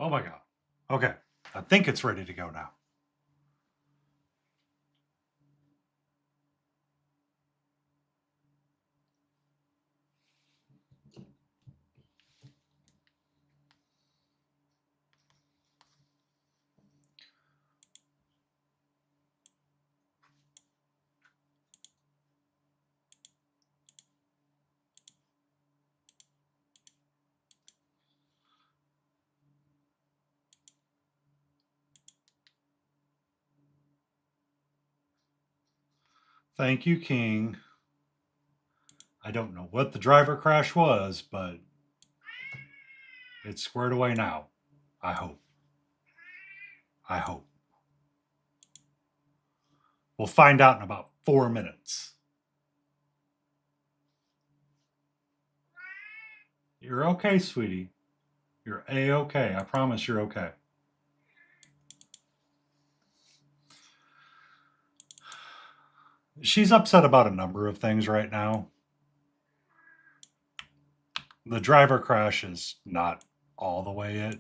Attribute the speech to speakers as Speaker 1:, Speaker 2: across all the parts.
Speaker 1: Oh my God. Okay. I think it's ready to go now. Thank you, King. I don't know what the driver crash was, but it's squared away now. I hope. I hope. We'll find out in about 4 minutes. You're okay, sweetie. You're A-okay. I promise you're okay. She's upset about a number of things right now. The driver crash is not all the way it.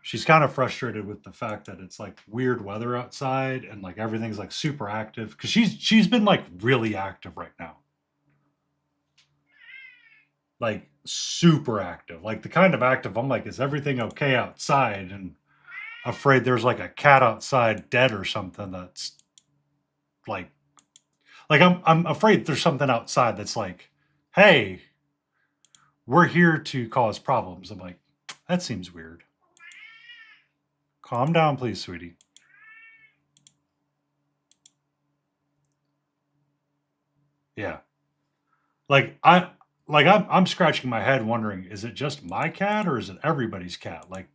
Speaker 1: She's kind of frustrated with the fact that it's like weird weather outside and like everything's like super active because she's been like really active right now, like super active, like the kind of active I'm like, is everything okay outside? And afraid there's like a cat outside dead or something that's like I'm afraid there's something outside that's like, hey, we're here to cause problems. I'm like, that seems weird. Calm down, please, sweetie. Yeah. Like I'm scratching my head wondering, is it just my cat or is it everybody's cat? Like,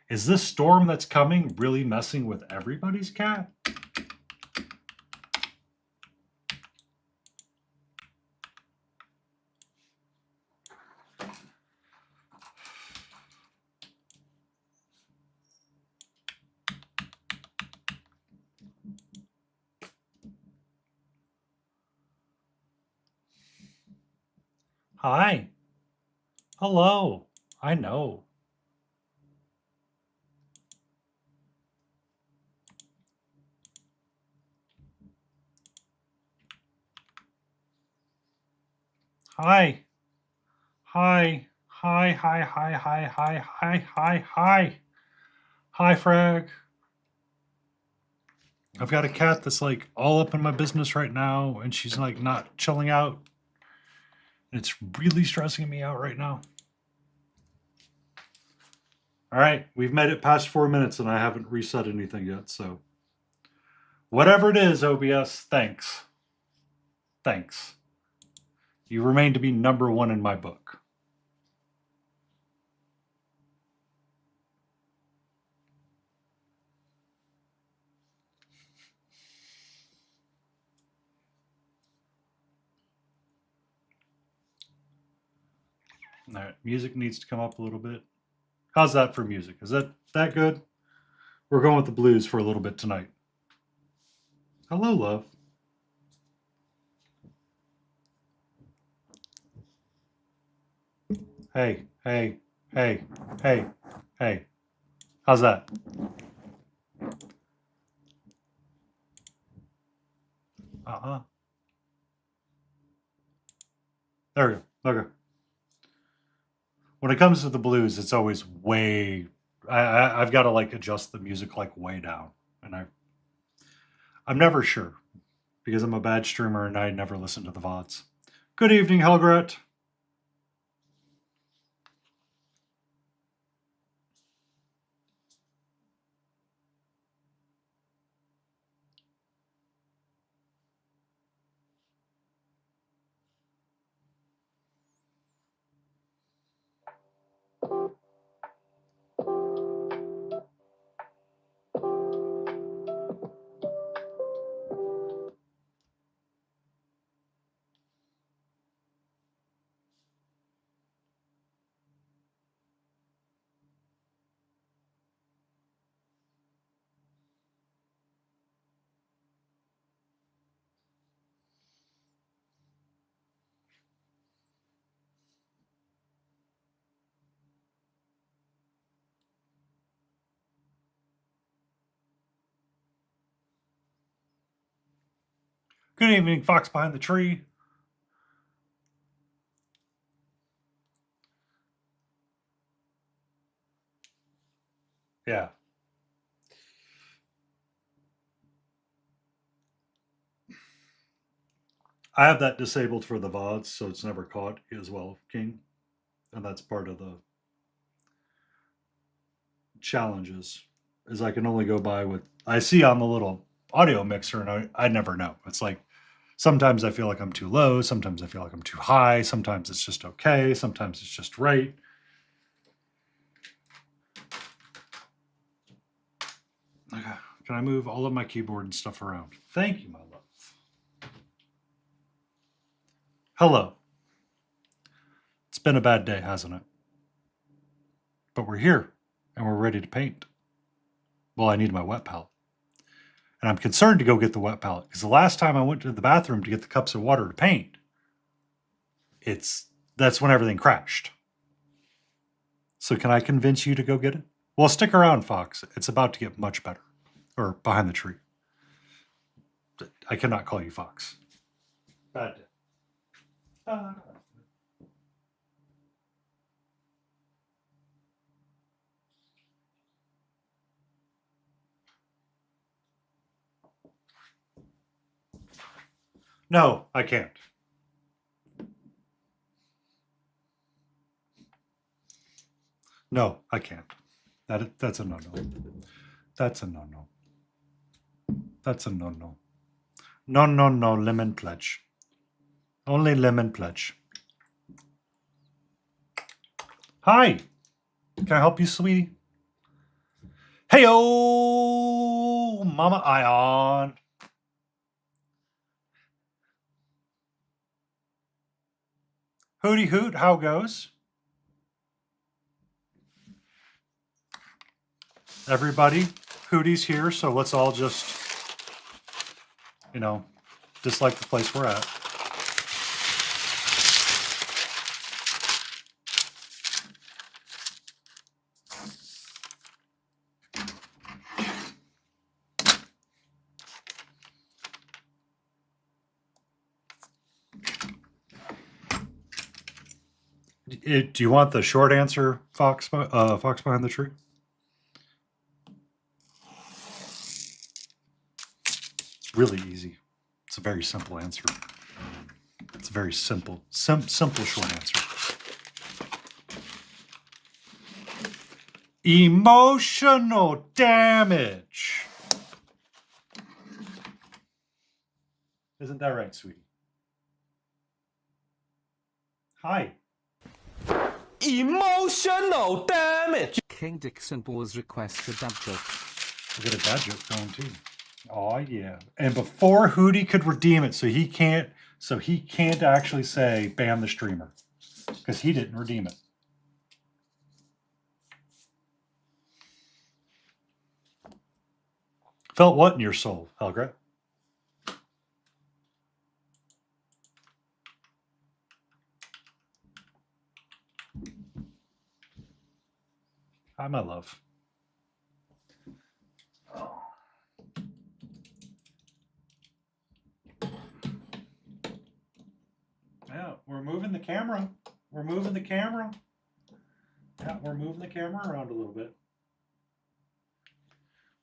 Speaker 1: is this storm that's coming really messing with everybody's cat? Hi. Hello. I know. Hi. Hi. Hi, hi, hi, hi, hi, hi, hi, hi. Hi, Frag. I've got a cat that's like all up in my business right now, and she's like not chilling out. It's really stressing me out right now. All right, we've made it past 4 minutes and I haven't reset anything yet. So, whatever it is, OBS, thanks. Thanks. You remain to be number one in my book. All right, music needs to come up a little bit. How's that for music? Is that good? We're going with the blues for a little bit tonight. Hello, love. Hey, hey, hey, hey, hey. How's that? Uh-huh. There we go. Okay. When it comes to the blues, it's always way. I've got to like adjust the music like way down, and I'm never sure because I'm a bad streamer and I never listen to the VODs. Good evening, Helgret. Good evening, Fox behind the tree. Yeah. I have that disabled for the VODs, so it's never caught as well, King. And that's part of the challenges, is I can only go by what I see on the little audio mixer, and I never know. It's like sometimes I feel like I'm too low, sometimes I feel like I'm too high, sometimes it's just okay, sometimes it's just right. Okay. Can I move all of my keyboard and stuff around? Thank you, my love. Hello. It's been a bad day, hasn't it? But we're here and we're ready to paint. Well, I need my wet palette. And I'm concerned to go get the wet palette because the last time I went to the bathroom to get the cups of water to paint, that's when everything crashed. So can I convince you to go get it? Well, stick around, Fox. It's about to get much better. Or behind the tree. I cannot call you Fox. Bad day. No, I can't. No, I can't. That's a no-no. That's a no-no. That's a no-no. No, no, no, lemon pledge. Only lemon pledge. Hi. Can I help you, sweetie? Hey-oh, Mama Ion. Hooty hoot, how goes? Everybody, Hooty's here, so let's all just, dislike the place we're at. Do you want the short answer, Fox behind the tree? It's really easy. It's a very simple answer. It's a very simple short answer. Emotional damage. Isn't that right, sweetie? Hi.
Speaker 2: Emotional damage.
Speaker 3: King Dixon Balls requests a dad joke.
Speaker 1: We got a dad joke going too. Oh yeah. And before Hootie could redeem it, so he can't actually say ban the streamer. Because he didn't redeem it. Felt what in your soul, Helga? Hi, my love. Oh. Yeah, we're moving the camera. We're moving the camera. Yeah, we're moving the camera around a little bit.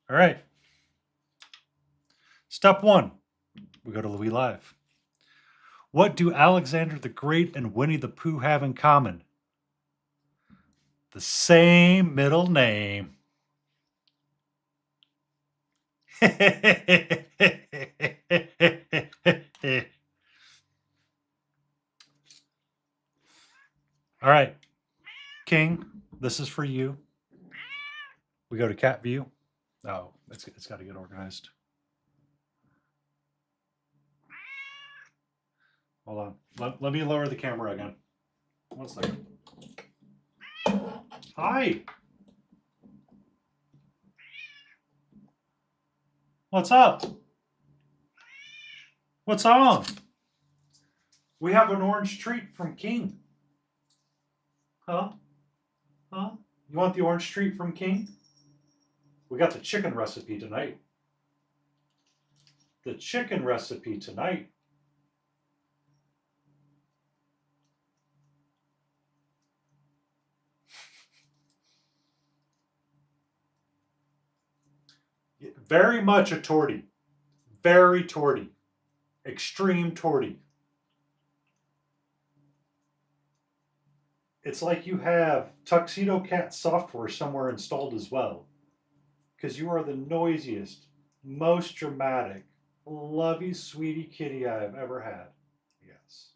Speaker 1: All right. Step 1. We go to Louis Live. What do Alexander the Great and Winnie the Pooh have in common? The same middle name. All right, King, this is for you. We go to cat view. Oh, it's got to get organized. Hold on. Let me lower the camera again. 1 second. Hi. What's up? What's on? We have an orange treat from King. Huh? Huh? You want the orange treat from King? We got the chicken recipe tonight. The chicken recipe tonight. Very much a torty. Very torty. Extreme torty. It's like you have Tuxedo Cat software somewhere installed as well. Because you are the noisiest, most dramatic, lovey, sweetie kitty I have ever had. Yes.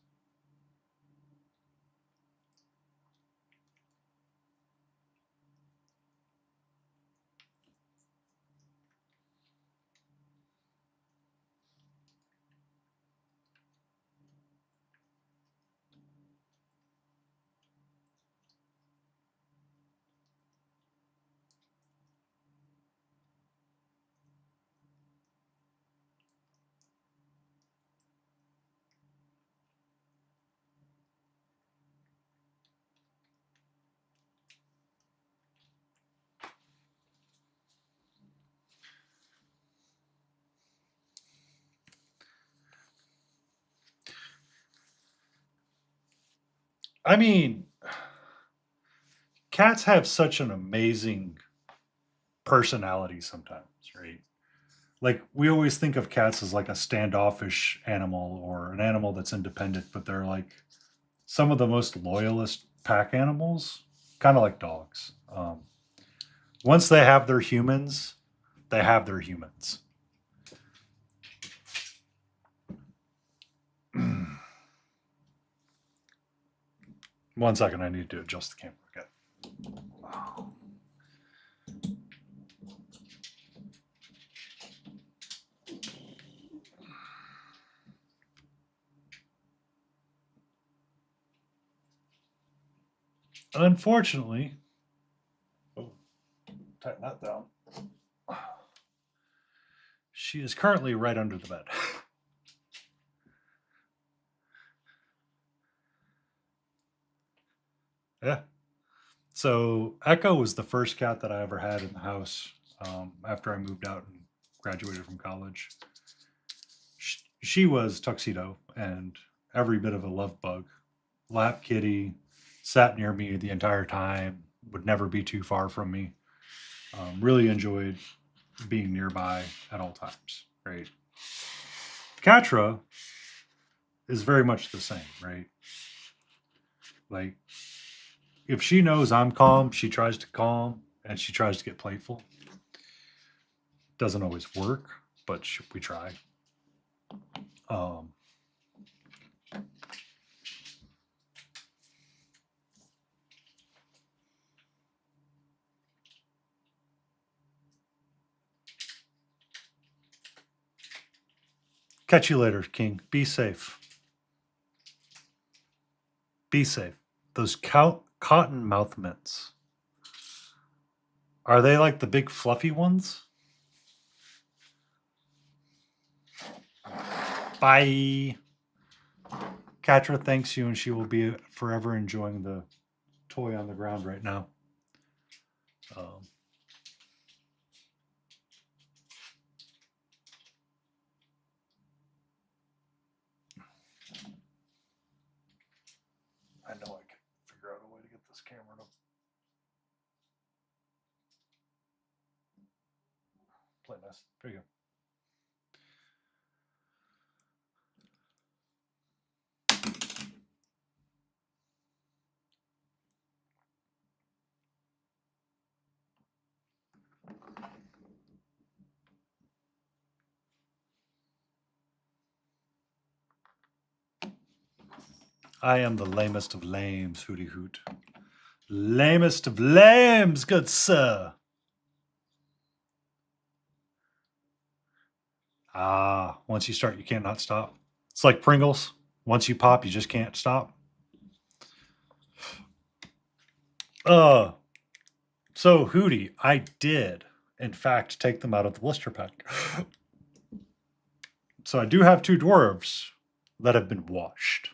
Speaker 1: I mean, cats have such an amazing personality sometimes, right? Like we always think of cats as like a standoffish animal or an animal that's independent, but they're like some of the most loyalist pack animals, kind of like dogs. Once they have their humans, they have their humans. One second, I need to adjust the camera again. Unfortunately, oh, tighten that down. She is currently right under the bed. Yeah. So Echo was the first cat that I ever had in the house after I moved out and graduated from college. She was Tuxedo and every bit of a love bug. Lap kitty, sat near me the entire time, would never be too far from me. Really enjoyed being nearby at all times, right? Catra is very much the same, right? Like, if she knows I'm calm, she tries to calm and she tries to get playful. Doesn't always work, but we try. Um, Catch you later, King. Be safe. Be safe. Those cotton mouth mints. Are they like the big fluffy ones? Bye. Katra thanks you, and she will be forever enjoying the toy on the ground right now. Um, I know I can figure out a way to get this camera to play nice. There you go. I am the lamest of lames, hooty hoot. Lamest of lambs, good sir. Ah, once you start, you can't not stop. It's like Pringles. Once you pop, you just can't stop. So Hootie, I did, in fact, take them out of the blister pack. So I do have two dwarves that have been washed.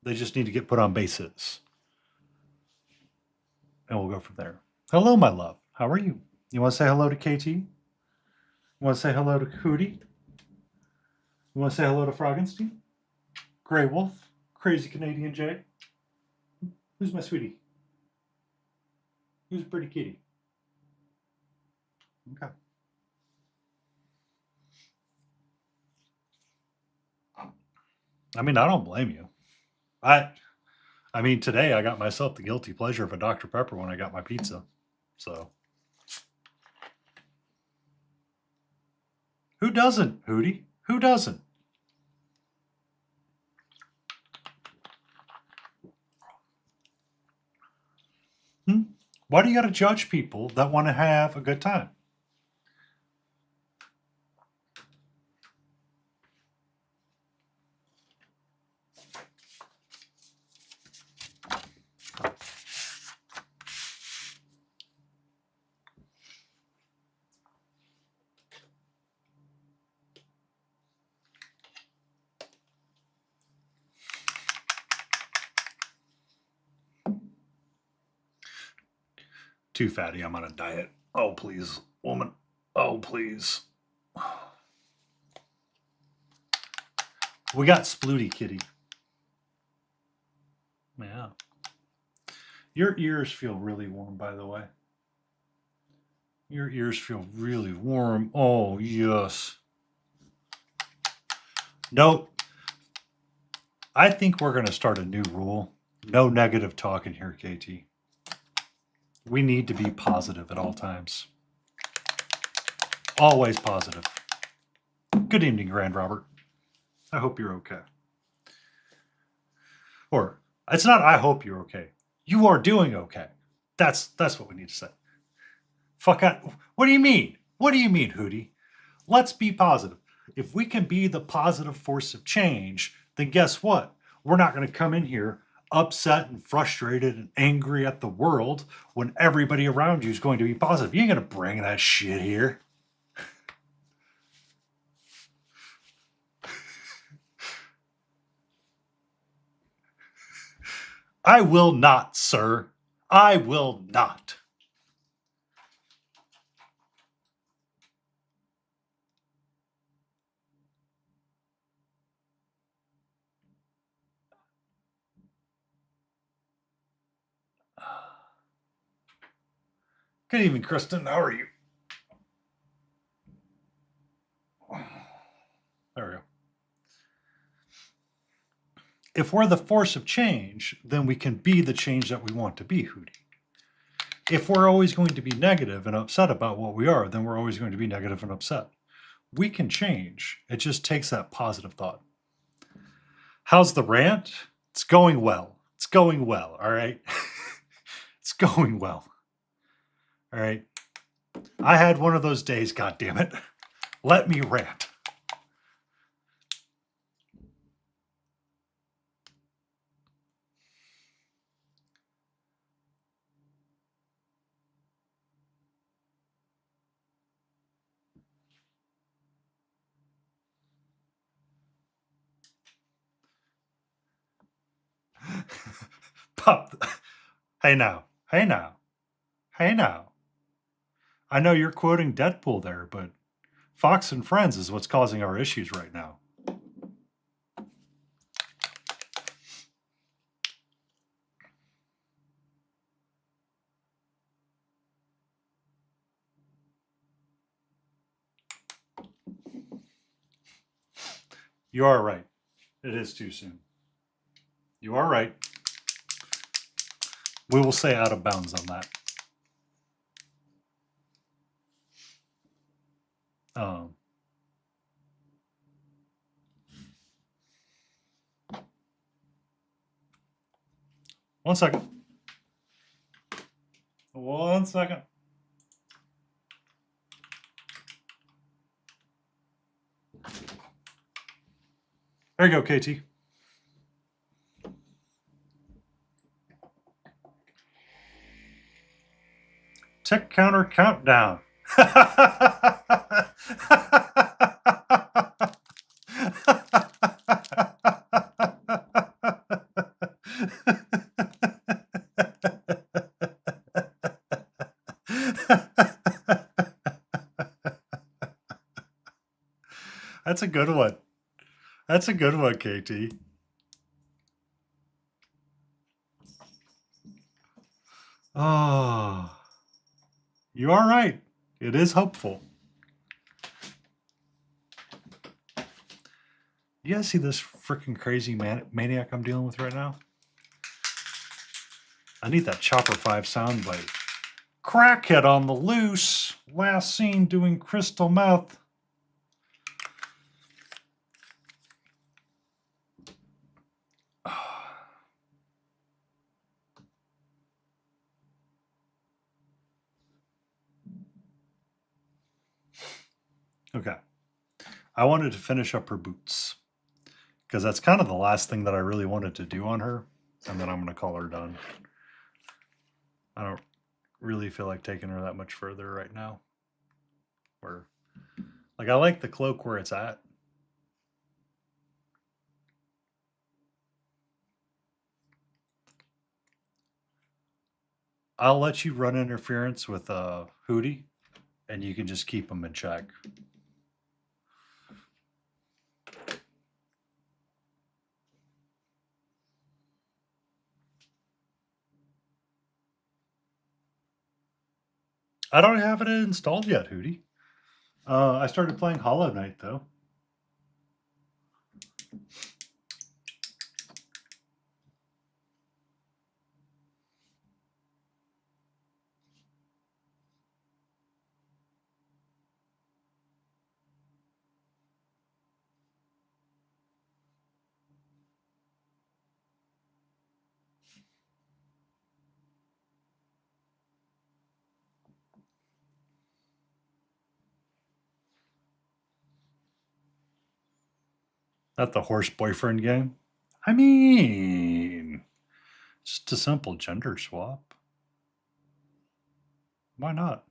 Speaker 1: They just need to get put on bases. And we'll go from there. Hello, my love. How are you? You want to say hello to KT? Want to say hello to Hootie? You want to say hello to Froggenstein? Grey Wolf? Crazy Canadian Jay? Who's my sweetie? Who's a pretty kitty? Okay. I mean, I don't blame you. I mean, today I got myself the guilty pleasure of a Dr. Pepper when I got my pizza. So, who doesn't, Hootie? Who doesn't? Why do you got to judge people that want to have a good time? Too fatty. I'm on a diet. Oh, please, woman. Oh, please. We got Splooty Kitty. Yeah. Your ears feel really warm, by the way. Your ears feel really warm. Oh, yes. Nope. I think we're going to start a new rule. No negative talk in here, KT. We need to be positive at all times. Always positive. Good evening, Grand Robert. I hope you're okay. Or, it's not I hope you're okay. You are doing okay. That's what we need to say. Fuck out. What do you mean? What do you mean, Hootie? Let's be positive. If we can be the positive force of change, then guess what? We're not going to come in here upset and frustrated and angry at the world when everybody around you is going to be positive. You ain't going to bring that shit here. I will not, sir. I will not. Good evening, Kristen. How are you? There we go. If we're the force of change, then we can be the change that we want to be, Hootie. If we're always going to be negative and upset about what we are, then we're always going to be negative and upset. We can change. It just takes that positive thought. How's the rant? It's going well. It's going well, all right? It's going well. All right. I had one of those days, God damn it. Let me rant. Pop. Hey now. Hey now. Hey now. I know you're quoting Deadpool there, but Fox and Friends is what's causing our issues right now. You are right. It is too soon. You are right. We will say out of bounds on that. One second. One second. There you go, KT. Tick counter countdown. That's a good one. That's a good one, KT. Oh, you are right. It is hopeful. You guys see this freaking crazy maniac I'm dealing with right now? I need that Chopper 5 soundbite. Crackhead on the loose. Last seen doing crystal meth. Okay. I wanted to finish up her boots because that's kind of the last thing that I really wanted to do on her. And then I'm going to call her done. I don't really feel like taking her that much further right now. Where, like, I like the cloak where it's at. I'll let you run interference with Hootie, and you can just keep them in check. I don't have it installed yet, Hootie. I started playing Hollow Knight, though. Not the horse boyfriend game. I mean, just a simple gender swap. Why not?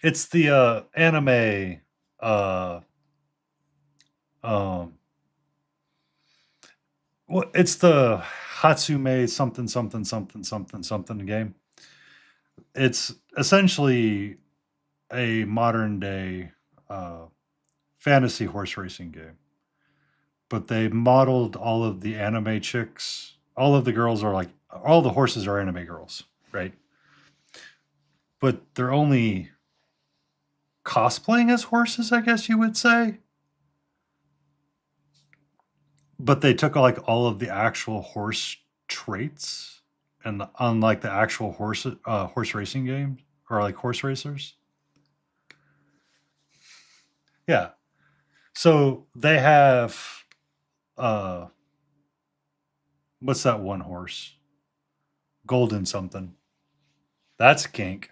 Speaker 1: It's the anime uh um well, it's the Hatsume something something something something something game. It's essentially a modern day fantasy horse racing game. But they modeled all of the anime chicks. All of the girls are like all the horses are anime girls, right? But they're only cosplaying as horses, I guess you would say. But they took like all of the actual horse traits and unlike the actual horse racing game or like horse racers. Yeah. So they have uh what's that one horse? Golden something. That's a kink.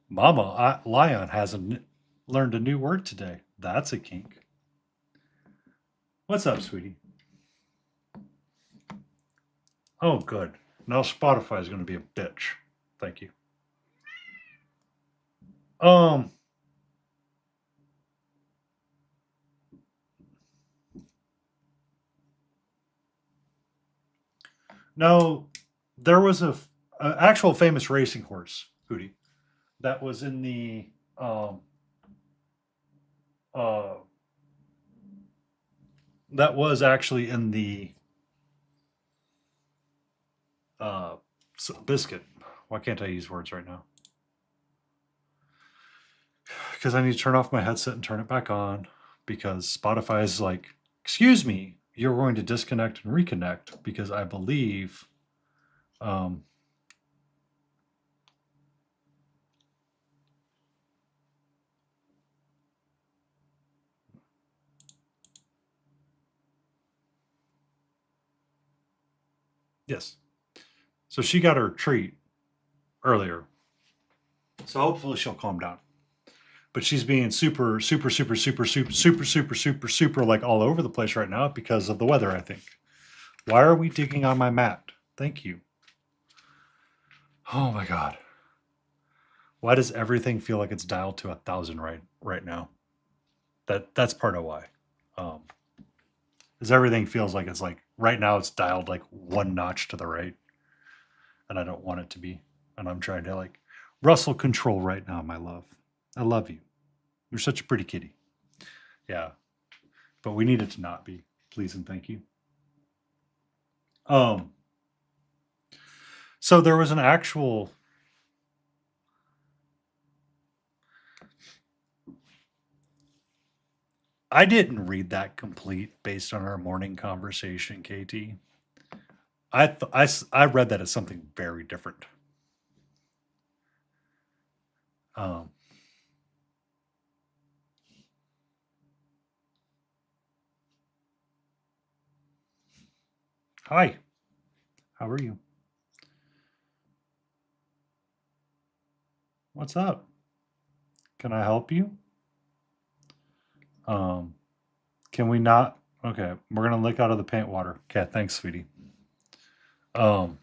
Speaker 1: Mama Lion hasn't learned a new word today. That's a kink. What's up, sweetie? Oh, good. Now Spotify is going to be a bitch. Thank you. Um, no, there was a actual famous racing horse, Hootie, that was in the uh that was actually in the uh biscuit. Why can't I use words right now? Because I need to turn off my headset and turn it back on because Spotify is like, excuse me, you're going to disconnect and reconnect because I believe um, yes. So she got her treat earlier. So hopefully she'll calm down. But she's being super, super, super, super, super, super, super, super, super like all over the place right now because of the weather, I think. Why are we digging on my mat? Thank you. Oh my god. Why does everything feel like it's dialed to 1,000 right now? That's part of why. Um, is everything feels like it's like right now it's dialed like one notch to the right, and I don't want it to be. And I'm trying to like Russell control right now, my love. I love you. You're such a pretty kitty. Yeah. But we need it to not be. Please and thank you. Um so there was an actual I didn't read that complete based on our morning conversation, KT. I read that as something very different. Um, Hi, how are you? What's up? Can I help you? Um, can we not? Okay, we're gonna lick out of the paint water. Okay, thanks, sweetie. Um,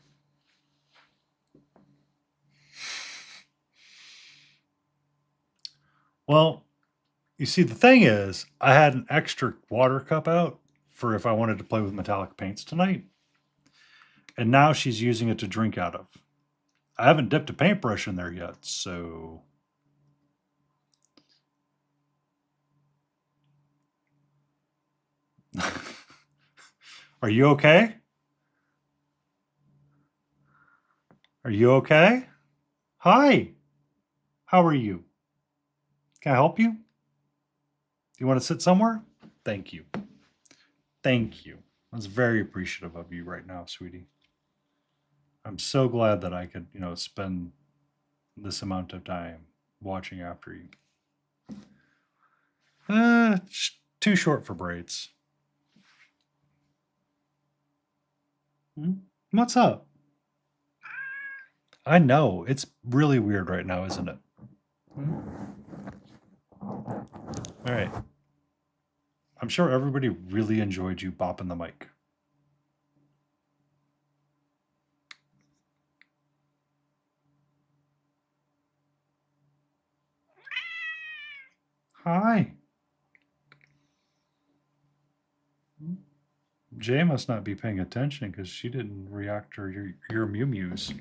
Speaker 1: well, you see, the thing is, I had an extra water cup out for if I wanted to play with metallic paints tonight, and now she's using it to drink out of. I haven't dipped a paintbrush in there yet, so are you okay? Are you okay? Hi, how are you? Can I help you? Do you want to sit somewhere? Thank you. Thank you. I was very appreciative of you right now, sweetie. I'm so glad that I could, spend this amount of time watching after you. Too short for braids. Hmm? What's up? I know. It's really weird right now, isn't it? Hmm? All right. I'm sure everybody really enjoyed you bopping the mic. Hi. Jay must not be paying attention because she didn't react to your Mew Mews.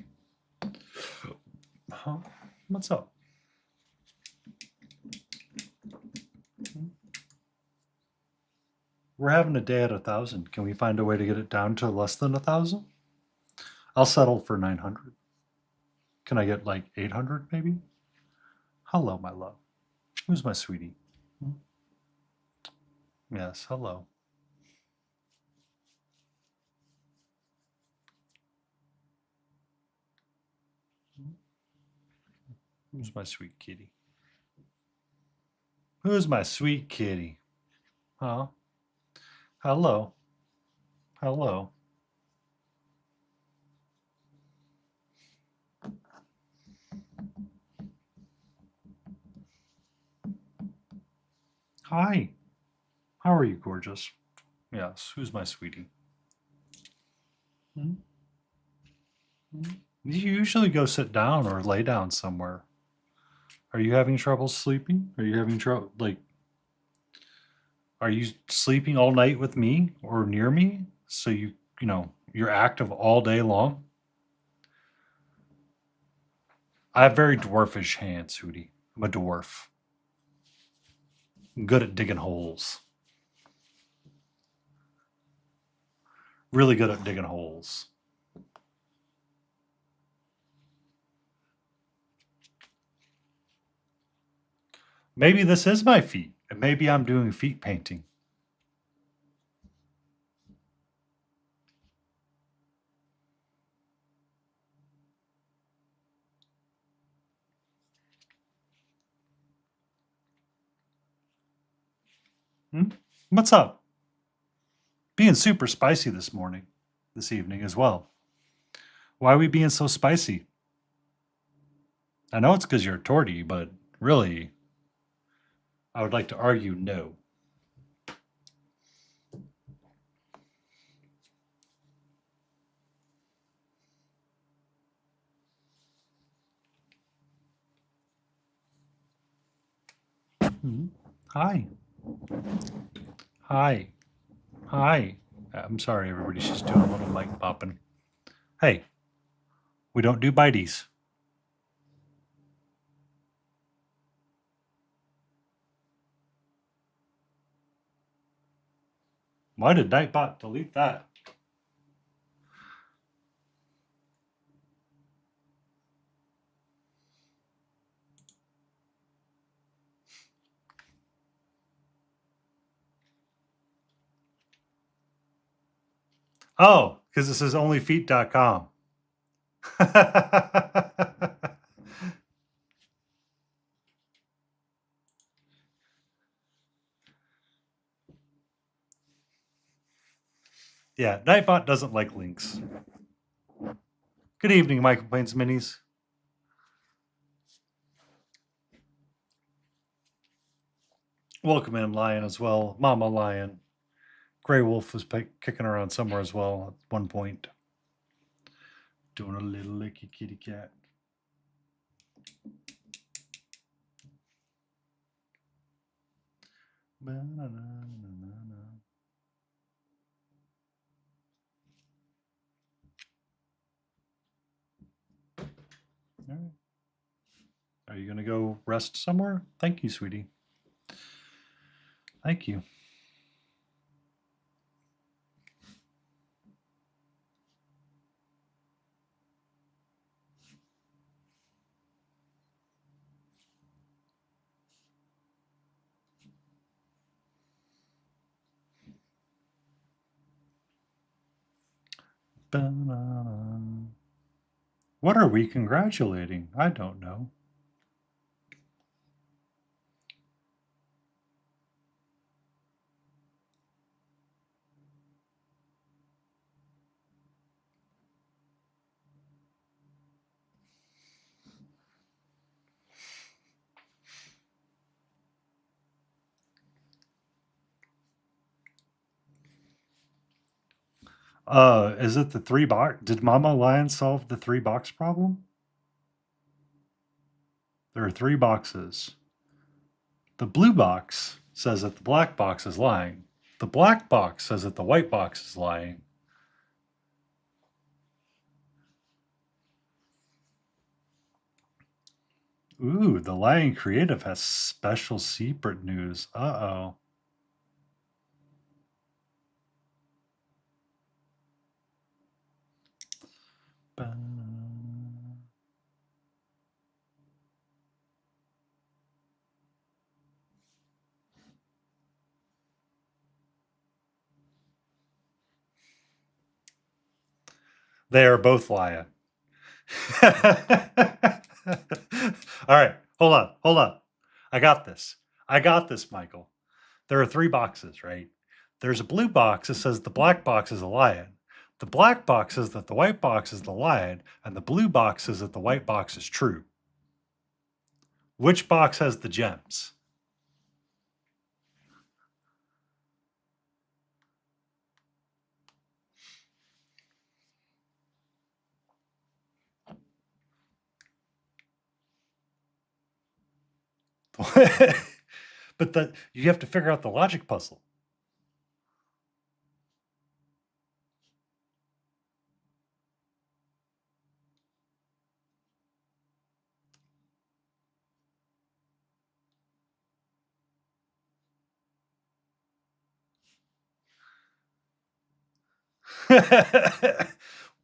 Speaker 1: Huh? What's up? We're having a day at 1,000. Can we find a way to get it down to less than 1,000? I'll settle for 900. Can I get like 800 maybe? Hello, my love. Who's my sweetie? Hmm? Yes, hello. Who's my sweet kitty? Who's my sweet kitty? Huh? Hello. Hello. Hi. How are you, gorgeous? Yes, who's my sweetie? Hmm? Hmm? You usually go sit down or lay down somewhere. Are you having trouble sleeping? Are you having trouble, are you sleeping all night with me or near me? So you're active all day long? I have very dwarfish hands, Hootie. I'm a dwarf. I'm good at digging holes. Really good at digging holes. Maybe this is my feet, and maybe I'm doing feet painting. Hmm? What's up? Being super spicy this evening as well. Why are we being so spicy? I know it's because you're a tortie, but really, I would like to argue no. Hmm? Hi. Hi. Hi. I'm sorry, everybody. She's doing a little mic popping. Hey, we don't do bites. Why did Nightbot delete that? Oh, because this is onlyfeet.com. Yeah, Nightbot doesn't like links. Good evening, My Complaints Minis. Welcome in, Lion, as well. Mama Lion. Grey Wolf was kicking around somewhere as well at one point. Doing a little licky kitty cat. All right. Are you going to go rest somewhere? Thank you, sweetie. Thank you. What are we congratulating? I don't know. Is it the 3-box? Did Mama Lion solve the 3-box problem? There are 3 boxes. The blue box says that the black box is lying. The black box says that the white box is lying. Ooh, the Lying Creative has special secret news. Uh-oh. They are both lying. All right, hold on. I got this, Michael. There are 3 boxes, right? There's a blue box that says the black box is a lion. The black box says that the white box is the lion, and the blue box says that the white box is true. Which box has the gems? But you have to figure out the logic puzzle.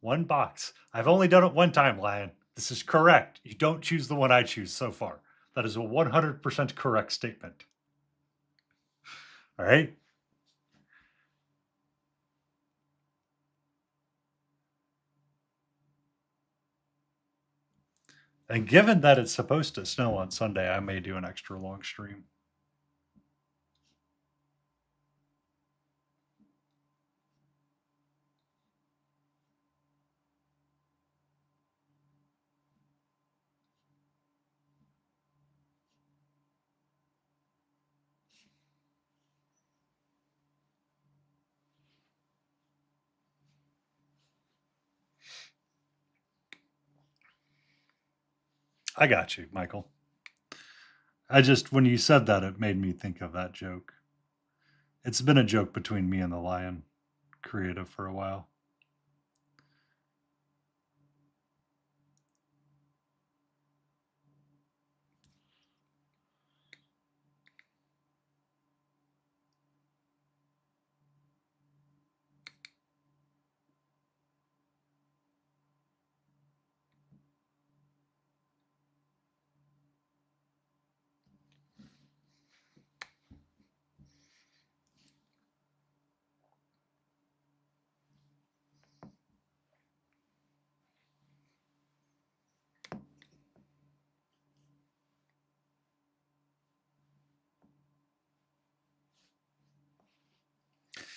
Speaker 1: One box. I've only done it one time, Lion. This is correct. You don't choose the one I choose so far. That is a 100% correct statement. All right. And given that it's supposed to snow on Sunday, I may do an extra long stream. I got you, Michael. When you said that, it made me think of that joke. It's been a joke between me and the Lion Creative for a while.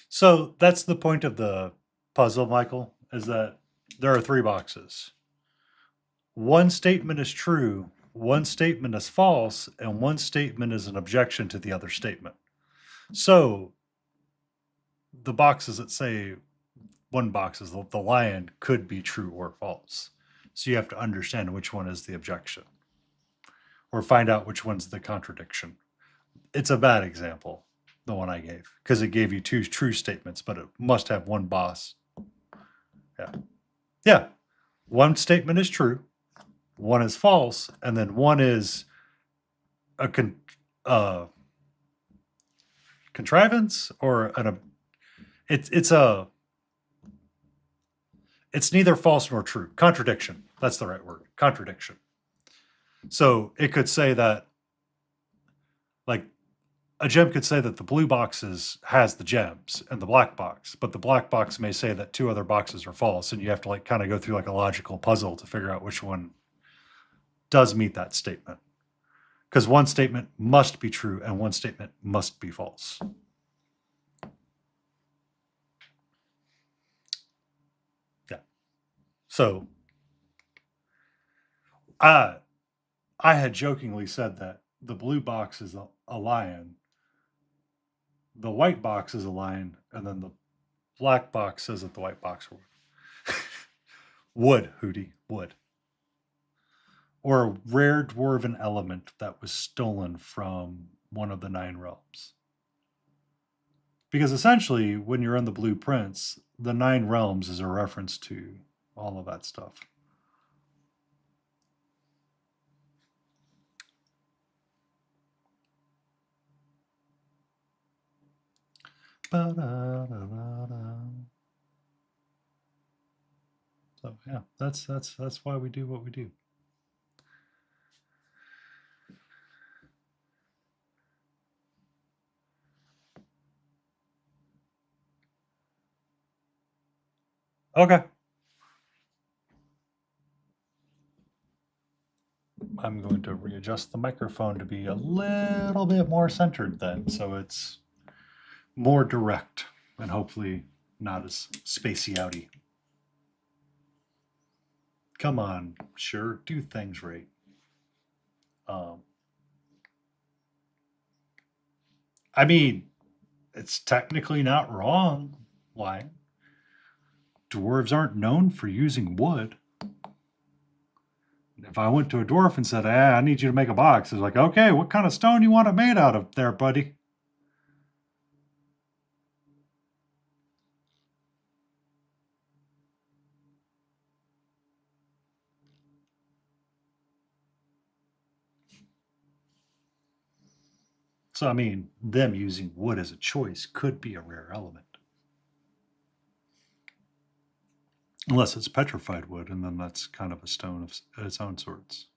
Speaker 1: So that's the point of the puzzle, Michael, is that there are three boxes. One statement is true, one statement is false, and one statement is an objection to the other statement. So the boxes that say one box is the lion could be true or false. So you have to understand which one is the objection or find out which one's the contradiction. It's a bad example, the one I gave, because it gave you two true statements, but it must have one boss. Yeah. Yeah. One statement is true, one is false, and then one is a contrivance or it's a it's neither false nor true. Contradiction. That's the right word. Contradiction. So it could say that, like, a gem could say that the blue has the gems and the black box, but the black box may say that two other boxes are false, and you have to like kind of go through like a logical puzzle to figure out which one does meet that statement. Because one statement must be true and one statement must be false. Yeah. So I had jokingly said that the blue box is a lion, the white box is a lion, and then the black box says that the white box would, Hootie, would. Or a rare dwarven element that was stolen from one of the nine realms. Because essentially, when you're in the blueprints, the nine realms is a reference to all of that stuff. So yeah, that's why we do what we do. Okay. I'm going to readjust the microphone to be a little bit more centered then, so it's more direct and hopefully not as spacey outy. Come on, sure, do things right. I mean, it's technically not wrong. Why? Dwarves aren't known for using wood. If I went to a dwarf and said, I need you to make a box, it's like, okay, what kind of stone you want it made out of there, buddy? So, I mean, them using wood as a choice could be a rare element. Unless it's petrified wood, and then that's kind of a stone of its own sorts.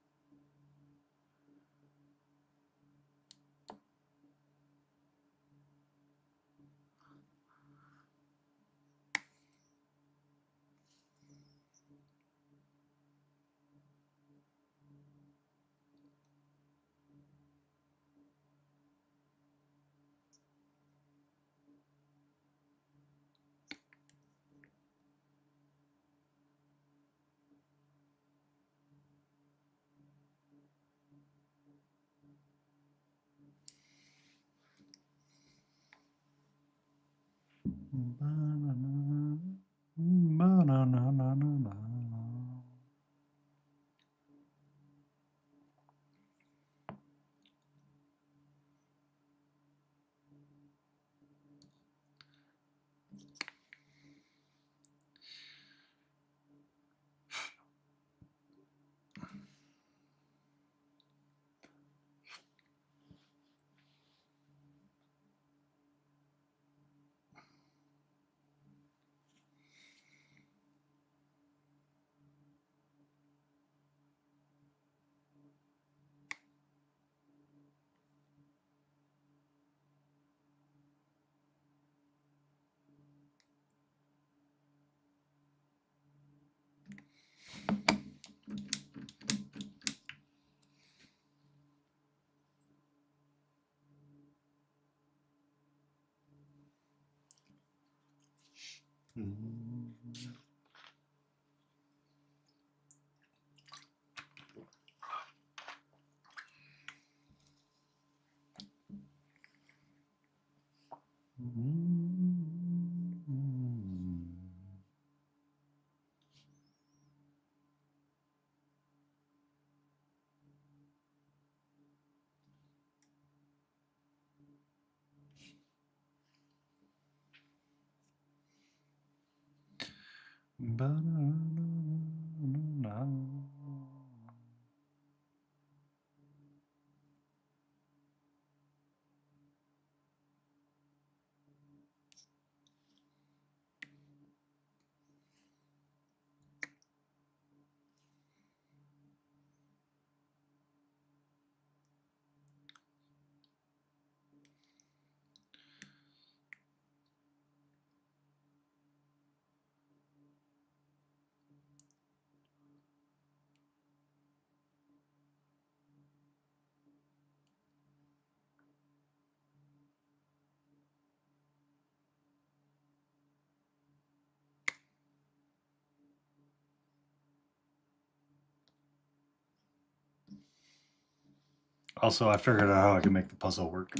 Speaker 1: Also, I figured out how I can make the puzzle work.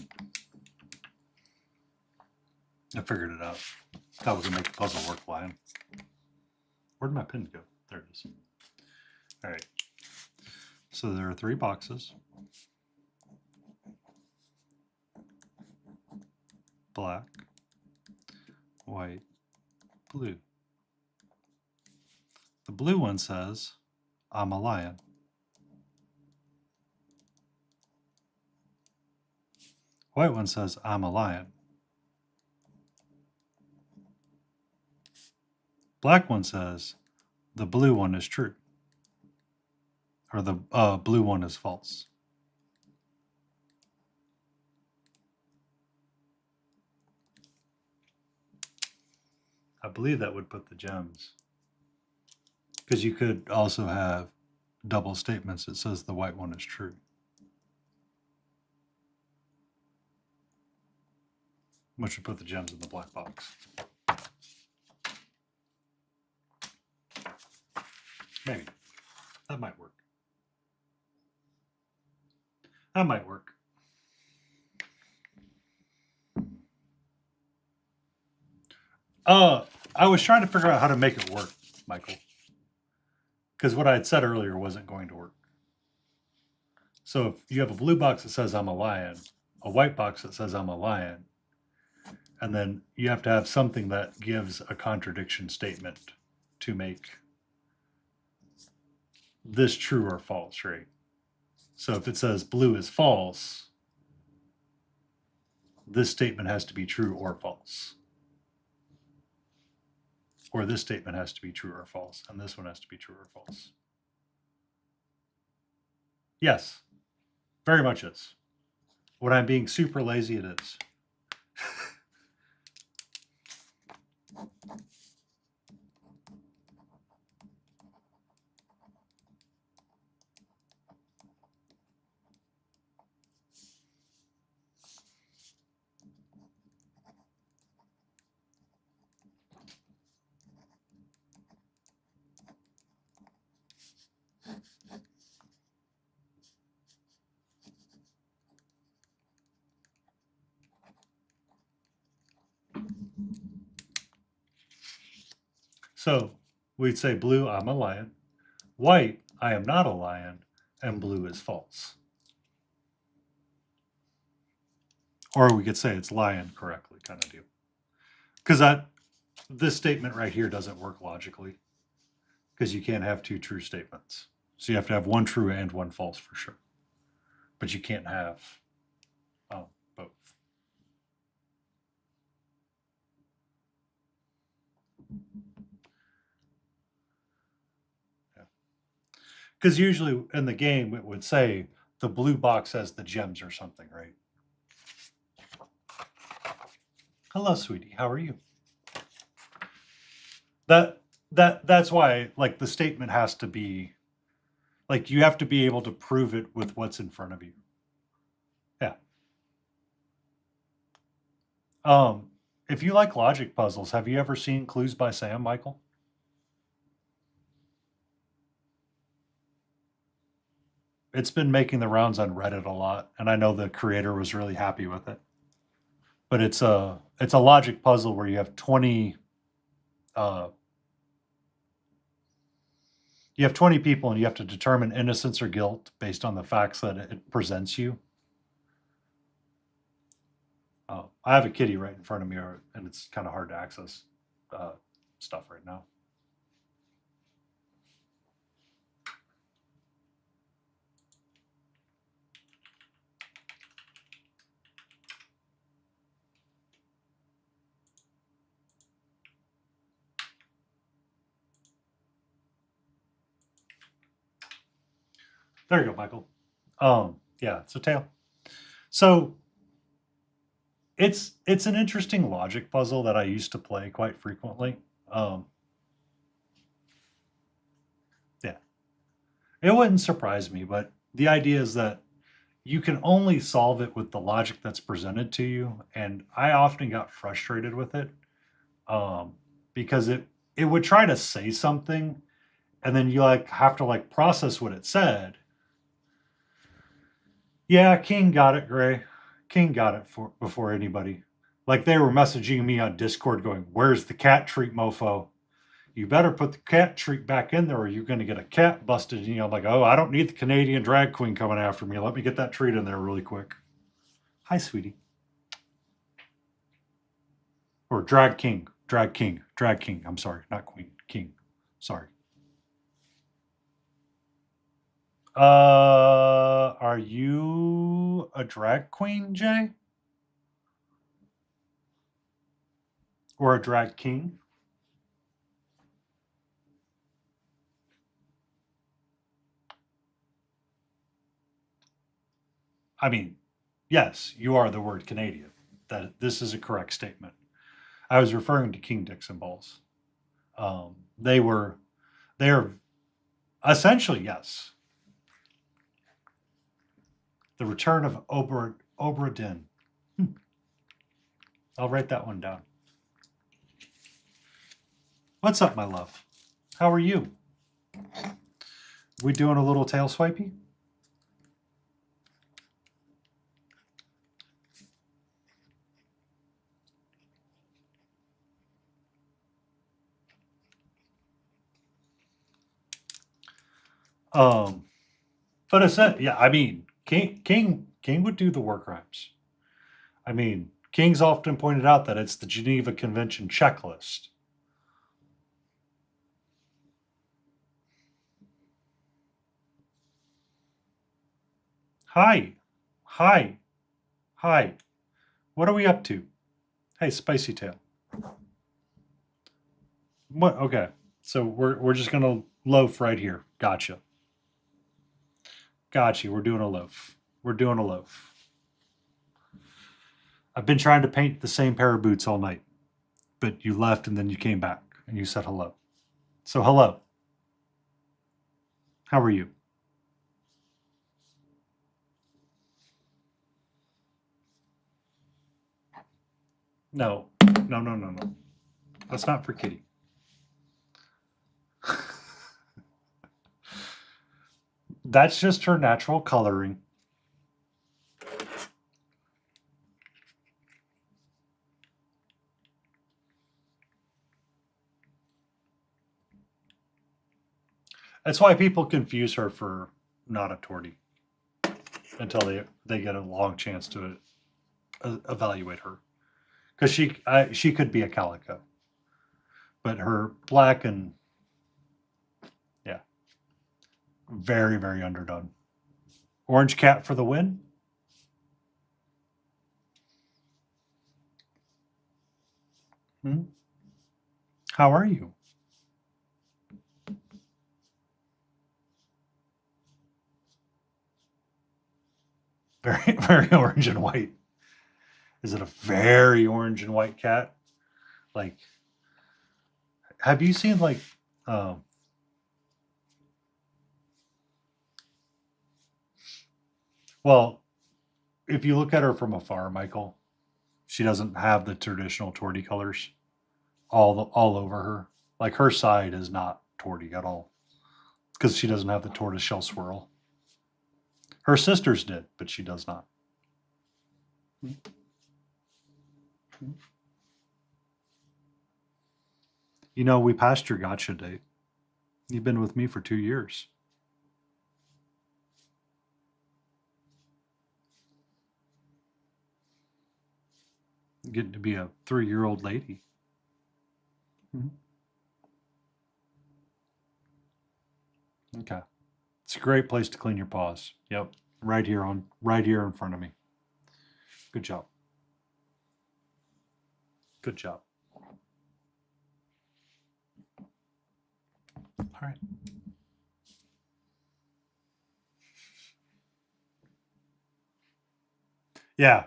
Speaker 1: I figured it out. How we can make the puzzle work, Lion. Where'd my pin go? There it is. All right. So there are 3 boxes. Black, white, blue. The blue one says, I'm a lion. White one says, I'm a lion. Black one says, the blue one is true. Or the blue one is false. I believe that would put the gems. Because you could also have double statements that says the white one is true. Which would put the gems in the black box. Maybe. That might work. That might work. I was trying to figure out how to make it work, Michael. Because what I had said earlier wasn't going to work. So if you have a blue box that says I'm a lion, a white box that says I'm a lion, and then you have to have something that gives a contradiction statement to make this true or false, right? So if it says blue is false, this statement has to be true or false. Or this statement has to be true or false, and this one has to be true or false. Yes, very much is. When I'm being super lazy, it is. So we'd say blue, I'm a lion. White, I am not a lion. And blue is false. Or we could say it's lion correctly, kind of deal. Because this statement right here doesn't work logically. Because you can't have 2 true statements. So you have to have 1 true and 1 false for sure. But you can't have both. Because usually in the game, it would say the blue box has the gems or something, right? Hello, sweetie. How are you? That's why, like, the statement has to be, like, you have to be able to prove it with what's in front of you. Yeah. If you like logic puzzles, have you ever seen Clues by Sam, Michael? It's been making the rounds on Reddit a lot, and I know the creator was really happy with it. But it's a logic puzzle where uh, you have 20 people and you have to determine innocence or guilt based on the facts that it presents you. I have a kitty right in front of me, and it's kind of hard to access stuff right now. There you go, Michael. Yeah, it's a tail. So it's an interesting logic puzzle that I used to play quite frequently. Um, yeah, it wouldn't surprise me, but the idea is that you can only solve it with the logic that's presented to you, and I often got frustrated with it um, because it would try to say something, and then you like have to like process what it said. Yeah, King got it, Gray. King got it for before anybody. Like they were messaging me on Discord going, "Where's the cat treat, mofo? You better put the cat treat back in there or you're going to get a cat busted." And, I'm like, "Oh, I don't need the Canadian drag queen coming after me. Let me get that treat in there really quick." Hi, sweetie. Or drag king, drag king, drag king. I'm sorry, not queen, king. Sorry. Are you a drag queen, Jay? Or a drag king? I mean, yes, you are the word Canadian. That this is a correct statement. I was referring to King Dixon balls. They were, they are essentially yes. The return of Obra Dinn. I'll write that one down. What's up, my love? How are you? We doing a little tail swipey? Um, but it's that, yeah, I mean, King would do the war crimes. I mean, King's often pointed out that it's the Geneva Convention checklist. Hi, hi, hi. What are we up to? Hey, Spicy Tail. What? Okay, so we're just gonna loaf right here. Gotcha, gotcha. We're doing a loaf. We're doing a loaf. I've been trying to paint the same pair of boots all night, but you left and then you came back and you said hello. So hello. How are you? No, no, no, no, no. That's not for Kitty. That's just her natural coloring. That's why people confuse her for not a tortie until they get a long chance to evaluate her, because she could be a calico, but her black and yeah, very very underdone. Orange cat for the win. Hmm? How are you? Very very orange and white. Is it a very orange and white cat? Like, have you seen like, um, well, if you look at her from afar, Michael, She doesn't have the traditional tortie colors all over her. Like her side is not tortie at all because she doesn't have the tortoiseshell swirl. Her sisters did, but she does not. You know, we passed your gotcha date. You've been with me for 2 years. You're getting to be a 3-year-old lady. Okay. It's a great place to clean your paws. Yep. Right here in front of me. Good job. Good job. All right. Yeah.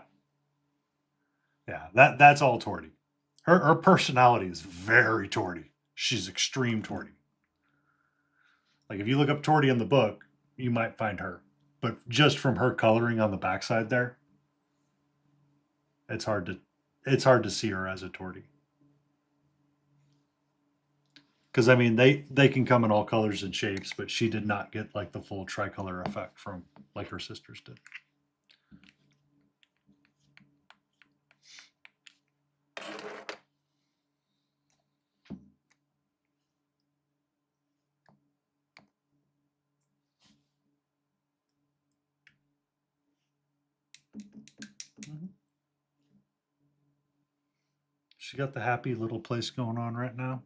Speaker 1: Yeah. That's all Torty. Her personality is very Torty. She's extreme Torty. Like if you look up Torty in the book, you might find her. But just from her coloring on the backside there, it's hard to see her as a Torty. Because I mean they can come in all colors and shapes, but she did not get like the full tricolor effect from like her sisters did. Mhm. She got the happy little place going on right now.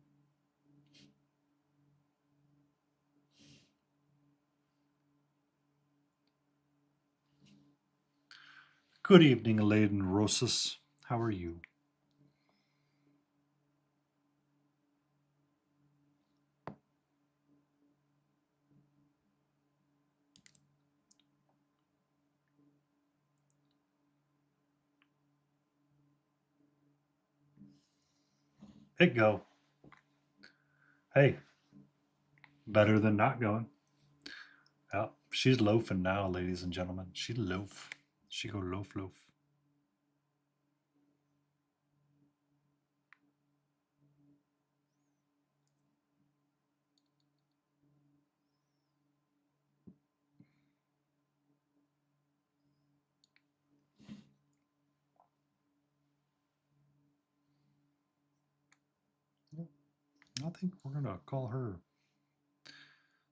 Speaker 1: Good evening, Laden Rosas. How are you? It go. Hey, better than not going. Yeah, she's loafing now, ladies and gentlemen. She loaf. She go loaf loaf. I think we're gonna call her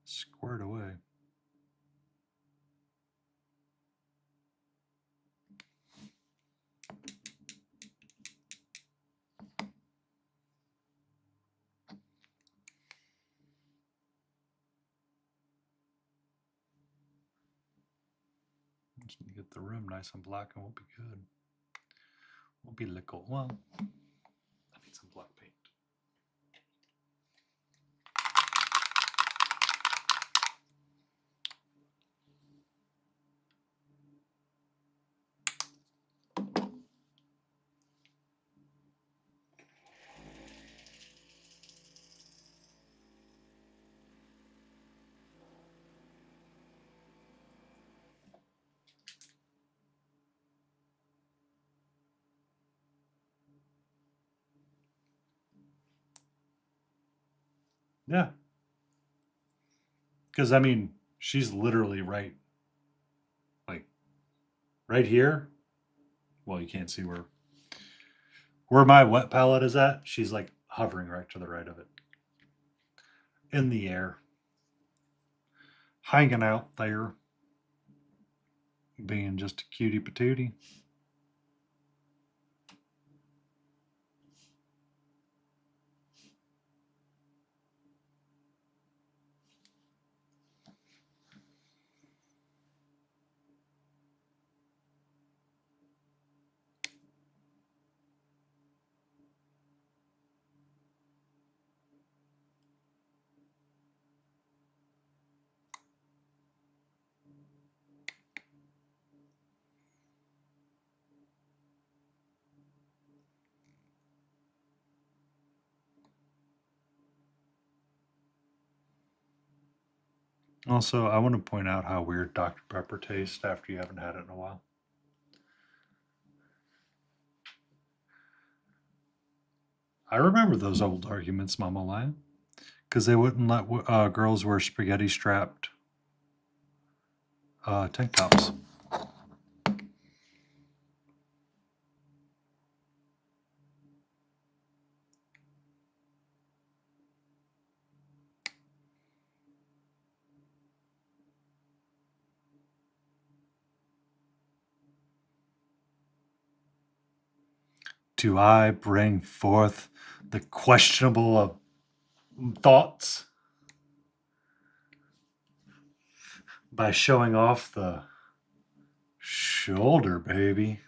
Speaker 1: squared away. Just need to get the room nice and black and we'll be good. We'll be lickle. Well, I need some black paint. Yeah. Because I mean, she's literally like right here. Well, you can't see where my wet palette is at. She's like hovering right to the right of it, in the air, hanging out there, being just a cutie patootie. Also, I want to point out how weird Dr. Pepper tastes after you haven't had it in a while. I remember those old arguments, Mama Lion, because they wouldn't let girls wear spaghetti strapped tank tops. Do I bring forth the questionable thoughts by showing off the shoulder, baby?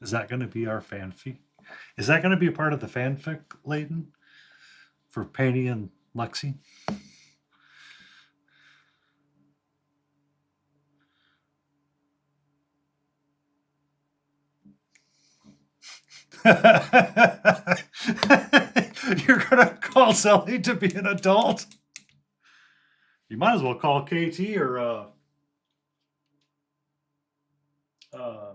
Speaker 1: Is that going to be our fanfic? Is that going to be a part of the fanfic, Layton, for Panty and Lexi? You're going to call Zelly to be an adult? You might as well call KT or uh, uh,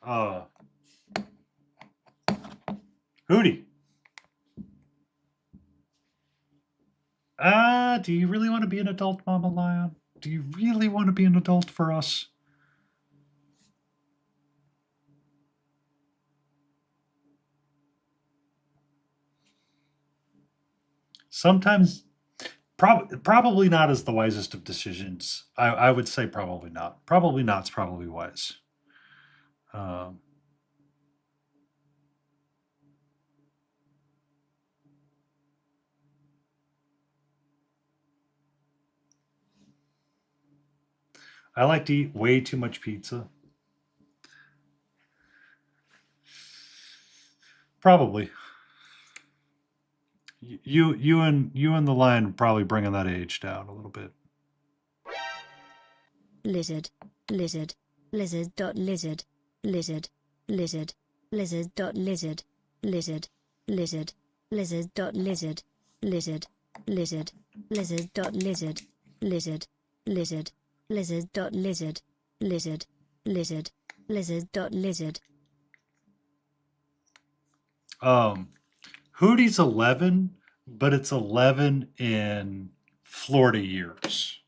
Speaker 1: uh, Hootie. Do you really want to be an adult, Mama Lion? Do you really want to be an adult for us? Sometimes, probably not is the wisest of decisions. I would say probably not. Probably not's probably wise. Um, I like to eat way too much pizza. Probably. You and the lion probably bringing that age down a little bit.
Speaker 4: Lizard, lizard, lizard dot lizard, lizard, lizard, lizard dot lizard, lizard, lizard, lizard dot lizard, lizard, lizard, lizard dot lizard, lizard, lizard, lizard dot lizard, lizard, lizard, lizard dot lizard.
Speaker 1: Hootie's 11, but it's 11 in Florida years.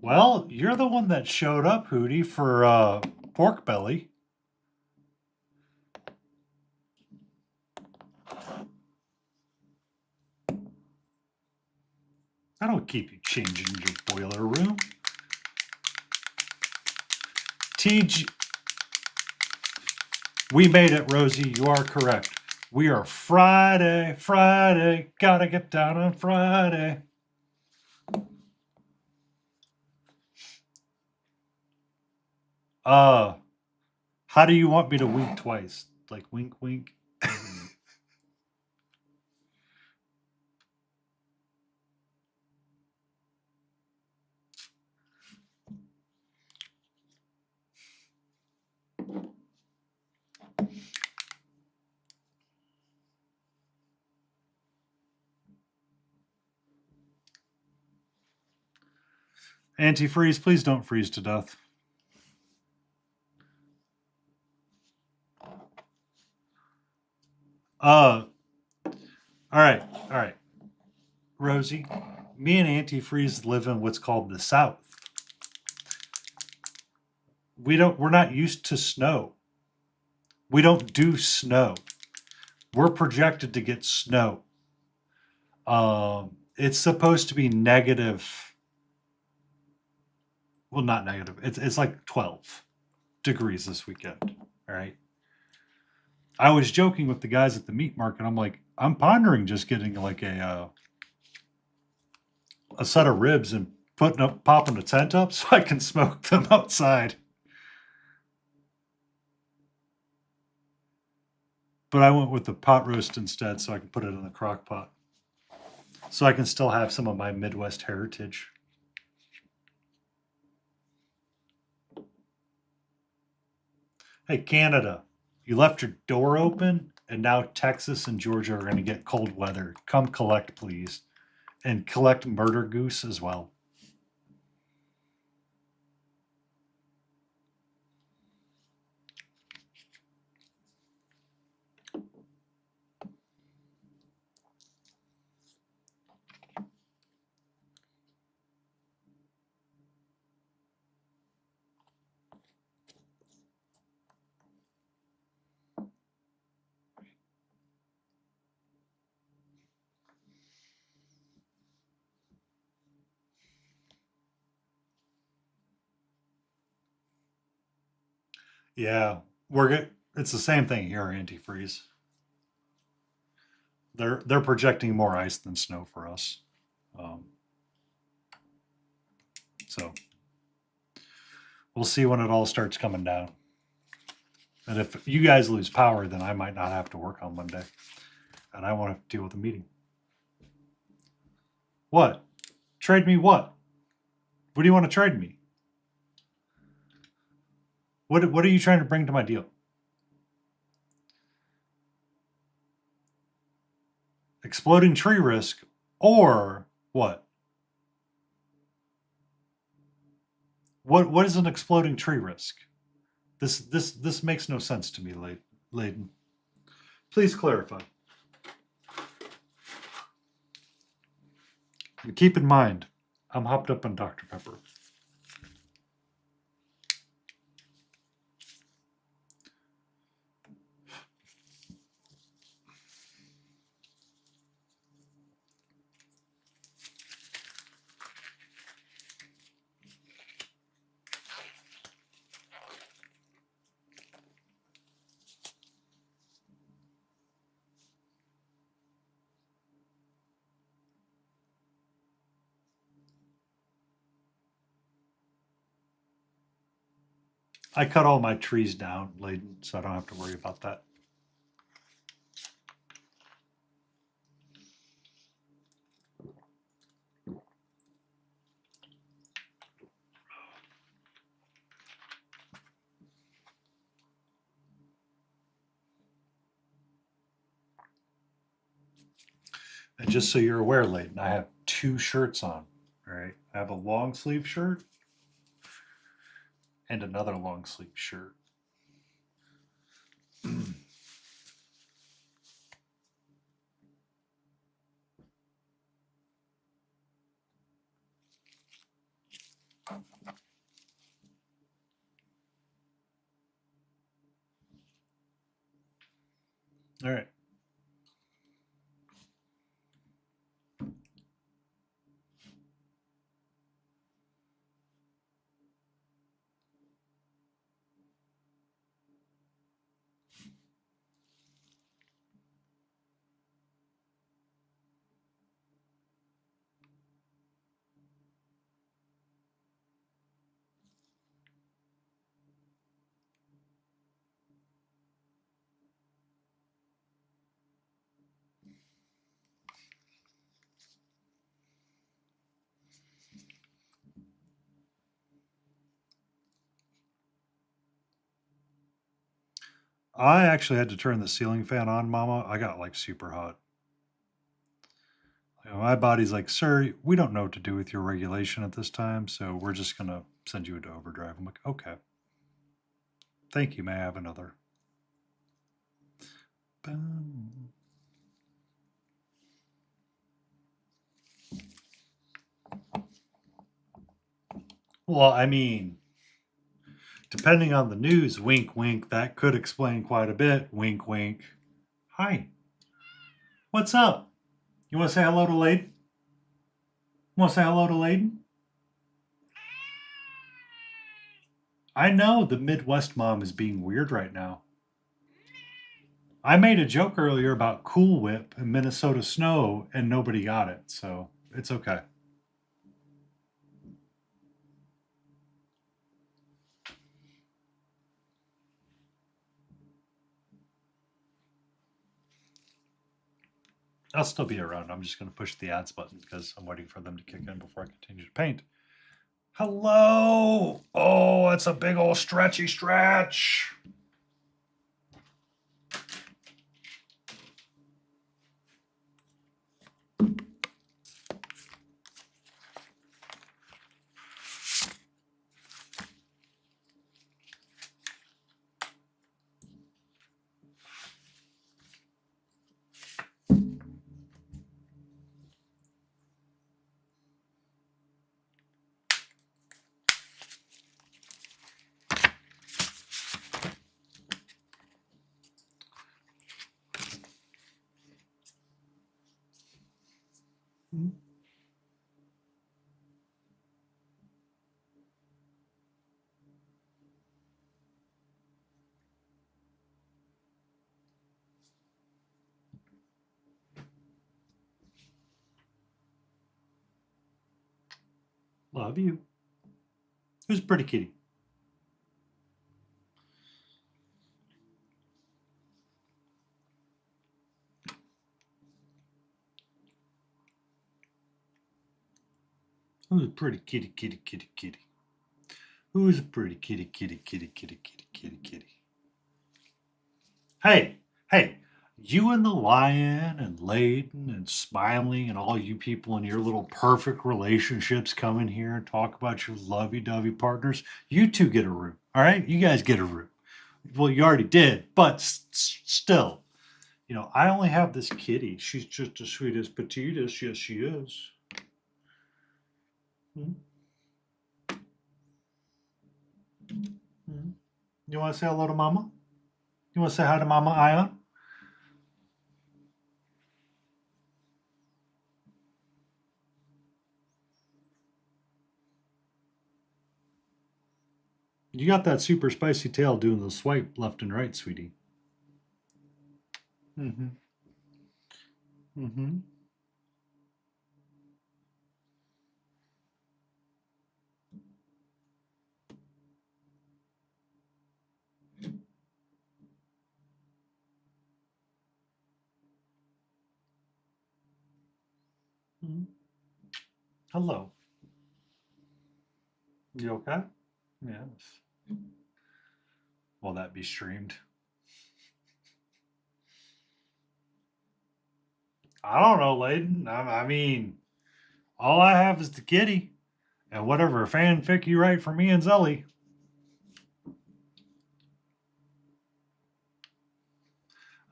Speaker 1: Well, you're the one that showed up, Hootie, for pork belly. I don't keep you changing your boiler room. TG. We made it, Rosie. You are correct. We are Friday, Friday. Gotta get down on Friday. How do you want me to wink twice? Like wink, wink? Antifreeze, please don't freeze to death. All right. Rosie, me and Antifreeze live in what's called the South. We're not used to snow. We don't do snow. We're projected to get snow. It's supposed to be negative. Well, not negative. It's like 12 degrees this weekend. All right. I was joking with the guys at the meat market. I'm like, I'm pondering just getting like a set of ribs and popping a tent up so I can smoke them outside. But I went with the pot roast instead so I can put it in the crock pot. So I can still have some of my Midwest heritage. Hey, Canada, you left your door open, and now Texas and Georgia are going to get cold weather. Come collect, please. And collect murder goose as well. Yeah, we're good. It's the same thing here, antifreeze. They're projecting more ice than snow for us. Um, so we'll see when it all starts coming down. And if you guys lose power, then I might not have to work on Monday, and I won't have to deal with a meeting. What? Trade me what? What do you want to trade me? What are you trying to bring to my deal? Exploding tree risk or what? What is an exploding tree risk? This makes no sense to me, Layden. Please clarify. And keep in mind, I'm hopped up on Dr. Pepper. I cut all my trees down, Layden, so I don't have to worry about that. And just so you're aware, Layden, I have two shirts on. All right, I have a long sleeve shirt and another long sleeve shirt. All right. I actually had to turn the ceiling fan on, Mama. I got like super hot. You know, my body's like, sir, we don't know what to do with your regulation at this time, so we're just gonna send you into overdrive. I'm like, okay. Thank you. May I have another? Well, I mean, depending on the news, wink, wink, that could explain quite a bit. Wink, wink. Hi. What's up? You want to say hello to Layden? Want to say hello to Layden? I know the Midwest mom is being weird right now. I made a joke earlier about Cool Whip and Minnesota snow, and nobody got it, so it's okay. I'll still be around. I'm just going to push the ads button because I'm waiting for them to kick in before I continue to paint. Hello! Oh, that's a big old stretchy stretch. Love you. Who's a pretty kitty? Who's a pretty kitty, kitty, kitty, kitty? Who's a pretty kitty, kitty, kitty, kitty, kitty, kitty, kitty? Hey, hey, you and the lion and Layton and Smiling and all you people in your little perfect relationships come in here and talk about your lovey-dovey partners. You two get a room, all right? You guys get a room. Well, you already did, but still, you know, I only have this kitty. She's just as sweet as petitas. Yes, she is. Hmm? Hmm? You want to say hello to Mama? You want to say hi to Mama Ion? You got that super spicy tail doing the swipe left and right, sweetie. Mm-hmm. Mm-hmm. Mm-hmm. Hello. You okay? Yes. Will that be streamed? I don't know, Layden. I mean, all I have is the kitty and whatever fanfic you write for me and Zelly.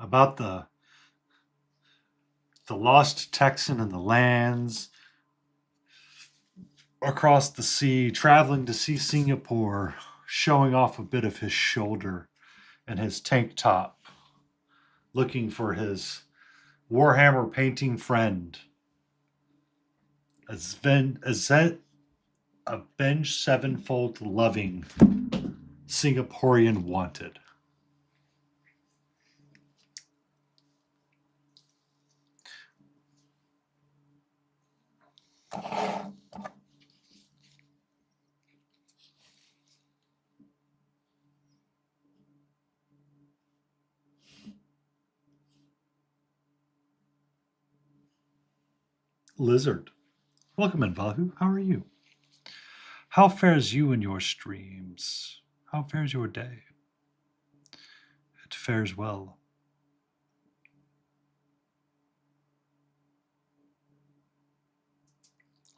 Speaker 1: About the lost Texan and the lands across the sea, traveling to see Singapore, showing off a bit of his shoulder and his tank top, looking for his Warhammer painting friend, Avenged Sevenfold loving Singaporean wanted. Lizard. Welcome in, Vahu. How are you? How fares you in your streams? How fares your day? It fares well.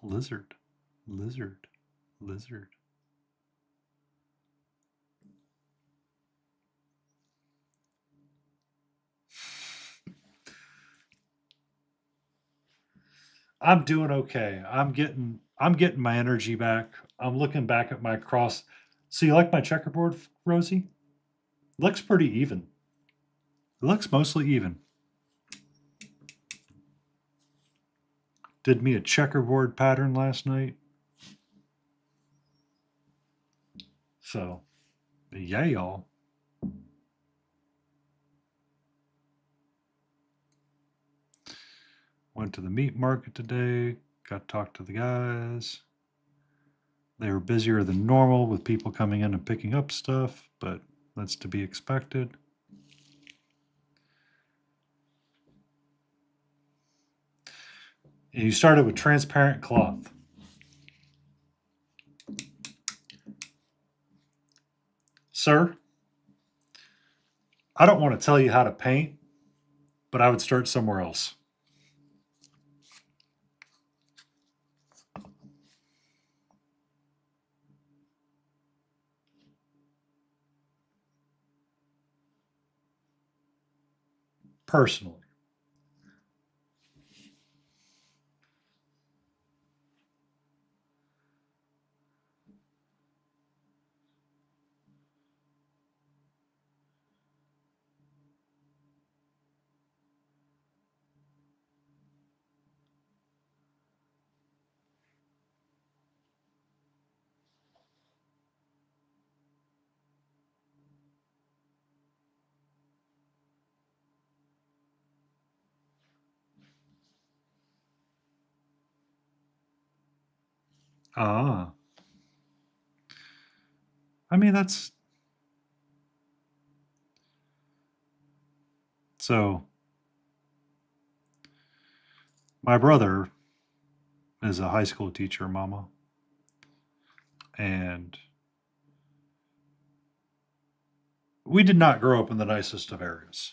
Speaker 1: Lizard. Lizard. Lizard. I'm doing okay. I'm getting my energy back. I'm looking back at my cross. So you like my checkerboard, Rosie? Looks pretty even. It looks mostly even. Did me a checkerboard pattern last night. So, yeah, y'all. Went to the meat market today. Got to talk to the guys. They were busier than normal with people coming in and picking up stuff, but that's to be expected. And you started with transparent cloth. Sir, I don't want to tell you how to paint, but I would start somewhere else. Personally. Ah. I mean, that's so. My brother is a high school teacher, Mama, and we did not grow up in the nicest of areas.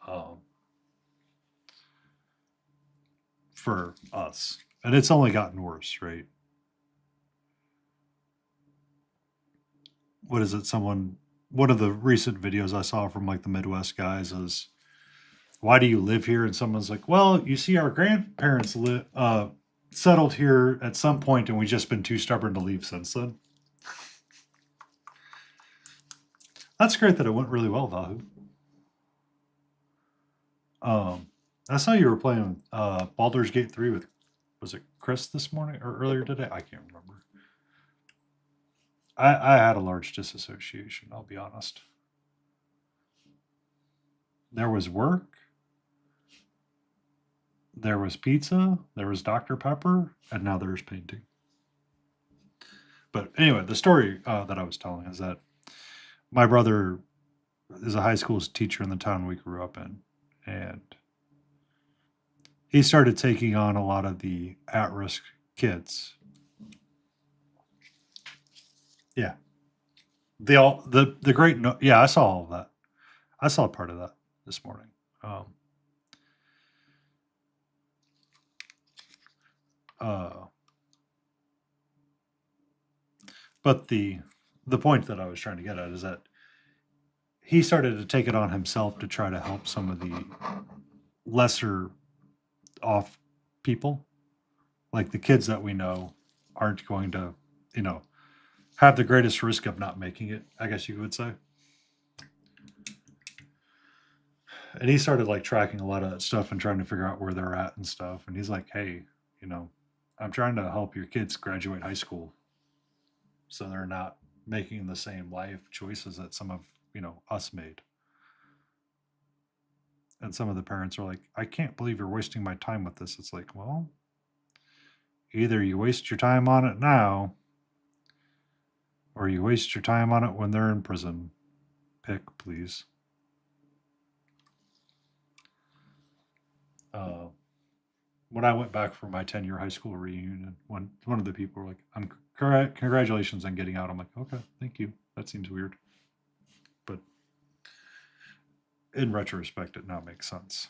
Speaker 1: Um, for us, and it's only gotten worse, right? What is it? One of the recent videos I saw from like the Midwest guys is, "Why do you live here?" And someone's like, "Well, you see, our grandparents settled here at some point, and we've just been too stubborn to leave since then." That's great that it went really well, Vahu. I saw you were playing Baldur's Gate 3 with, was it Chris this morning or earlier today? I can't remember. I had a large disassociation, I'll be honest. There was work, there was pizza, there was Dr. Pepper, and now there's painting. But anyway, the story that I was telling is that my brother is a high school teacher in the town we grew up in. And he started taking on a lot of the at risk kids. Yeah. The great, no, yeah, I saw all of that. I saw part of that this morning. Um, uh, but the point that I was trying to get at is that he started to take it on himself to try to help some of the lesser off people, like the kids that we know aren't going to, you know, have the greatest risk of not making it, I guess you would say. And he started like tracking a lot of that stuff and trying to figure out where they're at and stuff. And he's like, "Hey, you know, I'm trying to help your kids graduate high school so they're not making the same life choices that some of, us made." And some of the parents are like, "I can't believe you're wasting my time with this." It's like, well, either you waste your time on it now or you waste your time on it when they're in prison. Pick, please. Uh, when I went back for my 10-year high school reunion, one of the people were like, "I'm correct, congratulations on getting out." I'm like, "Okay, thank you. That seems weird," but in retrospect, it now makes sense.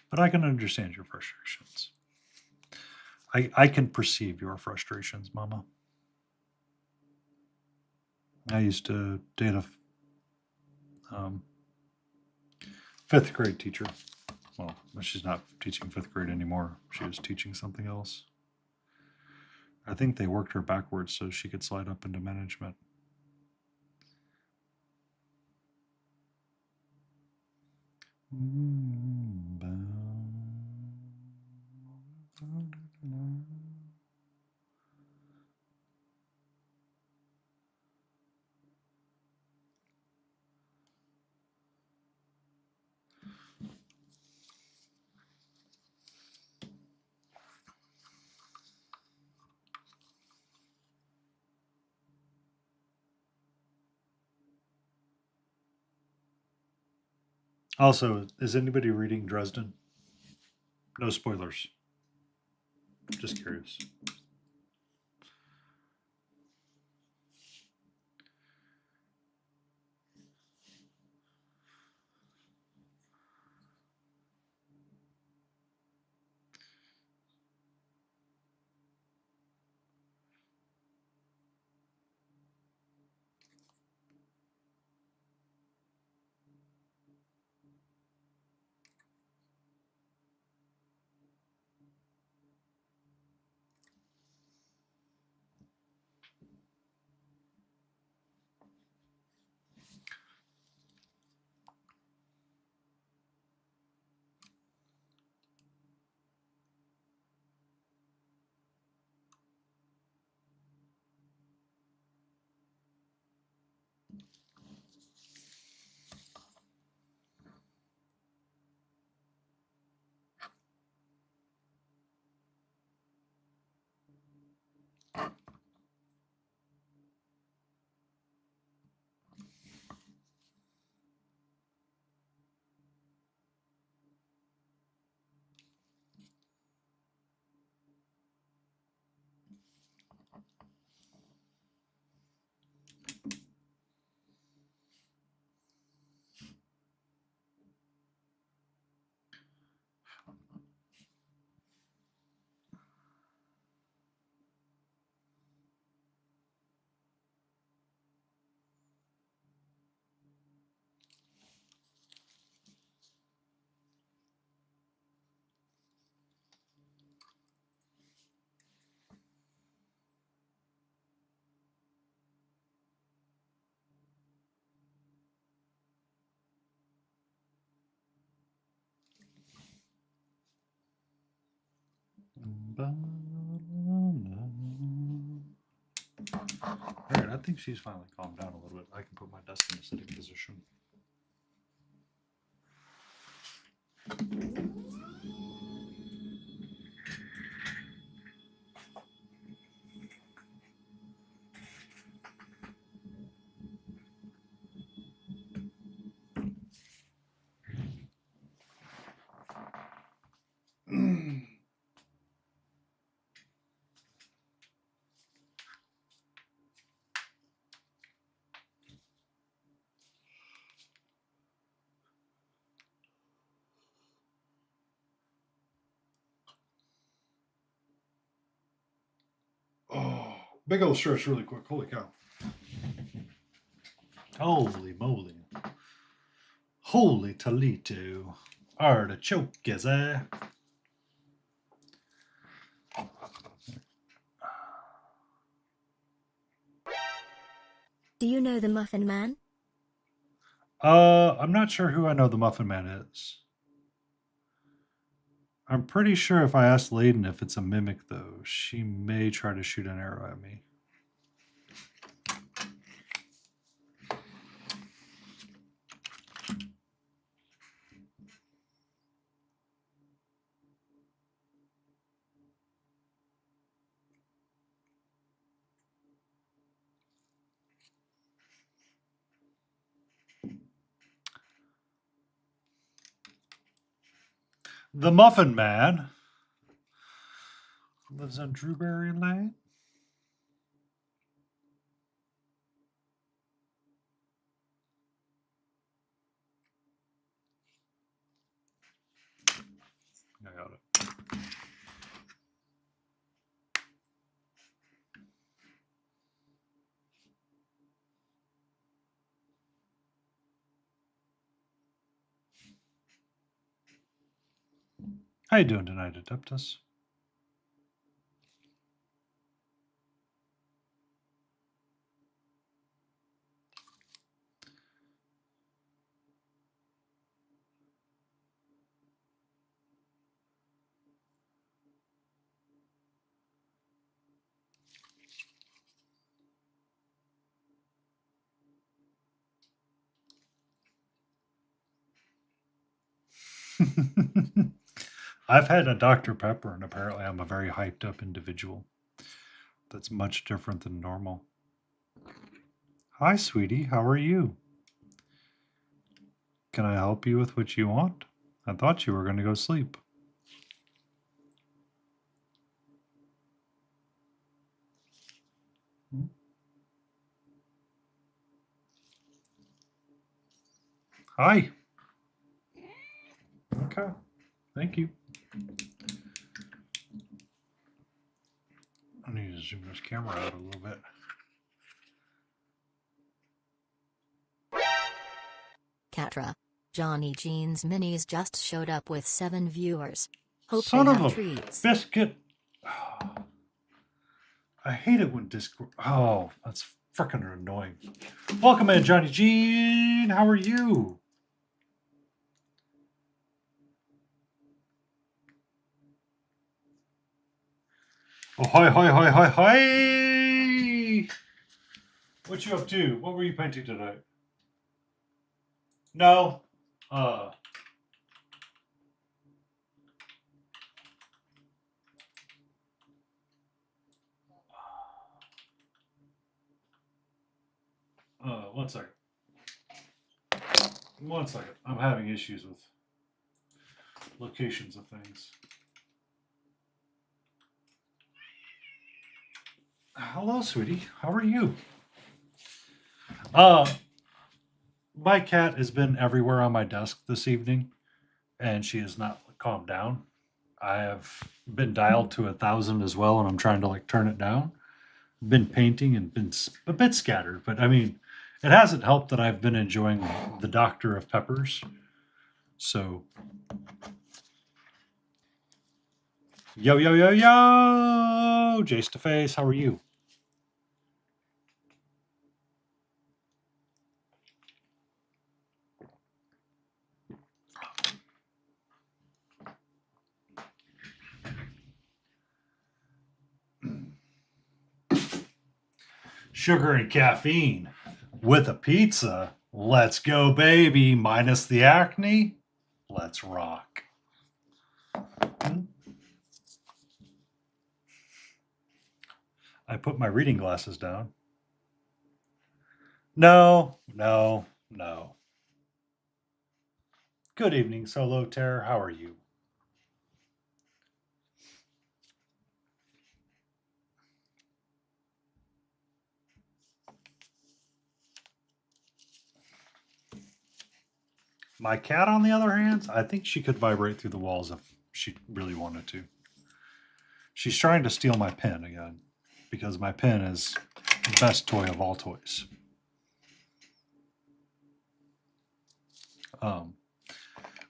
Speaker 1: But I can understand your frustrations. I can perceive your frustrations, Mama. I used to date um, Fifth grade teacher. Well, she's not teaching fifth grade anymore. She was teaching something else. I think they worked her backwards so she could slide up into management. Also, is anybody reading Dresden? No spoilers. Just curious. All right, I think she's finally calmed down a little bit. I can put my desk in a sitting position. Oh, big old stretch really quick. Holy cow. Holy moly. Holy Toledo. Artichoke is there.
Speaker 4: Do you know the Muffin Man?
Speaker 1: I'm not sure who I know the Muffin Man is. I'm pretty sure if I ask Layden if it's a mimic, though, she may try to shoot an arrow at me. The Muffin Man lives on Drewberry Lane. I got it. How you doing tonight, Adeptus? I've had a Dr. Pepper, and apparently I'm a very hyped up individual. That's much different than normal. Hi, sweetie. How are you? Can I help you with what you want? I thought you were going to go sleep. Hi. Okay. Thank you. I need to zoom this camera out a little bit.
Speaker 5: Catra. Johnny Jeans Minis just showed up with 7 viewers. Hope
Speaker 1: Son
Speaker 5: they
Speaker 1: of
Speaker 5: have
Speaker 1: a
Speaker 5: treats.
Speaker 1: biscuit. I hate it when Discord. Oh, that's freaking annoying. Welcome in, Johnny Jean. How are you? Oh, hi, hi, hi, hi, hi. What you up to? What were you painting tonight? No. One second. One second. I'm having issues with locations of things. Hello, sweetie. How are you? My cat has been everywhere on my desk this evening, and she has not calmed down. I have been dialed to 1,000 as well, and I'm trying to like turn it down. Been painting and been a bit scattered, but I mean, it hasn't helped that I've been enjoying the Doctor of Peppers. So, yo, yo, yo, yo, Jace to Face, how are you? Sugar and caffeine with a pizza. Let's go, baby. Minus the acne. Let's rock. I put my reading glasses down. No, no, no. Good evening, Solo Terror. How are you? My cat, on the other hand, I think she could vibrate through the walls if she really wanted to. She's trying to steal my pen again because my pen is the best toy of all toys.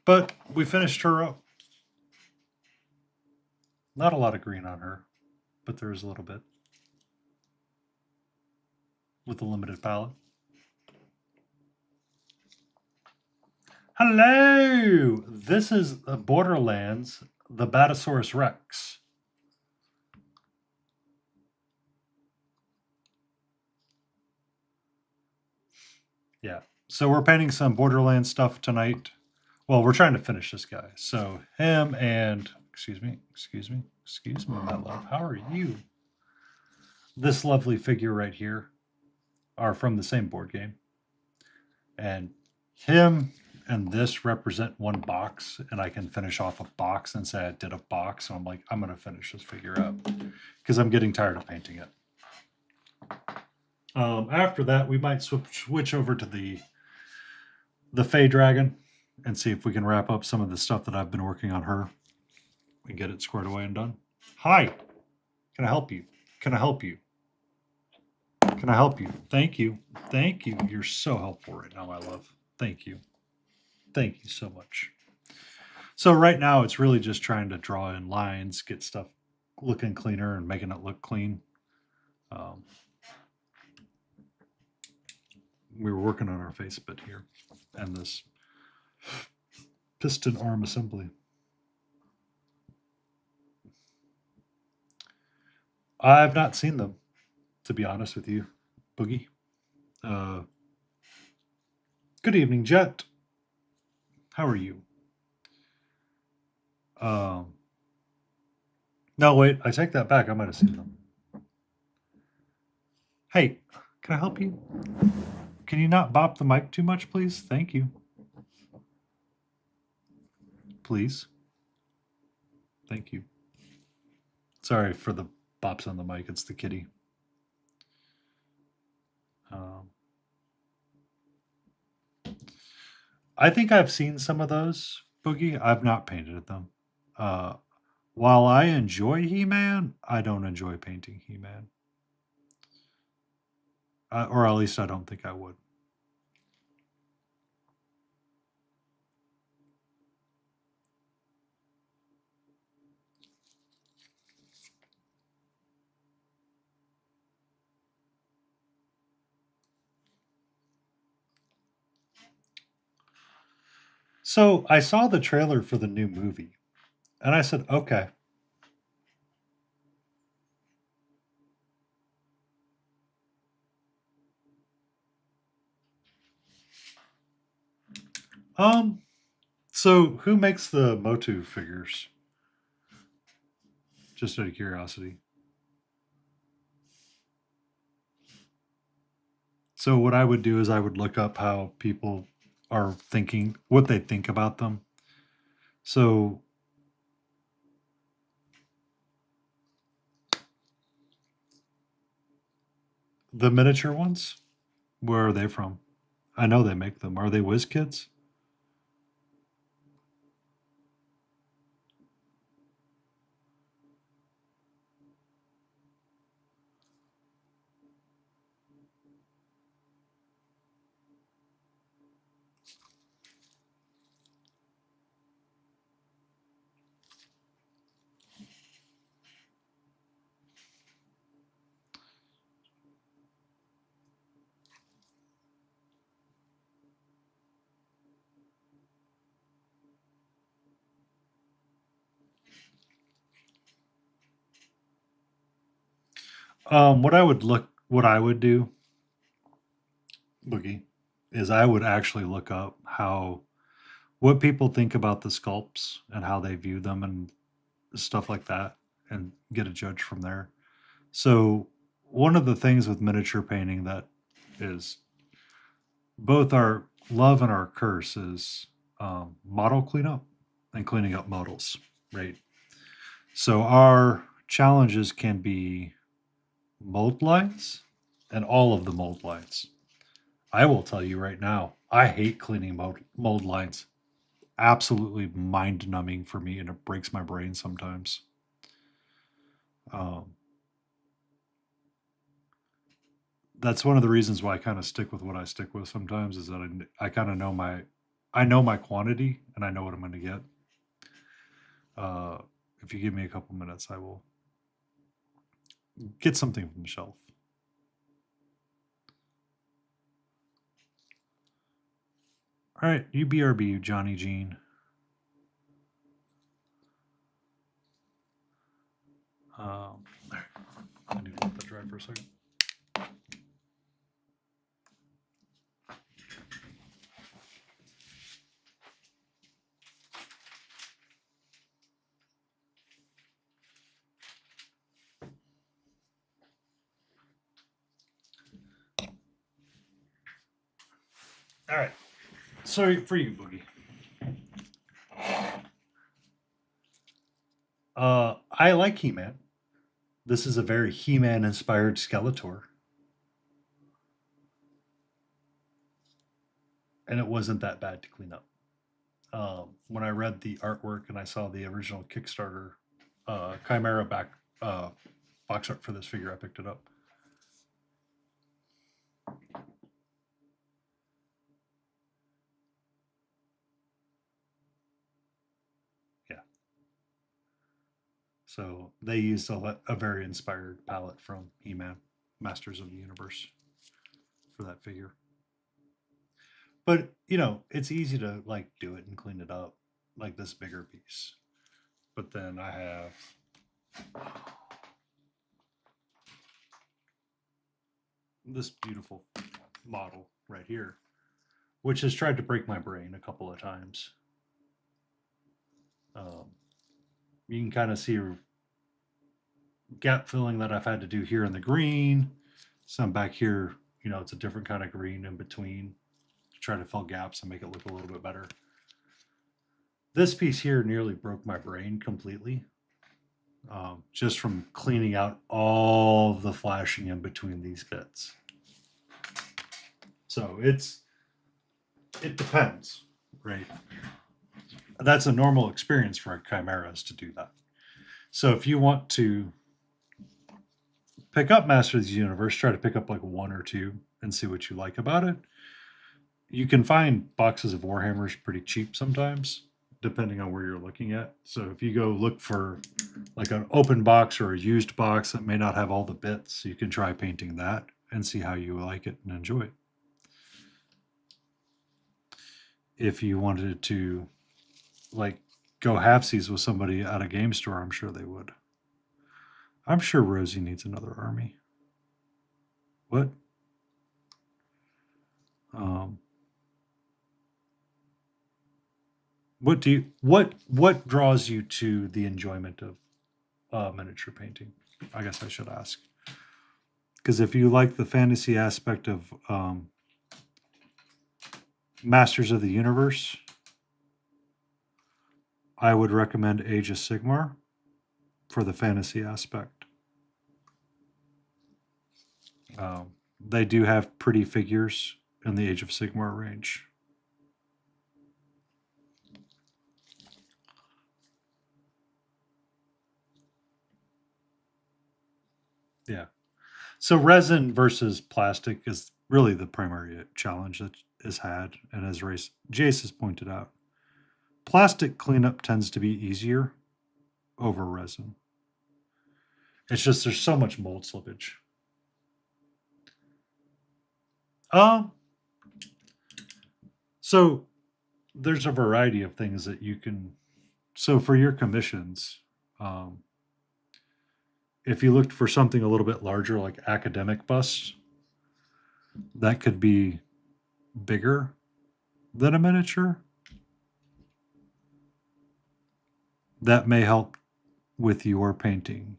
Speaker 1: But we finished her up. Not a lot of green on her, but there's a little bit with a limited palette. Hello! This is Borderlands, the Batasaurus Rex. Yeah. So we're painting some Borderlands stuff tonight. Well, we're trying to finish this guy. So him and excuse me, my love. How are you? This lovely figure right here are from the same board game. And him and this represent one box, and I can finish off a box and say I did a box. So I'm like, I'm gonna finish this figure up because I'm getting tired of painting it. After that, we might switch over to the Fey Dragon and see if we can wrap up some of the stuff that I've been working on her and get it squared away and done. Hi, can I help you? Can I help you? Can I help you? Thank you. Thank you. You're so helpful right now, my love. Thank you. Thank you so much. So right now it's really just trying to draw in lines, get stuff looking cleaner and making it look clean. Um, we were working on our face bit here and this piston arm assembly. I've not seen them, to be honest with you, Boogie. Uh, good evening, Jet. How are you? Um, no, wait, I take that back. I might have seen them. Hey, can I help you? Can you not bop the mic too much, please? Thank you. Please. Thank you. Sorry for the bops on the mic. It's the kitty. Um, I think I've seen some of those, Boogie. I've not painted them. Uh, while I enjoy He-Man, I don't enjoy painting He-Man. Or at least I don't think I would. So I saw the trailer for the new movie, and I said, okay. Um, so who makes the Motu figures? Just out of curiosity. So what I would do is I would look up how people are thinking, what they think about them. So the miniature ones, where are they from? I know they make them. Are they Whiz Kids? What I would do, Boogie, is I would actually look up what people think about the sculpts and how they view them and stuff like that, and get a judge from there. So one of the things with miniature painting that is both our love and our curse is model cleanup and cleaning up models, right? So our challenges can be mold lines and all of the mold lines. I will tell you right now, I hate cleaning mold lines. Absolutely mind numbing for me, and it breaks my brain sometimes. Um, that's one of the reasons why I kind of stick with what I stick with sometimes is that I kind of I know my quantity and I know what I'm going to get. Uh, if you give me a couple minutes, I will get something from the shelf. All right, you BRB, Johnny Jean. There. I need to let that dry for a second. All right. So for you, Boogie. I like He-Man. This is a very He-Man inspired Skeletor. And it wasn't that bad to clean up. When I read the artwork and I saw the original Kickstarter Chimera box art for this figure, I picked it up. So they used a very inspired palette from He-Man, Masters of the Universe, for that figure. But you know, it's easy to like do it and clean it up, like this bigger piece. But then I have this beautiful model right here, which has tried to break my brain a couple of times. You can kind of see gap filling that I've had to do here in the green. Some back here, you know, it's a different kind of green in between to try to fill gaps and make it look a little bit better. This piece here nearly broke my brain completely, just from cleaning out all the flashing in between these bits. So it depends, right? That's a normal experience for chimeras to do that. So if you want to pick up Masters of the Universe, try to pick up like one or two and see what you like about it. You can find boxes of Warhammers pretty cheap sometimes, depending on where you're looking at. So if you go look for like an open box or a used box that may not have all the bits, you can try painting that and see how you like it and enjoy it. If you wanted to like go halfsies with somebody at a game store, I'm sure they would. I'm sure Rosie needs another army. What? What draws you to the enjoyment of miniature painting? I guess I should ask. Because if you like the fantasy aspect of Masters of the Universe, I would recommend Age of Sigmar for the fantasy aspect. They do have pretty figures in the Age of Sigmar range. Yeah. So resin versus plastic is really the primary challenge that is had. And as Jace has pointed out, plastic cleanup tends to be easier over resin. It's just there's so much mold slippage. So there's a variety of things that you can. So for your commissions, if you looked for something a little bit larger, like academic busts, that could be bigger than a miniature. That may help with your painting.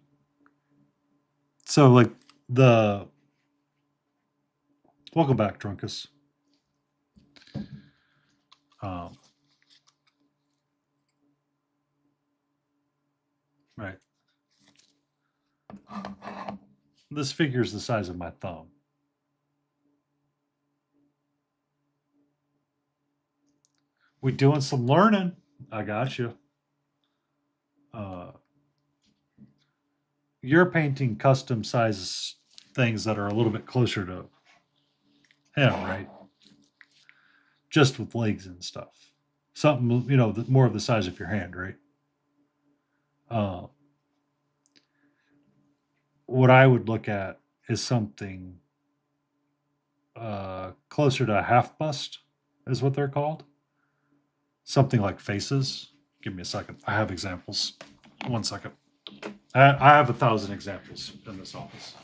Speaker 1: So like the welcome back, Drunkus. Right. This figure is the size of my thumb. We doing some learning. I got you. You're painting custom size things that are a little bit closer to him, right? Just with legs and stuff. Something, you know, more of the size of your hand, right? What I would look at is something closer to a half bust, is what they're called. Something like faces. Give me a second. I have examples. 1 second. I have 1,000 examples in this office.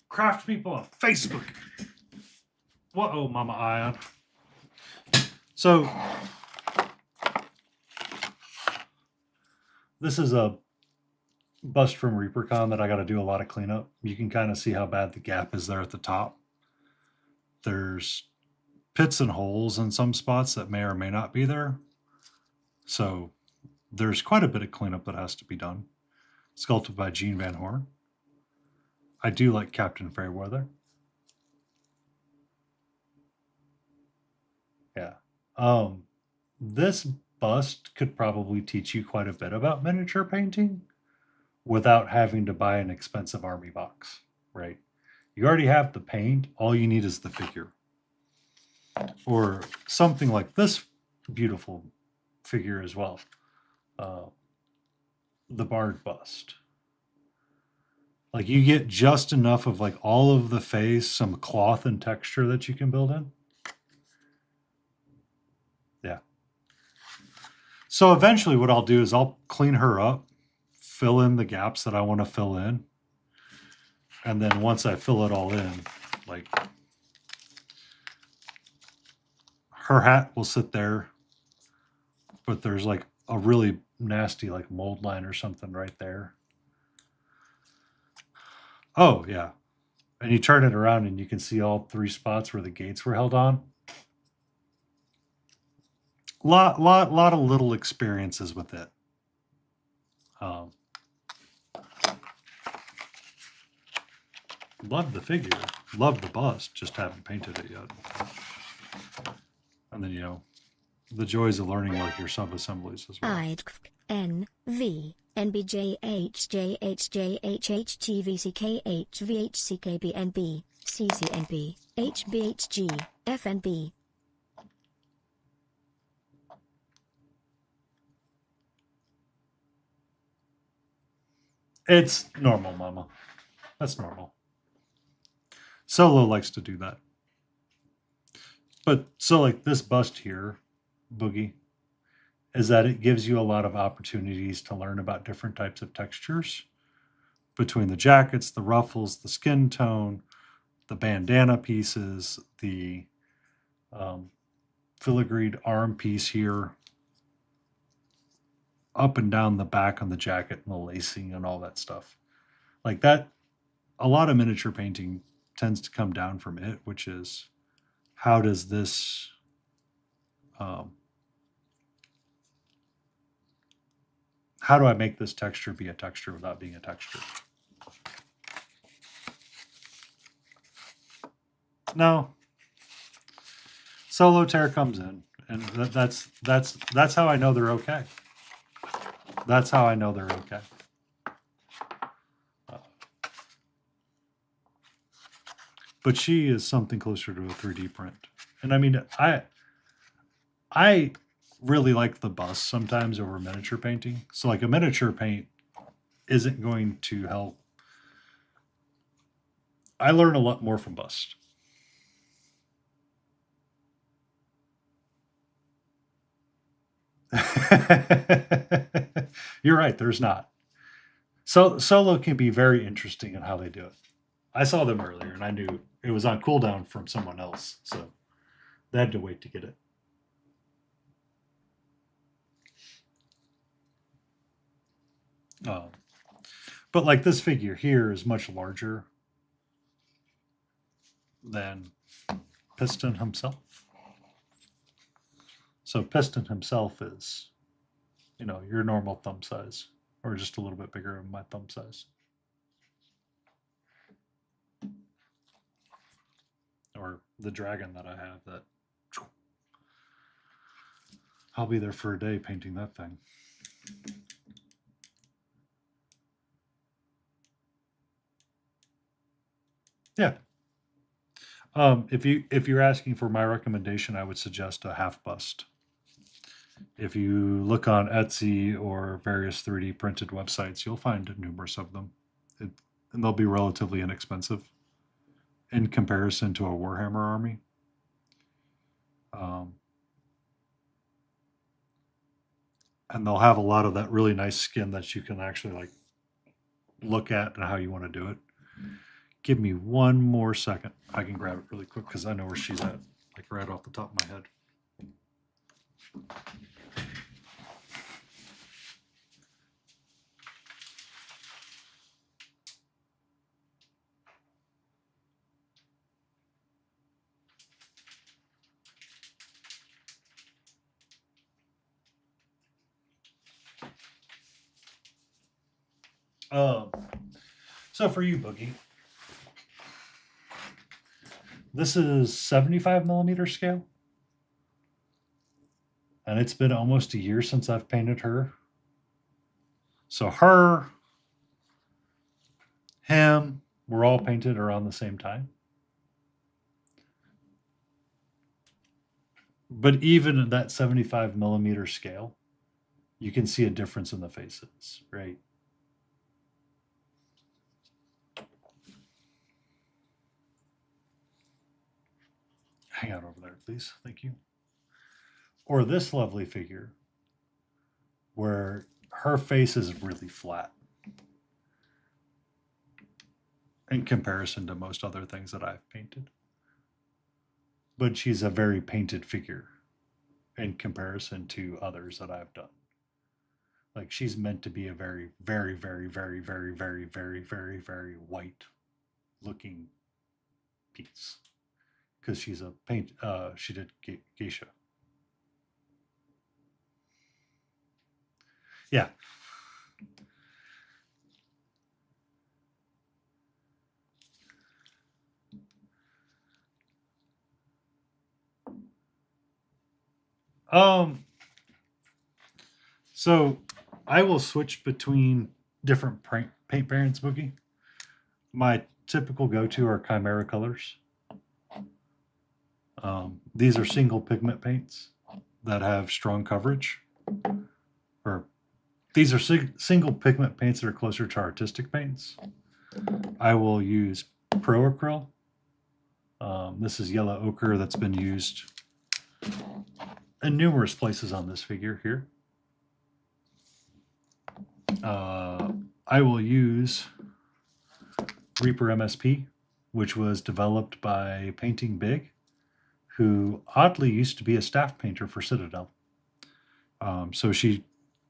Speaker 1: Craft people on Facebook. Whoa, Mama Ion. So this is a bust from ReaperCon that I got to do a lot of cleanup. You can kind of see how bad the gap is there at the top. There's pits and holes in some spots that may or may not be there. So there's quite a bit of cleanup that has to be done. Sculpted by Gene Van Horn. I do like Captain Fairweather. Yeah. This bust could probably teach you quite a bit about miniature painting without having to buy an expensive army box, right? You already have the paint, all you need is the figure. Or something like this beautiful figure as well. The Bard bust. Like you get just enough of like all of the face, some cloth and texture that you can build in. Yeah. So eventually what I'll do is I'll clean her up, fill in the gaps that I want to fill in. And then once I fill it all in, like her hat will sit there, but there's like a really nasty like mold line or something right there. Oh yeah. And you turn it around and you can see all three spots where the gates were held on. Lot of little experiences with it. Love the figure, love the bust, just haven't painted it yet. And then, you know, the joys of learning like your sub-assemblies as well.
Speaker 4: N V N B J H J H J H H T V C K H V H C K B N B C C N B H B H G F N B.
Speaker 1: It's normal, Mama. That's normal. Solo likes to do that. But so like this bust here, Boogie, is that it gives you a lot of opportunities to learn about different types of textures between the jackets, the ruffles, the skin tone, the bandana pieces, the filigreed arm piece here, up and down the back on the jacket and the lacing and all that stuff. Like that, a lot of miniature painting tends to come down from it, which is how does this how do I make this texture be a texture without being a texture? No. Solo tear comes in, and that's how I know they're okay. That's how I know they're okay. But she is something closer to a 3D print. And I mean, I really like the bust sometimes over miniature painting. So like a miniature paint isn't going to help. I learn a lot more from bust. You're right, there's not. So solo can be very interesting in how they do it. I saw them earlier and I knew it was on cooldown from someone else, so they had to wait to get it. But like this figure here is much larger than Piston himself. So Piston himself is, you know, your normal thumb size, or just a little bit bigger than my thumb size. Or the dragon that I have that I'll be there for a day painting that thing. Yeah. If you're asking for my recommendation, I would suggest a half bust. If you look on Etsy or various 3D printed websites, you'll find numerous of them, and they'll be relatively inexpensive in comparison to a Warhammer army. And they'll have a lot of that really nice skin that you can actually like look at and how you want to do it. Give me one more second. I can grab it really quick because I know where she's at, like right off the top of my head. Um, so for you, Boogie, this is 75 millimeter scale. And it's been almost a year since I've painted her. So her, him, we're all painted around the same time. But even at that 75 millimeter scale, you can see a difference in the faces, right? Hang out over there, please. Thank you. Or this lovely figure where her face is really flat in comparison to most other things that I've painted. But she's a very painted figure in comparison to others that I've done. Like she's meant to be a very, very, very, very, very, very, very, very, very white looking piece because she's a paint. She did geisha. Yeah. Um. So I will switch between different paint brands, Boogie. My typical go-to are Chimera colors. These are single pigment paints that have strong coverage. Or these are single pigment paints that are closer to artistic paints. I will use Pro Acryl. This is yellow ochre that's been used in numerous places on this figure here. I will use Reaper MSP, which was developed by Painting Big, who oddly used to be a staff painter for Citadel. So she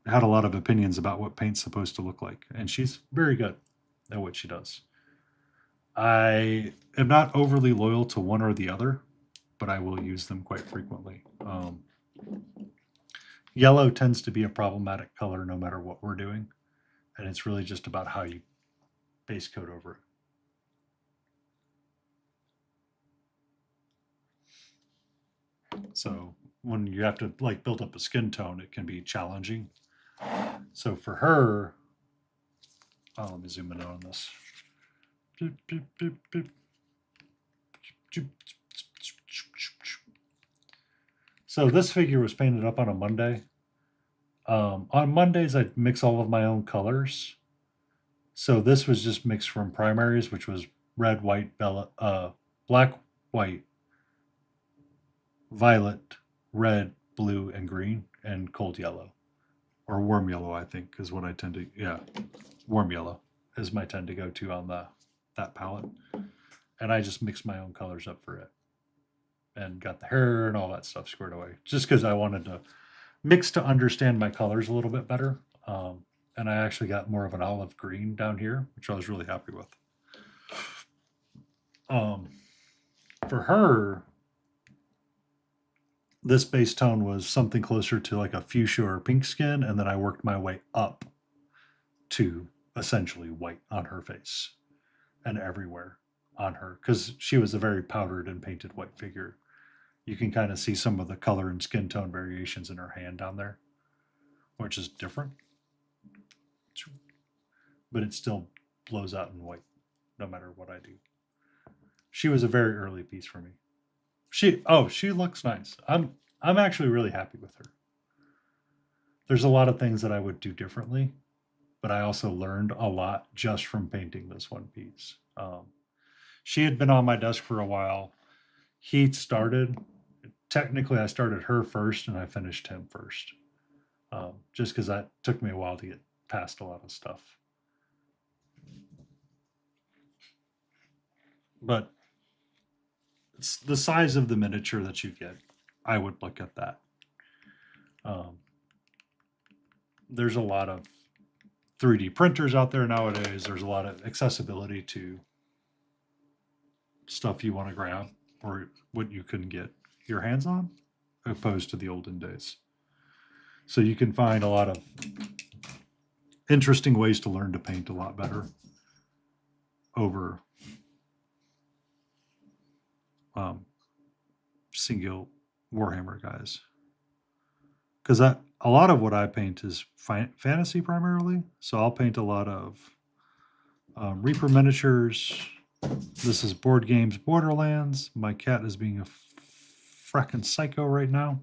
Speaker 1: had a lot of opinions about what paint's supposed to look like, and she's very good at what she does. I am not overly loyal to one or the other, but I will use them quite frequently. Yellow tends to be a problematic color no matter what we're doing, and it's really just about how you base coat over it. So when you have to like build up a skin tone, it can be challenging. So for her, let me zoom in on this. So this figure was painted up on a Monday. On Mondays, I mix all of my own colors. So this was just mixed from primaries, which was red, white, black, white, violet, red, blue, and green, and cold yellow. Or warm yellow, I think, is what I tend to, yeah, warm yellow is my tend to go to on that palette. And I just mixed my own colors up for it and got the hair and all that stuff squared away just because I wanted to mix to understand my colors a little bit better. And I actually got more of an olive green down here, which I was really happy with. For her, this base tone was something closer to like a fuchsia or pink skin, and then I worked my way up to essentially white on her face and everywhere on her because she was a very powdered and painted white figure. You can kind of see some of the color and skin tone variations in her hand down there, which is different, but it still blows out in white no matter what I do. She was a very early piece for me. She looks nice. I'm actually really happy with her. There's a lot of things that I would do differently, but I also learned a lot just from painting this one piece. She had been on my desk for a while. He started, technically I started her first and I finished him first. Just because that took me a while to get past a lot of stuff. But it's the size of the miniature that you get. I would look at that. There's a lot of 3D printers out there nowadays. There's a lot of accessibility to stuff you want to grab or what you couldn't get your hands on, opposed to the olden days. So you can find a lot of interesting ways to learn to paint a lot better over single Warhammer guys. Because a lot of what I paint is fantasy primarily. So I'll paint a lot of Reaper miniatures. This is Board Games Borderlands. My cat is being a frackin' psycho right now.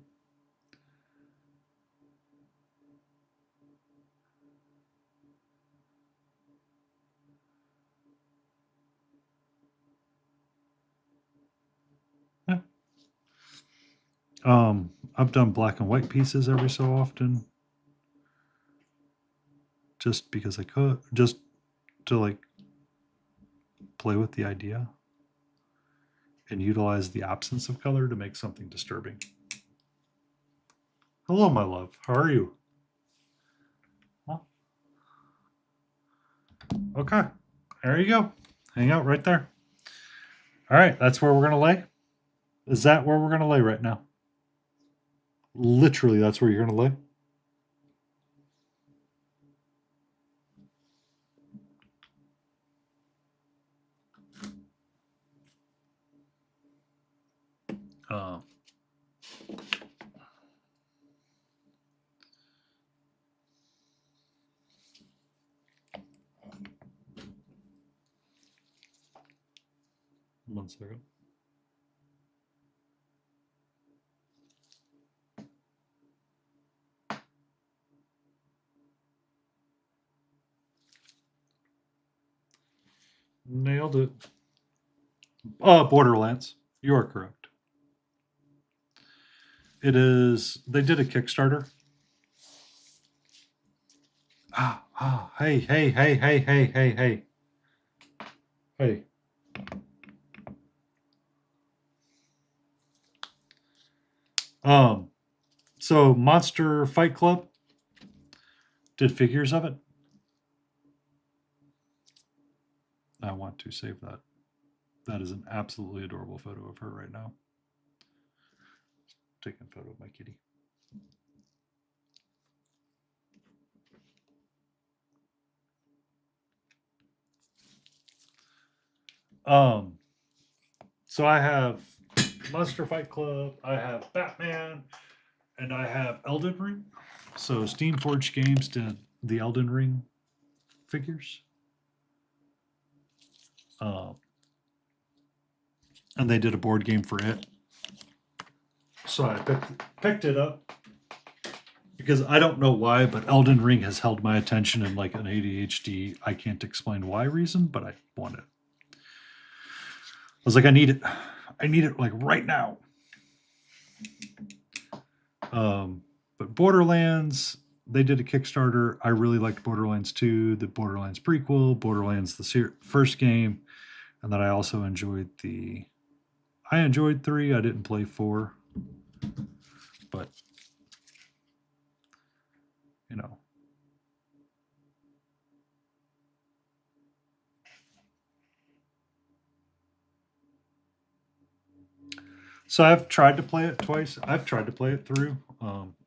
Speaker 1: Yeah. I've done black and white pieces every so often. Just because I could. Just to like play with the idea and utilize the absence of color to make something disturbing. Hello, my love. How are you? Huh? Okay. There you go. Hang out right there. All right. That's where we're going to lay. Is that where we're going to lay right now? Literally, that's where you're going to lay. Uh, 1 second. Nailed it. Borderlands. You are correct. It is. They did a Kickstarter. Hey, hey, hey, hey, hey, hey, hey. Hey. So Monster Fight Club did figures of it. I want to save that. That is an absolutely adorable photo of her right now. Taking a photo of my kitty. So I have Monster Fight Club, I have Batman, and I have Elden Ring. So Steamforged Games did the Elden Ring figures. And they did a board game for it. So I picked it up because I don't know why, but Elden Ring has held my attention in like an ADHD, I can't explain why reason, but I want it. I was like, I need it. I need it like right now. But Borderlands, they did a Kickstarter. I really liked Borderlands 2, the Borderlands prequel, Borderlands the first game, and then I also enjoyed I enjoyed 3. I didn't play 4, but you know. So I've tried to play it twice. I've tried to play it through.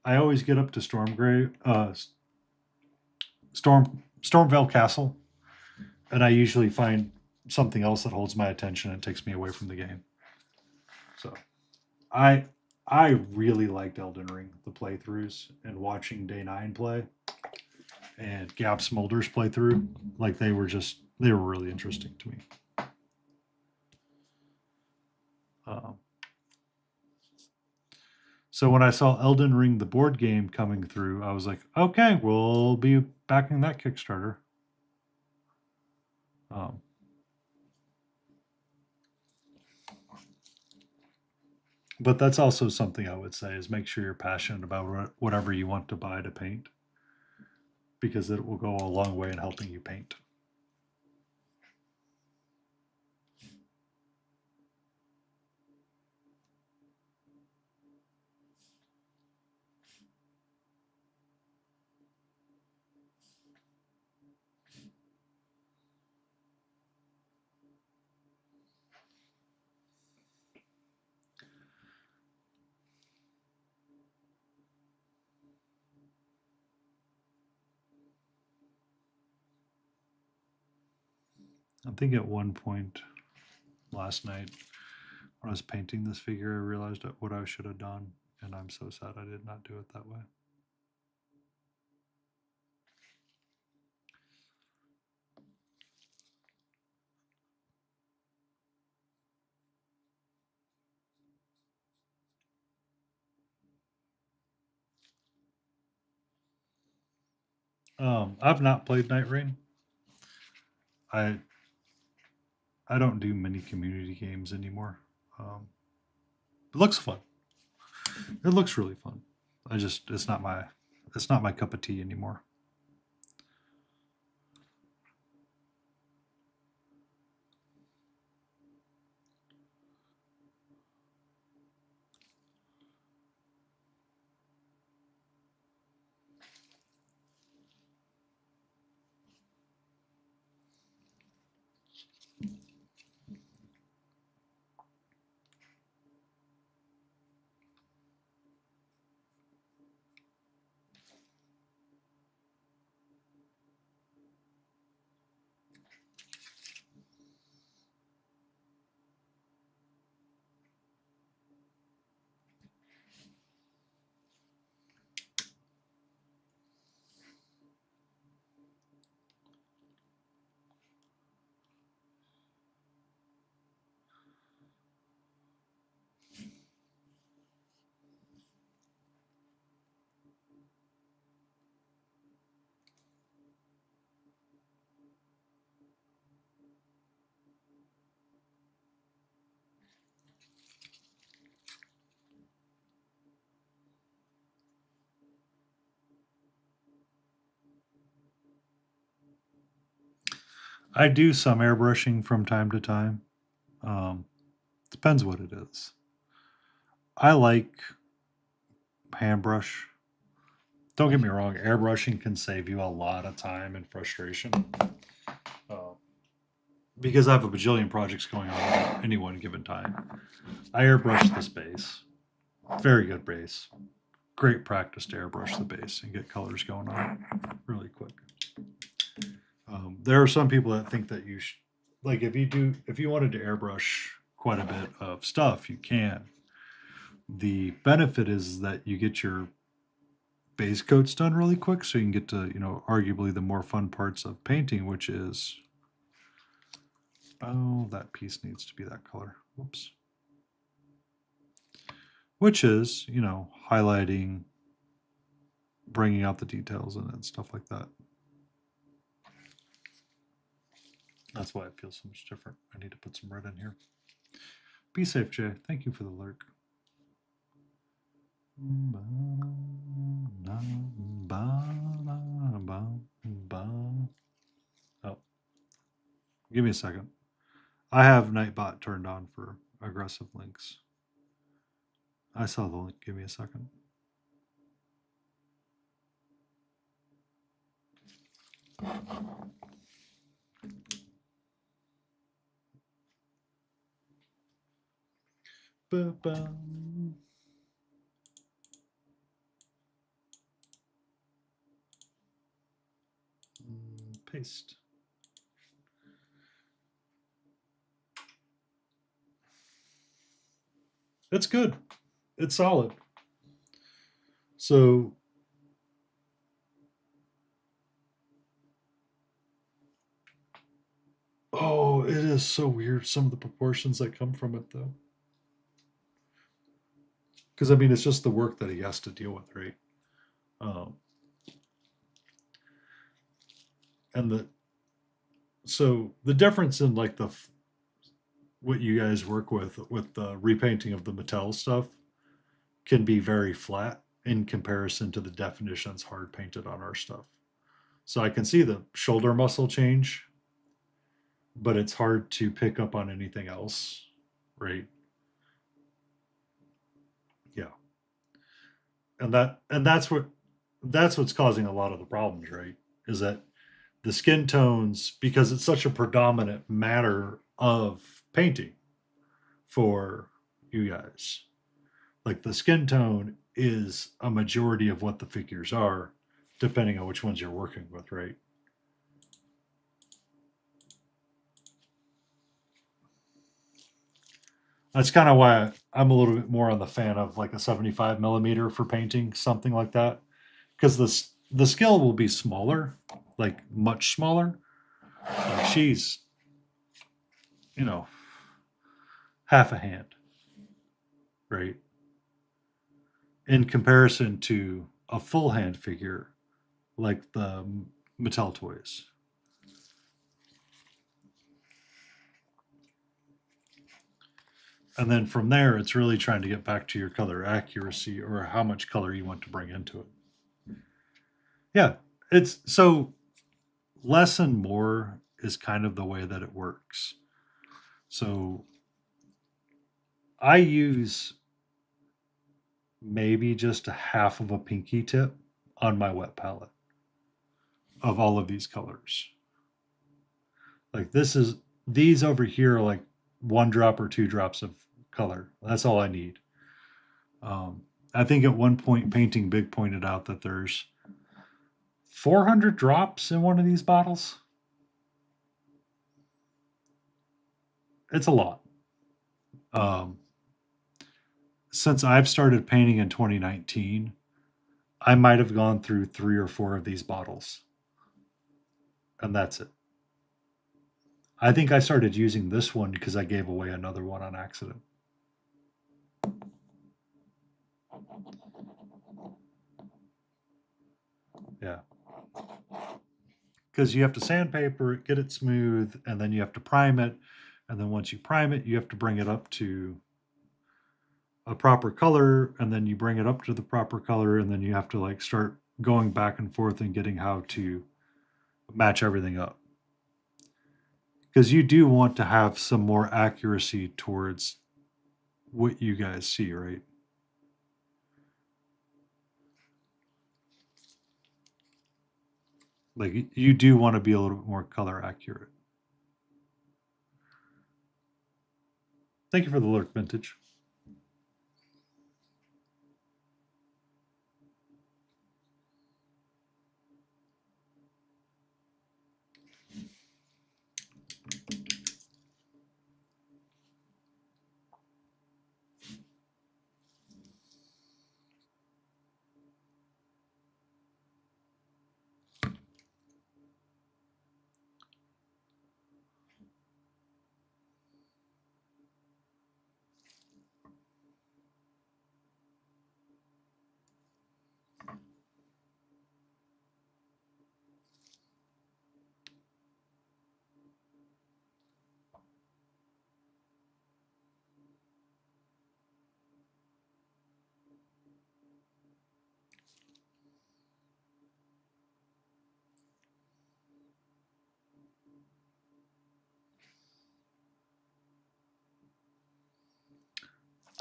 Speaker 1: I always get up to Stormvale Castle, and I usually find something else that holds my attention and takes me away from the game. So I really liked Elden Ring, the playthroughs, and watching Day 9 play and Gab Smolder's playthrough. Like they were really interesting to me. So when I saw Elden Ring, the board game, coming through, I was like, okay, we'll be backing that Kickstarter. But that's also something I would say is make sure you're passionate about whatever you want to buy to paint, because it will go a long way in helping you paint. I think at one point last night when I was painting this figure, I realized what I should have done, and I'm so sad I did not do it that way. I've not played Night Rain. I I don't do many community games anymore. It looks fun. It looks really fun. It's not my cup of tea anymore. I do some airbrushing from time to time. Um, Depends what it is. I like hand brush. Don't get me wrong, airbrushing can save you a lot of time and frustration. Uh, because I have a bajillion projects going on at any one given time. I airbrush this base. Very good base. Great practice to airbrush the base and get colors going on really quick. There are some people that think that you should, like, if you wanted to airbrush quite a bit of stuff, you can. The benefit is that you get your base coats done really quick, so you can get to, arguably the more fun parts of painting, which is, oh, that piece needs to be that color. Whoops. Which is, highlighting, bringing out the details in it and stuff like that. That's why it feels so much different. I need to put some red in here. Be safe, Jay. Thank you for the lurk. Oh, give me a second. I have Nightbot turned on for aggressive links. I saw the link. Give me a second. Ba-bum. Paste. It's good. It's solid. So oh, it is so weird, some of the proportions that come from it though. Because I mean it's just the work that he has to deal with, right? Um, and the difference in like what you guys work with the repainting of the Mattel stuff can be very flat in comparison to the definitions hard painted on our stuff. So I can see the shoulder muscle change, but it's hard to pick up on anything else, right? Yeah. That's what's causing a lot of the problems, right? Is that the skin tones, because it's such a predominant matter of painting for you guys. Like the skin tone is a majority of what the figures are, depending on which ones you're working with, right? That's kind of why I'm a little bit more on the fan of like a 75 millimeter for painting, something like that. Because the skill will be smaller, like much smaller. Like she's, you know, half a hand, right? In comparison to a full hand figure like the Mattel toys. And then from there, it's really trying to get back to your color accuracy or how much color you want to bring into it. Yeah, it's so less and more is kind of the way that it works. So I use maybe just a half of a pinky tip on my wet palette of all of these colors. Like this is these over here are like 1 drop or 2 drops of color. That's all I need. I think at one point Painting Big pointed out that there's 400 drops in one of these bottles. It's a lot. Um, since I've started painting in 2019, I might have gone through 3 or 4 of these bottles, and that's it. I think I started using this one because I gave away another one on accident. Yeah. Because you have to sandpaper it, get it smooth, and then you have to prime it. And then once you prime it, you have to bring it up to a proper color, and then you bring it up to the proper color, and then you have to like start going back and forth and getting how to match everything up. Because you do want to have some more accuracy towards what you guys see, right? Like you do want to be a little bit more color accurate. Thank you for the lurk, Vintage.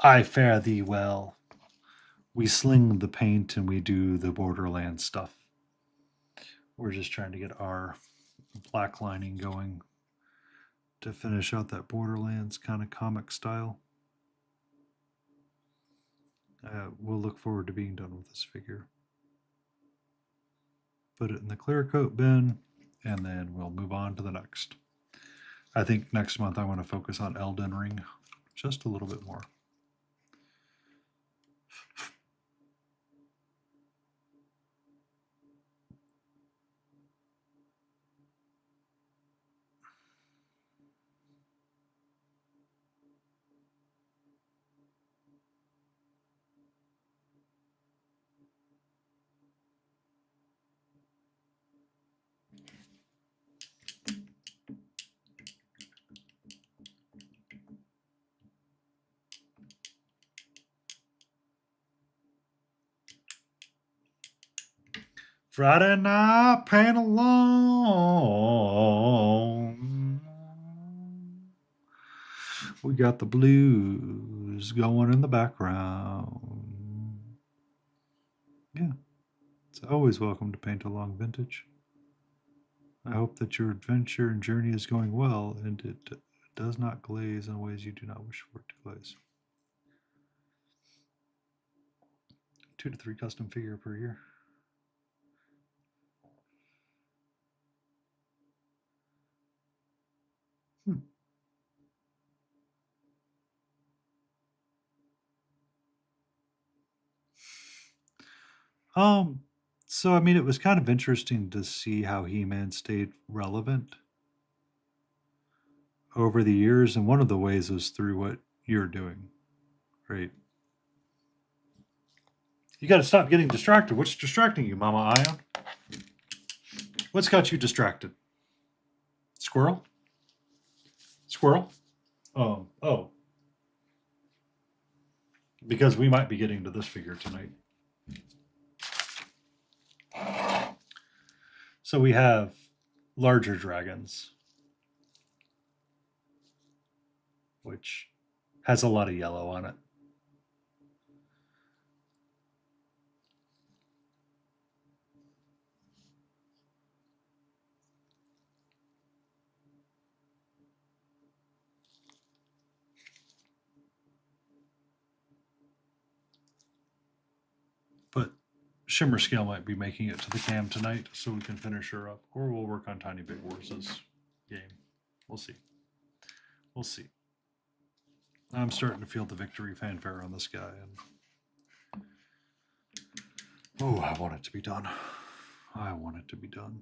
Speaker 1: I fare thee well. We sling the paint and we do the borderland stuff. We're just trying to get our black lining going to finish out that Borderlands kind of comic style. We'll look forward to being done with this figure. Put it in the clear coat bin, and then we'll move on to the next. I think next month I want to focus on Elden Ring just a little bit more. Friday night paint along. We got the blues going in the background. Yeah, it's always welcome to paint along, Vintage. I hope that your adventure and journey is going well and it does not glaze in ways you do not wish for it to glaze. 2 to 3 custom figure per year. Hmm. Um, so I mean, it was kind of interesting to see how He-Man stayed relevant over the years, and one of the ways was through what you're doing, right? You got to stop getting distracted. What's distracting you, Mama Ion? What's got you distracted? Squirrel? Squirrel? Oh, because we might be getting to this figure tonight. So we have larger dragons, which has a lot of yellow on it. But Shimmer Scale might be making it to the cam tonight, so we can finish her up, or we'll work on Tiny Big Wars' game. We'll see. We'll see. I'm starting to feel the victory fanfare on this guy, and oh, I want it to be done. I want it to be done.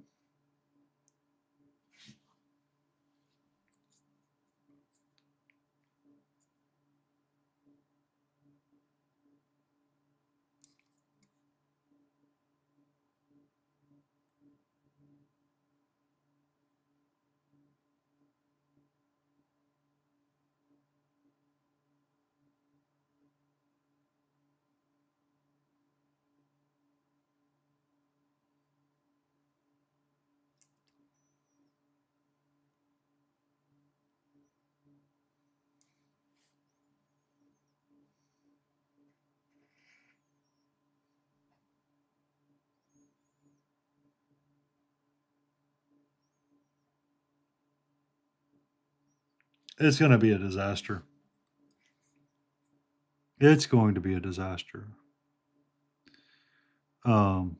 Speaker 1: It's going to be a disaster. It's going to be a disaster. Um,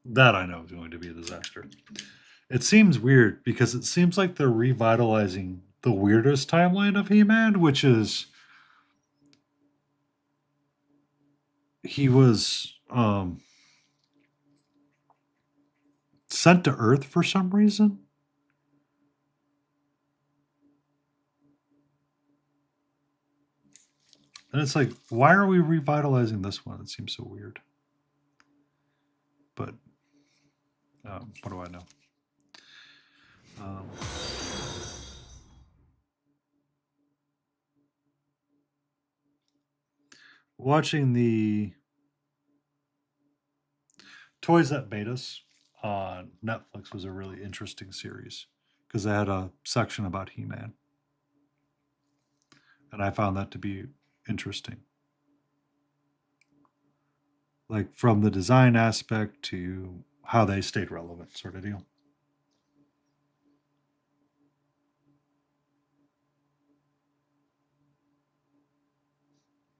Speaker 1: that I know is going to be a disaster. It seems weird because it seems like they're revitalizing the weirdest timeline of He-Man, which is he was sent to Earth for some reason. And it's like, why are we revitalizing this one? It seems so weird. But what do I know? Um, watching the Toys That Made Us on Netflix was a really interesting series because they had a section about He-Man. And I found that to be interesting. Like from the design aspect to how they stayed relevant, sort of deal.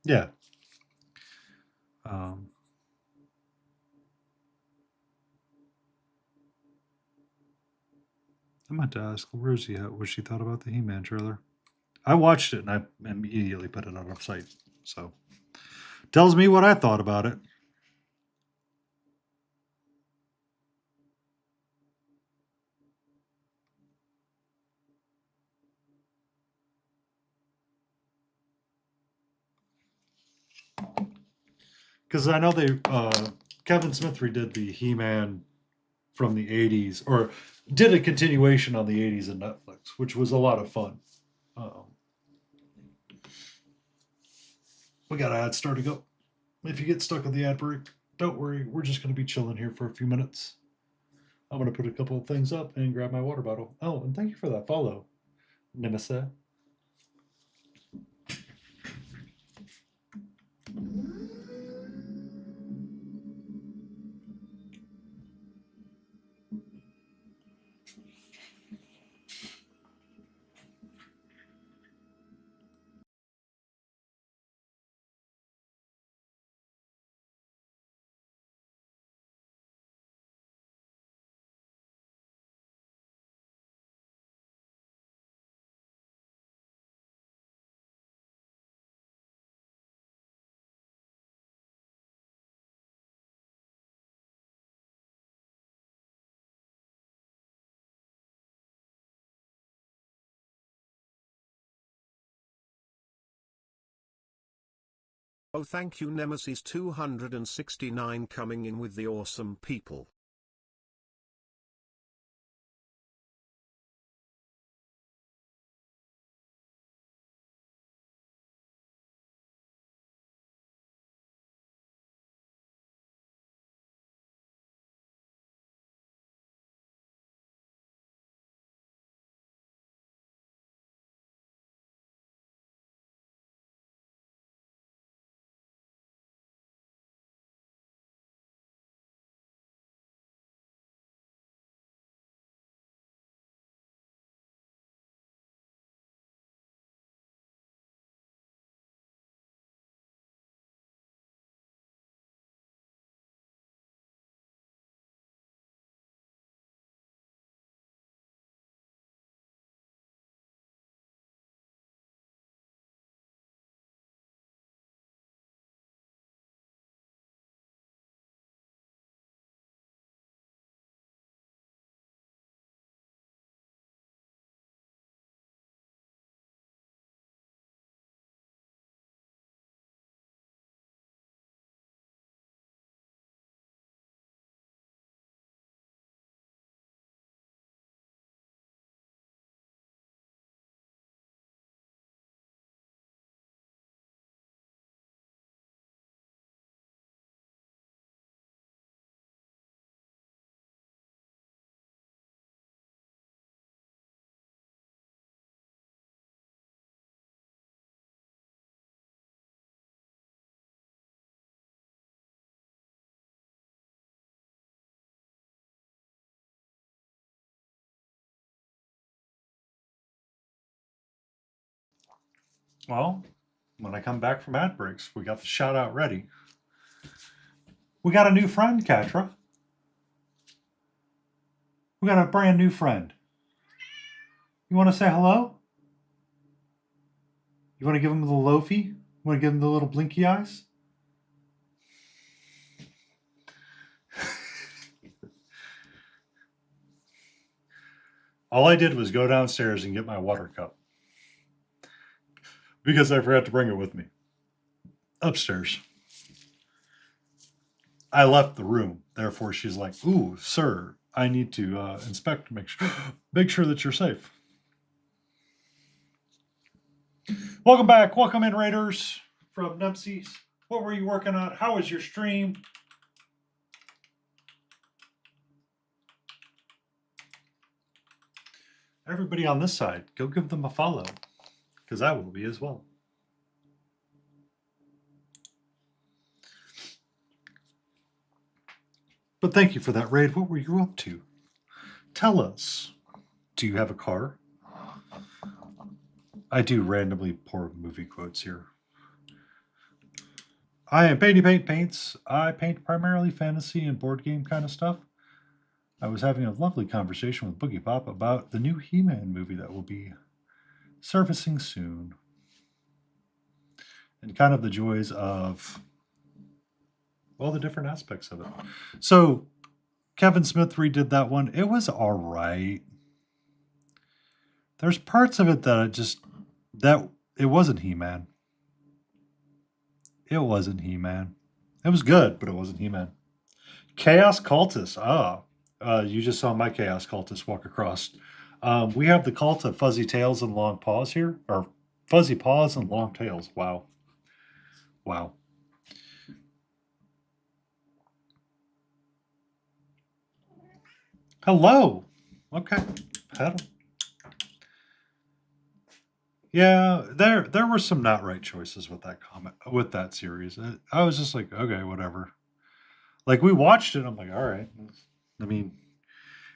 Speaker 1: Yeah. Um, I meant to ask, where's he at? What she thought about the He-Man trailer? I watched it and I immediately put it on our site. So tells me what I thought about it. Because I know they Kevin Smith redid the He-Man from the 80s, or did a continuation on the 80s in Netflix, which was a lot of fun. We got ads starting up. If you get stuck on the ad break, don't worry. We're just going to be chilling here for a few minutes. I'm going to put a couple of things up and grab my water bottle. Oh, and thank you for that follow, Nemesis.
Speaker 6: Oh, thank you, Nemesis 269, coming in with the awesome people.
Speaker 1: Well, when I come back from ad breaks, we got the shout out ready. We got a new friend, Katra. We got a brand new friend. You want to say hello? You want to give him the loafy? You want to give him the little blinky eyes? All I did was go downstairs and get my water cup because I forgot to bring it with me upstairs. I left the room. Therefore, she's like, "Ooh, sir, I need to inspect to make sure that you're safe." Welcome back. Welcome in, Raiders from Nupsies. What were you working on? How was your stream? Everybody on this side, go give them a follow because I will be as well. But thank you for that raid. What were you up to? Tell us. Do you have a car? I do randomly pour movie quotes here. I am Painty Paint Paints. I paint primarily fantasy and board game kind of stuff. I was having a lovely conversation with Boogie Pop about the new He-Man movie that will be surfacing soon. And kind of the joys of all the different aspects of it. So Kevin Smith redid that one. It was all right. There's parts of it that it wasn't He-Man. It wasn't He-Man. It was good, but it wasn't He-Man. Chaos Cultist. You just saw my Chaos Cultist walk across. We have the cult of fuzzy tails and long paws here, or fuzzy paws and long tails. Wow. Wow. Hello. Okay. Hello. Yeah, there were some not right choices with that comment with that series. I was just like, okay, whatever. Like we watched it, I'm like, all right. I mean,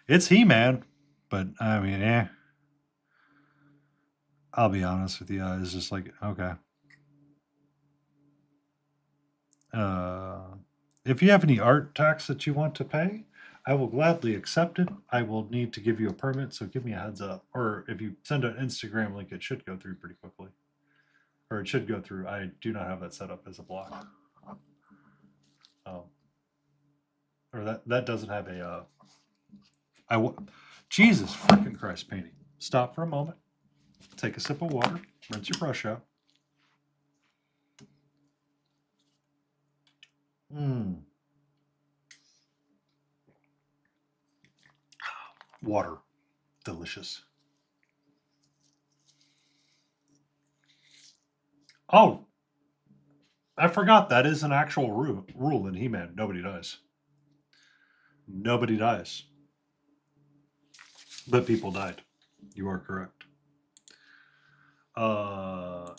Speaker 1: it's He-Man, but I mean, I'll be honest with you, it's just like, okay. Uh, if you have any art tax that you want to pay, I will gladly accept it. I will need to give you a permit, so give me a heads up. Or if you send an Instagram link, it should go through pretty quickly. Or it should go through. I do not have that set up as a block. Or that doesn't have a. Jesus freaking Christ, painting. Stop for a moment. Take a sip of water. Rinse your brush out. Mm. Water. Delicious. Oh, I forgot that is an actual rule in He-Man. Nobody dies. Nobody dies. But people died. You are correct. Yeah.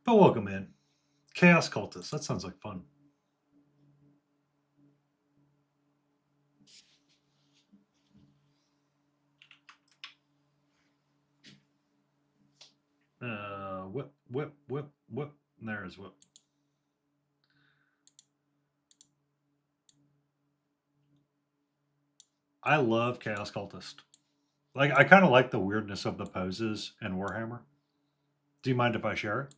Speaker 1: But welcome in. Chaos Cultist. That sounds like fun. Whip, whip, whip, whip. There's whip. I love Chaos Cultist. Like, I kind of like the weirdness of the poses in Warhammer. Do you mind if I share it?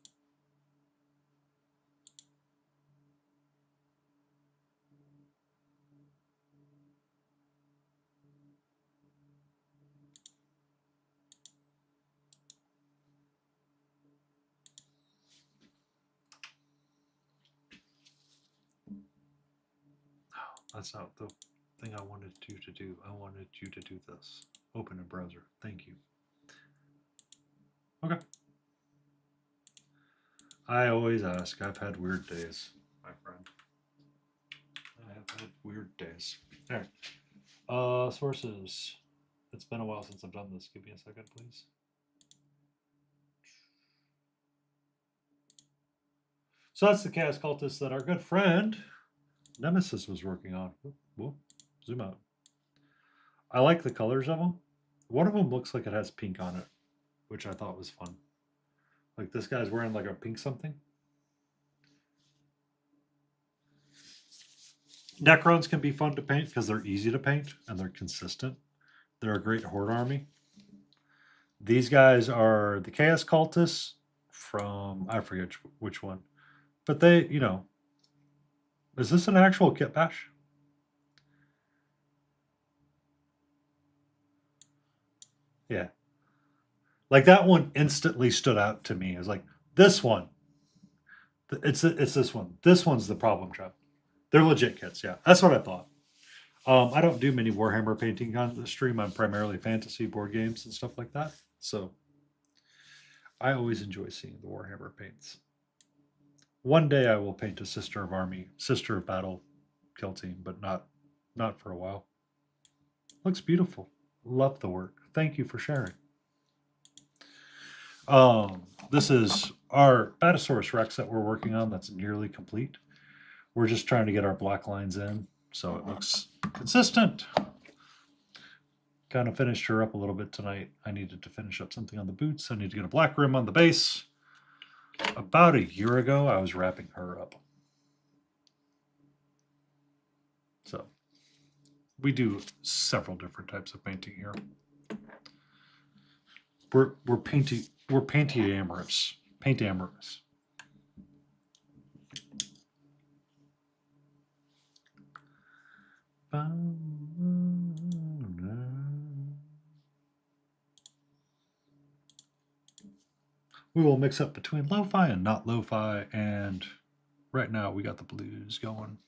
Speaker 1: That's not the thing I wanted you to do. I wanted you to do this. Open a browser. Thank you. Okay. I always ask. I've had weird days, my friend. I have had weird days. All right. Sources. It's been a while since I've done this. Give me a second, please. So that's the Chaos Cultist that our good friend Nemesis was working on. Whoop, zoom out. I like the colors of them. One of them looks like it has pink on it, which I thought was fun. Like this guy's wearing like a pink something. Necrons can be fun to paint because they're easy to paint and they're consistent. They're a great horde army. These guys are the Chaos Cultists from, I forget which one, but they, you know, is this an actual kit bash? Yeah. Like that one instantly stood out to me as like this one. It's this one. This one's the problem child. They're legit kits. Yeah, that's what I thought. I don't do many Warhammer painting on the stream. I'm primarily fantasy board games and stuff like that. So I always enjoy seeing the Warhammer paints. One day I will paint a Sister of Army, Sister of Battle kill team, but not for a while. Looks beautiful. Love the work. Thank you for sharing. This is our Batasaurus Rex that we're working on that's nearly complete. We're just trying to get our black lines in so it looks consistent. Kind of finished her up a little bit tonight. I needed to finish up something on the boots. I need to get a black rim on the base. About a year ago, I was wrapping her up. So we do several different types of painting here. We're painty amorous. Paint amorous. We will mix up between lo-fi and not lo-fi, and right now we got the blues going.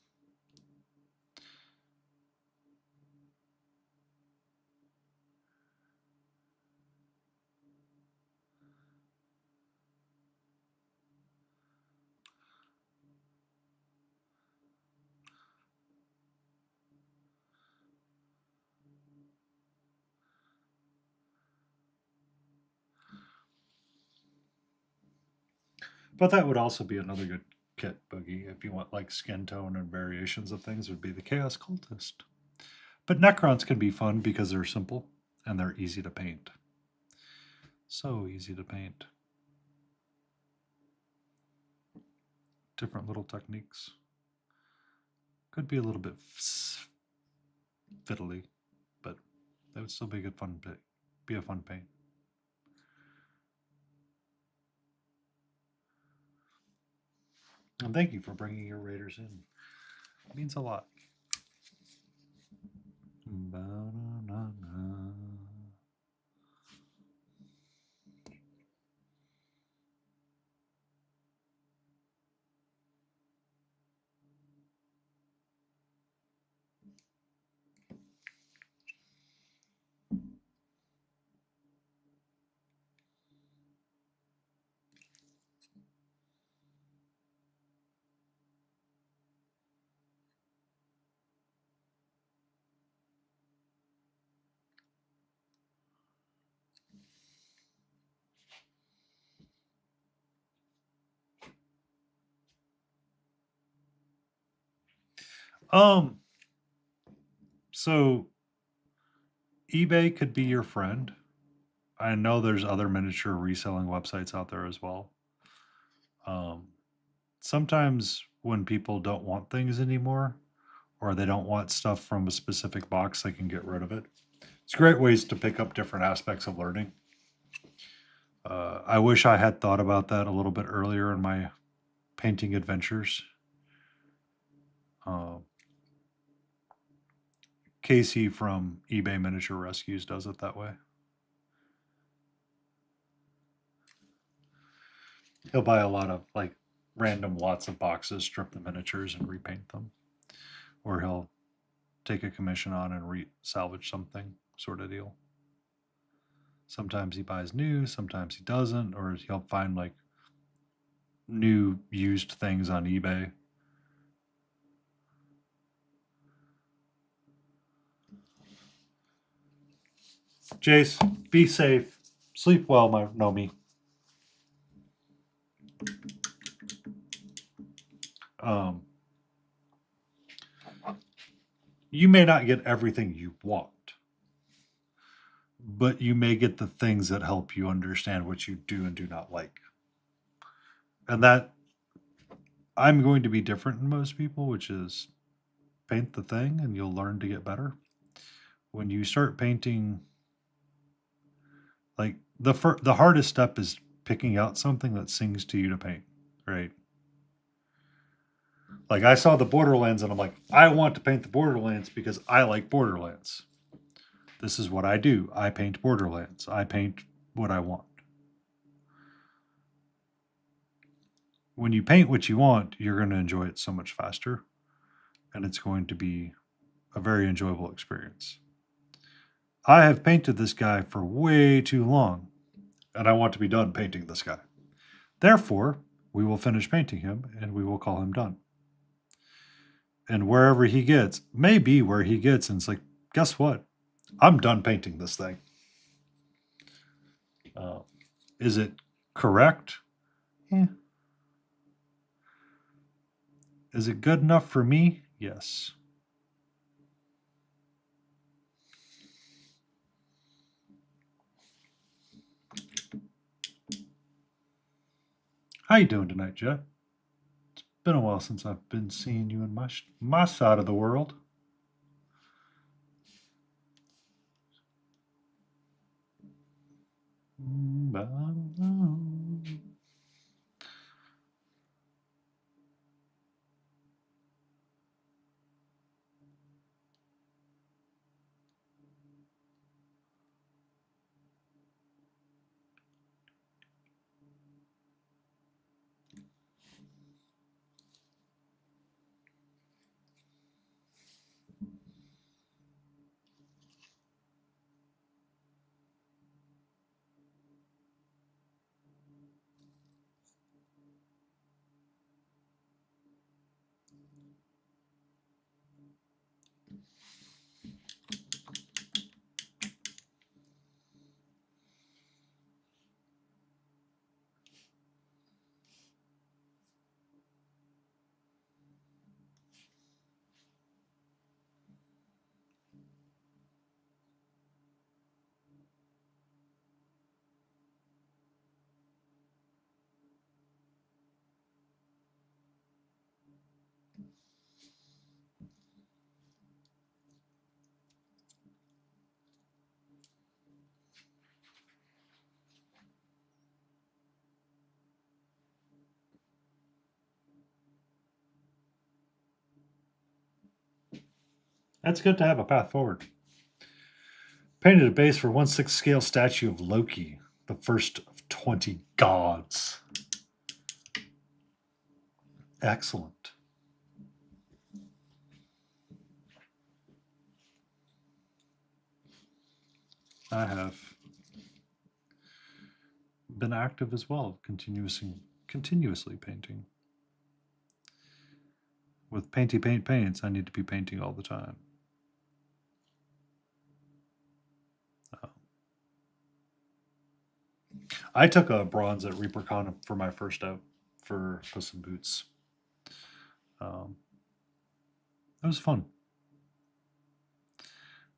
Speaker 1: But that would also be another good kit, Boogie, if you want like skin tone and variations of things, would be the Chaos Cultist. But Necrons can be fun because they're simple and they're easy to paint. So easy to paint. Different little techniques. Could be a little bit fiddly, but that would still be a good fun be a fun paint. And thank you for bringing your Raiders in. It means a lot. Um, so eBay could be your friend. I know there's other miniature reselling websites out there as well. Um, Sometimes when people don't want things anymore or they don't want stuff from a specific box, they can get rid of it. It's great ways to pick up different aspects of learning. I wish I had thought about that a little bit earlier in my painting adventures. Uh, Casey from eBay Miniature Rescues does it that way. He'll buy a lot of like random lots of boxes, strip the miniatures, and repaint them. Or he'll take a commission on and salvage something, sort of deal. Sometimes he buys new, sometimes he doesn't, or he'll find like new used things on eBay. Jace, be safe. Sleep well, my Nomi. Um, you may not get everything you want, but you may get the things that help you understand what you do and do not like. And that I'm going to be different than most people, which is paint the thing and you'll learn to get better. When you start painting, like the hardest step is picking out something that sings to you to paint, right? Like I saw the Borderlands and I'm like, I want to paint the Borderlands because I like Borderlands. This is what I do. I paint Borderlands. I paint what I want. When you paint what you want, you're going to enjoy it so much faster and it's going to be a very enjoyable experience. I have painted this guy for way too long and I want to be done painting this guy. Therefore, we will finish painting him and we will call him done. And wherever he gets, may be where he gets, and it's like, guess what? I'm done painting this thing. Uh, is it correct? Yeah. Is it good enough for me? Yes. How you doing tonight, Jeff? It's been a while since I've been seeing you in my side of the world. That's good to have a path forward. Painted a base for 1/6 scale statue of Loki, the first of 20 gods. Excellent. I have been active as well, continuously painting. With paints, I need to be painting all the time. I took a bronze at ReaperCon for my first out for Puss in Boots. Um, It was fun.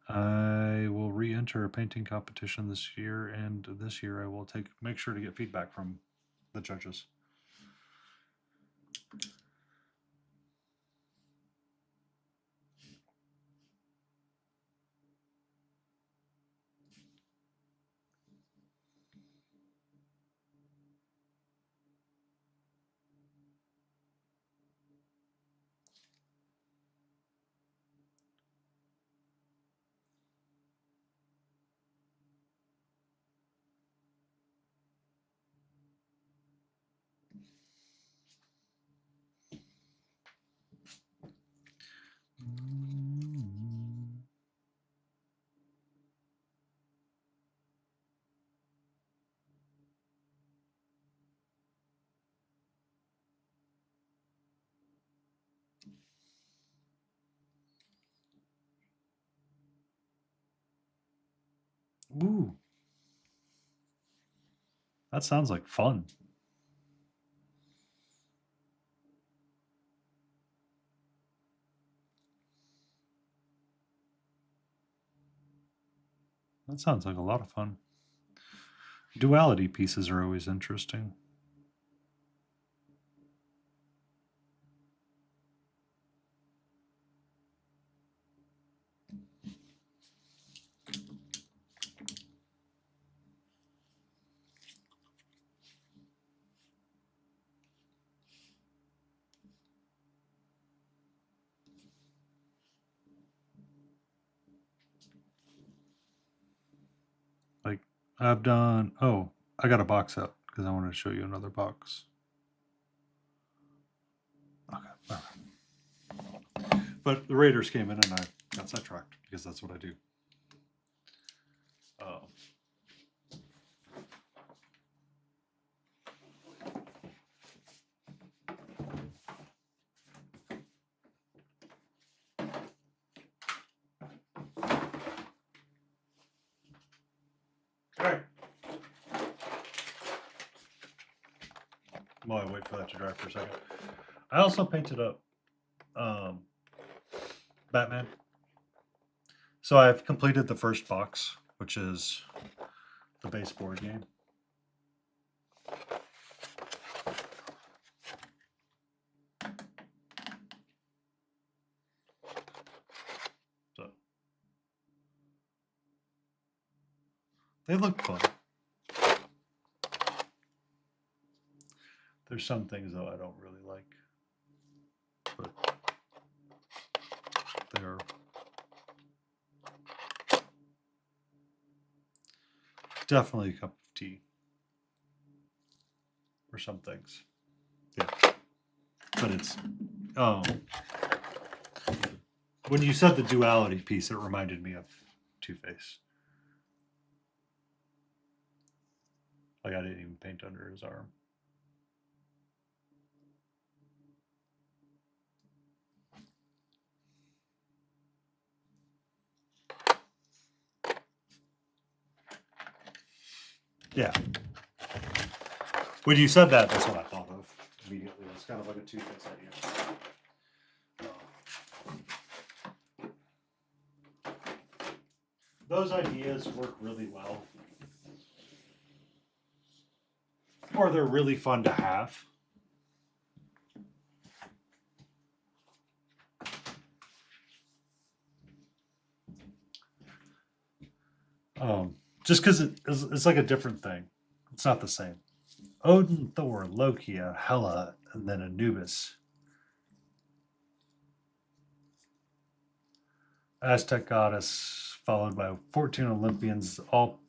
Speaker 1: I will re-enter a painting competition this year, and this year I will make sure to get feedback from the judges. Ooh, that sounds like fun. That sounds like a lot of fun. Duality pieces are always interesting. Like, I've done. Oh, I got a box out because I wanted to show you another box. Okay. All right. But the Raiders came in and I got sidetracked because that's what I do. All right. While I wait for that to dry for a second, I also painted up Batman. So I've completed the first box, which is the base board game. So they look fun. There's some things though I don't really like, but they're definitely a cup of tea for some things. Yeah, but it's when you said the duality piece, it reminded me of Two-Face. Like I didn't even paint under his arm. Yeah. When you said that, that's what I thought of immediately. It's kind of like a Two-Face idea. Those ideas work really well. Or they're really fun to have. Just because it's like a different thing. It's not the same. Odin, Thor, Loki, Hela, and then Anubis. Aztec goddess, followed by 14 Olympians, all.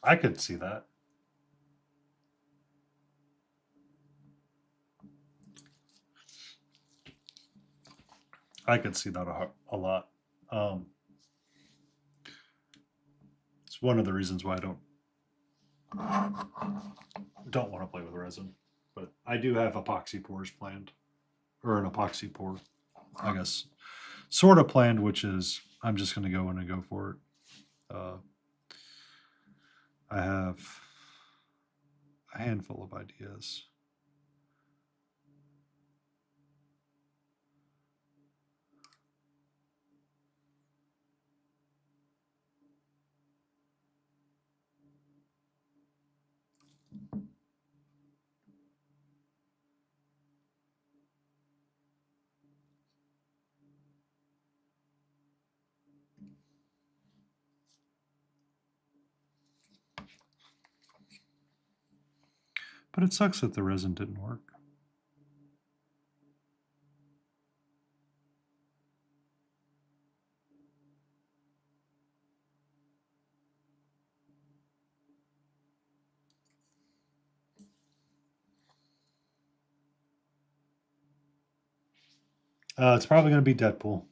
Speaker 1: I could see that. I could see that a lot. It's one of the reasons why I don't want to play with resin. But I do have epoxy pours planned, or an epoxy pour, I guess, sort of planned, which is I'm just going to go in and go for it. I have a handful of ideas. But it sucks that the resin didn't work. It's probably going to be Deadpool.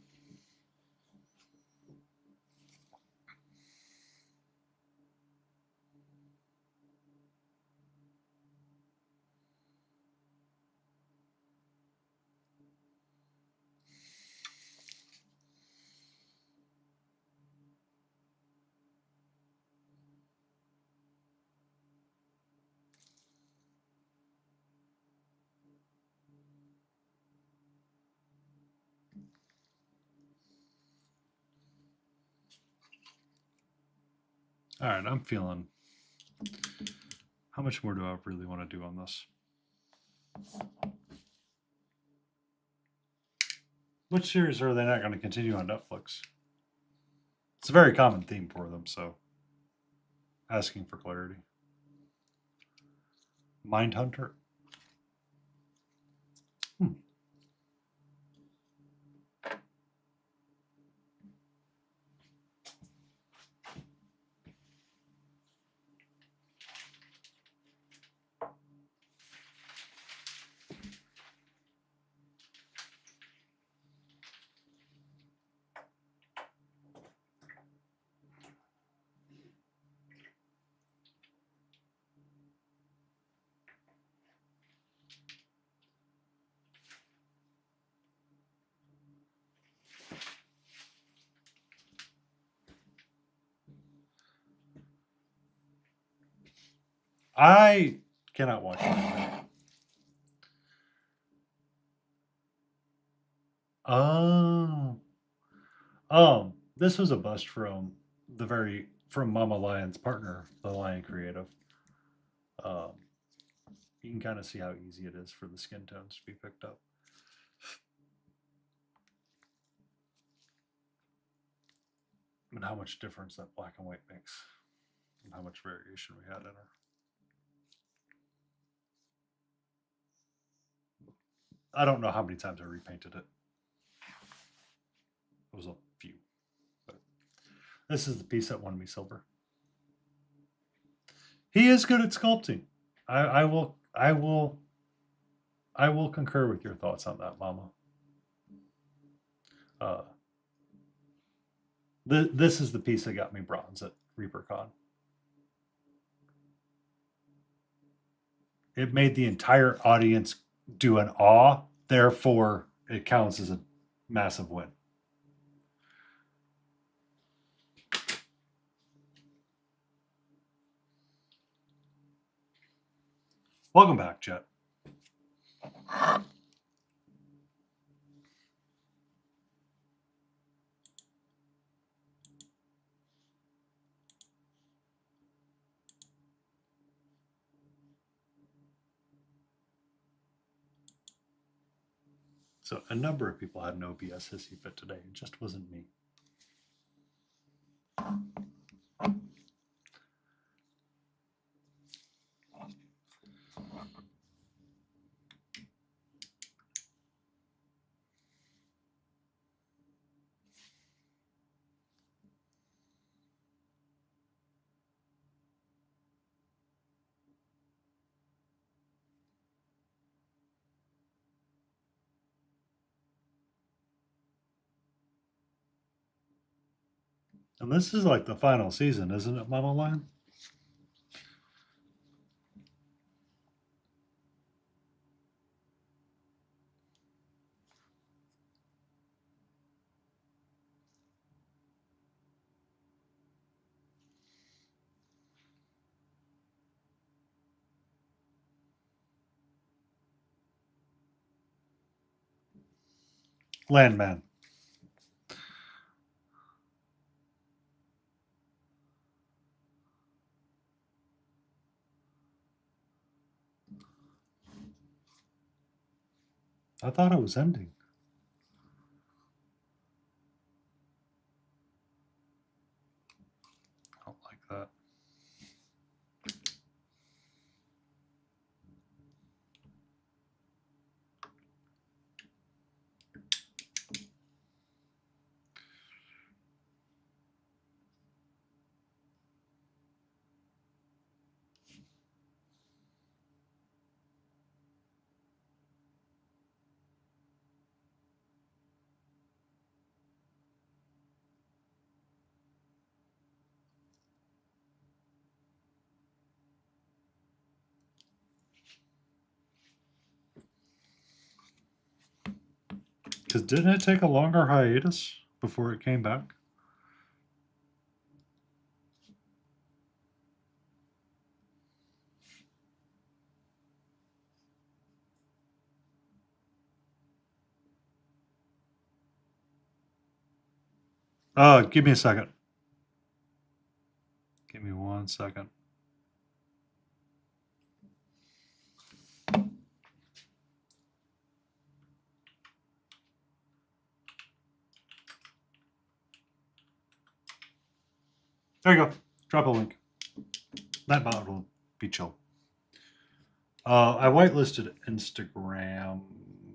Speaker 1: All right, I'm feeling. How much more do I really want to do on this? Which series are they not going to continue on Netflix? It's a very common theme for them, so asking for clarity. Mindhunter. I cannot watch it. Oh. This was a bust from Mama Lion's partner, the Lion Creative. Um, you can kind of see how easy it is for the skin tones to be picked up. And how much difference that black and white makes, and how much variation we had in her. I don't know how many times I repainted it. It was a few. But this is the piece that won me silver. He is good at sculpting. I will concur with your thoughts on that, Mama. This is the piece that got me bronze at ReaperCon. It made the entire audience do an awe. Therefore, it counts as a massive win. Welcome back, Jet. So a number of people had an OBS hissy fit today. It just wasn't me. And this is like the final season, isn't it, Mama Lion? Landman. I thought it was ending. I don't like that. Because didn't it take a longer hiatus before it came back? Give me a second. Give me 1 second. There you go. Drop a link. That bot will be chill. I whitelisted Instagram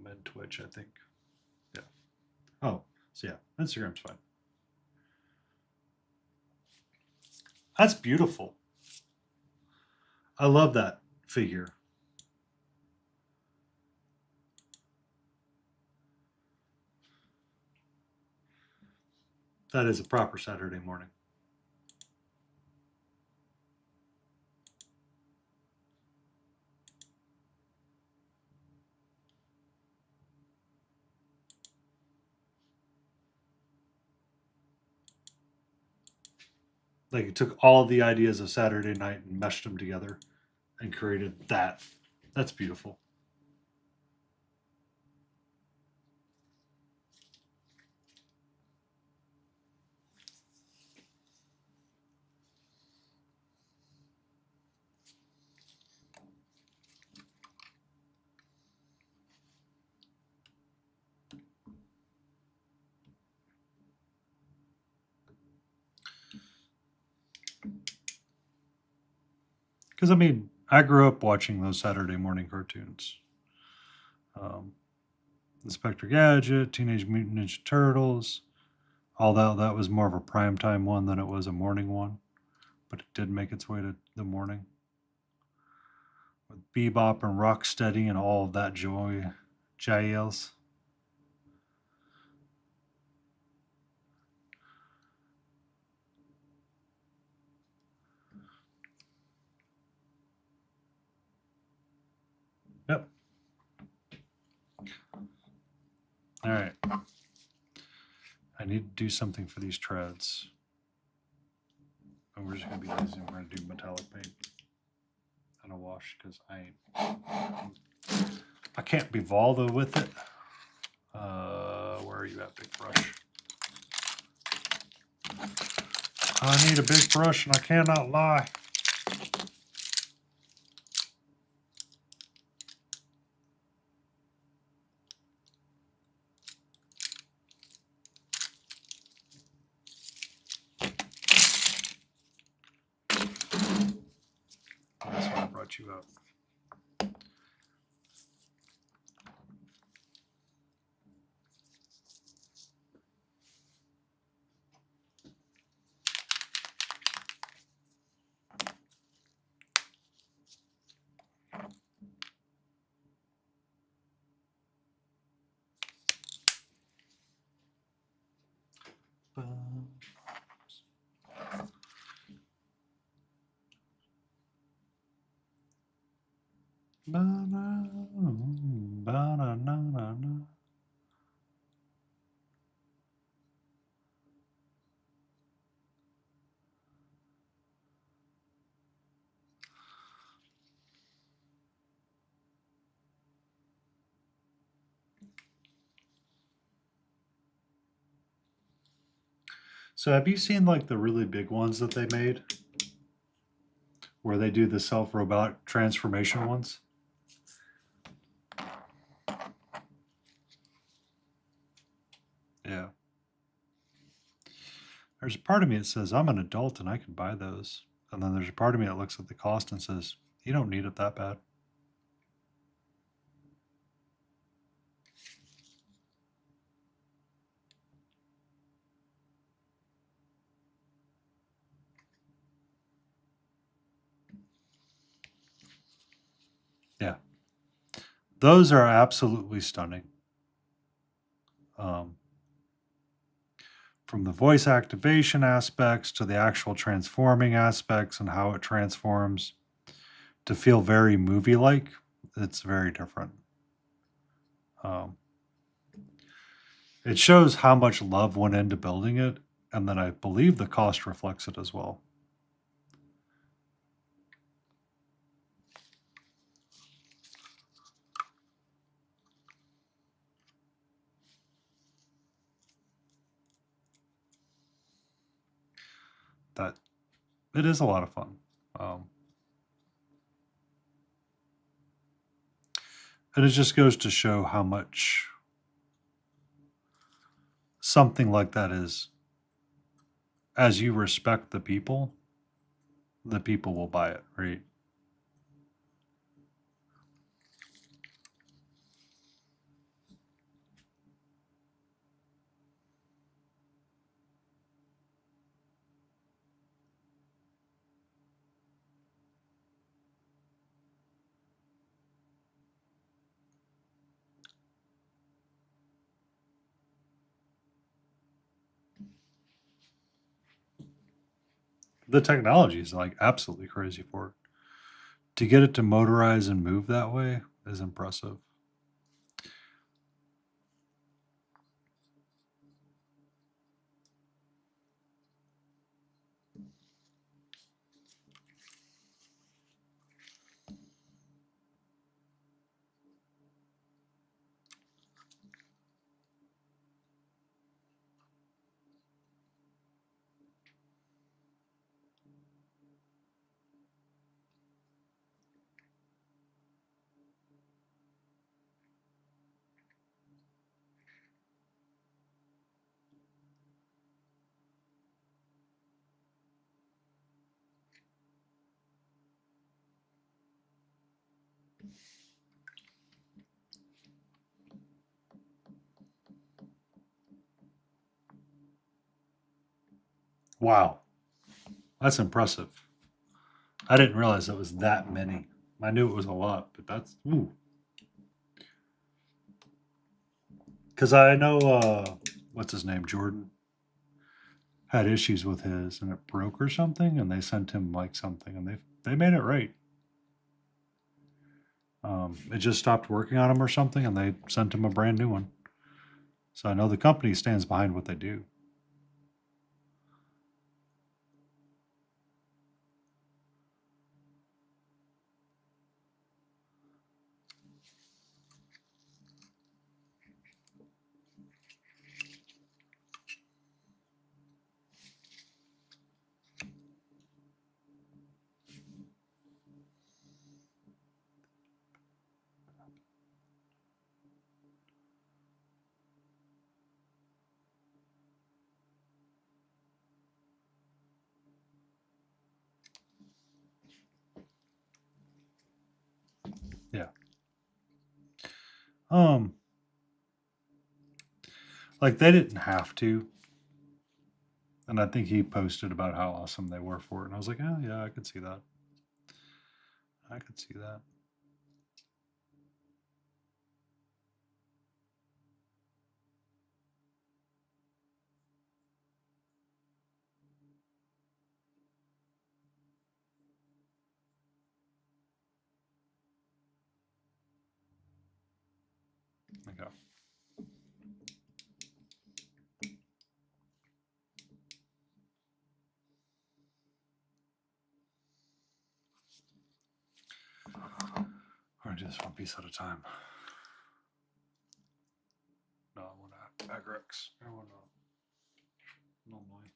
Speaker 1: and Twitch, I think. Yeah. Oh, so yeah, Instagram's fine. That's beautiful. I love that figure. That is a proper Saturday morning. Like it took all the ideas of Saturday night and meshed them together and created that. That's beautiful. Because I mean, I grew up watching those Saturday morning cartoons. Inspector Gadget, Teenage Mutant Ninja Turtles. Although that was more of a primetime one than it was a morning one, but it did make its way to the morning. With Bebop and Rocksteady and all of that joy, Jails. Yep. All right. I need to do something for these treads. And we're just going to be lazy. We're going to do metallic paint and a wash because I can't be Volvo with it. Where are you at, big brush? I need a big brush and I cannot lie. That's why I brought you up. Ba-na-na-na-na. So have you seen like the really big ones that they made? Where they do the self-robot transformation ones? Yeah. There's a part of me that says I'm an adult and I can buy those. And then there's a part of me that looks at the cost and says, you don't need it that bad. Yeah. Those are absolutely stunning. Um, from the voice activation aspects to the actual transforming aspects and how it transforms to feel very movie like, it's very different. Um, it shows how much love went into building it, and then I believe the cost reflects it as well. That it is a lot of fun. And it just goes to show how much something like that is. As you respect the people will buy it, right? The technology is like absolutely crazy for it. To get it to motorize and move that way is impressive. Wow, that's impressive. I didn't realize it was that many. I knew it was a lot, but that's ooh. Because I know what's his name, Jordan, had issues with his, and it broke or something, and they sent him like something, and they made it right. It just stopped working on him or something, and they sent him a brand new one. So I know the company stands behind what they do. Yeah. Um, like they didn't have to, and I think he posted about how awesome they were for it, and I was like, oh yeah, I could see that. I could see that. Okay. Or just one piece at a time. No, I want to Agrex. I want to normally.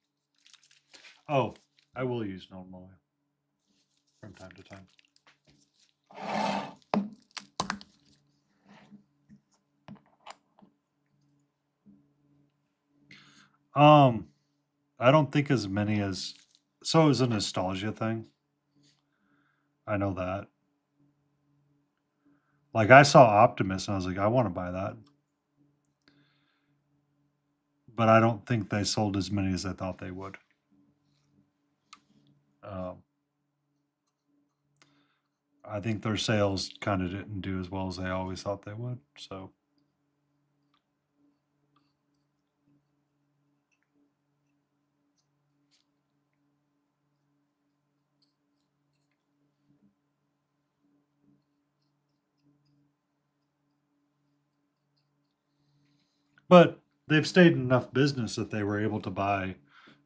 Speaker 1: Oh, I will use normal oil from time to time. I don't think as many as, so it was a nostalgia thing. I know that. Like I saw Optimus and I was like, I want to buy that. But I don't think they sold as many as I thought they would. Um, I think their sales kind of didn't do as well as they always thought they would. So, but they've stayed in enough business that they were able to buy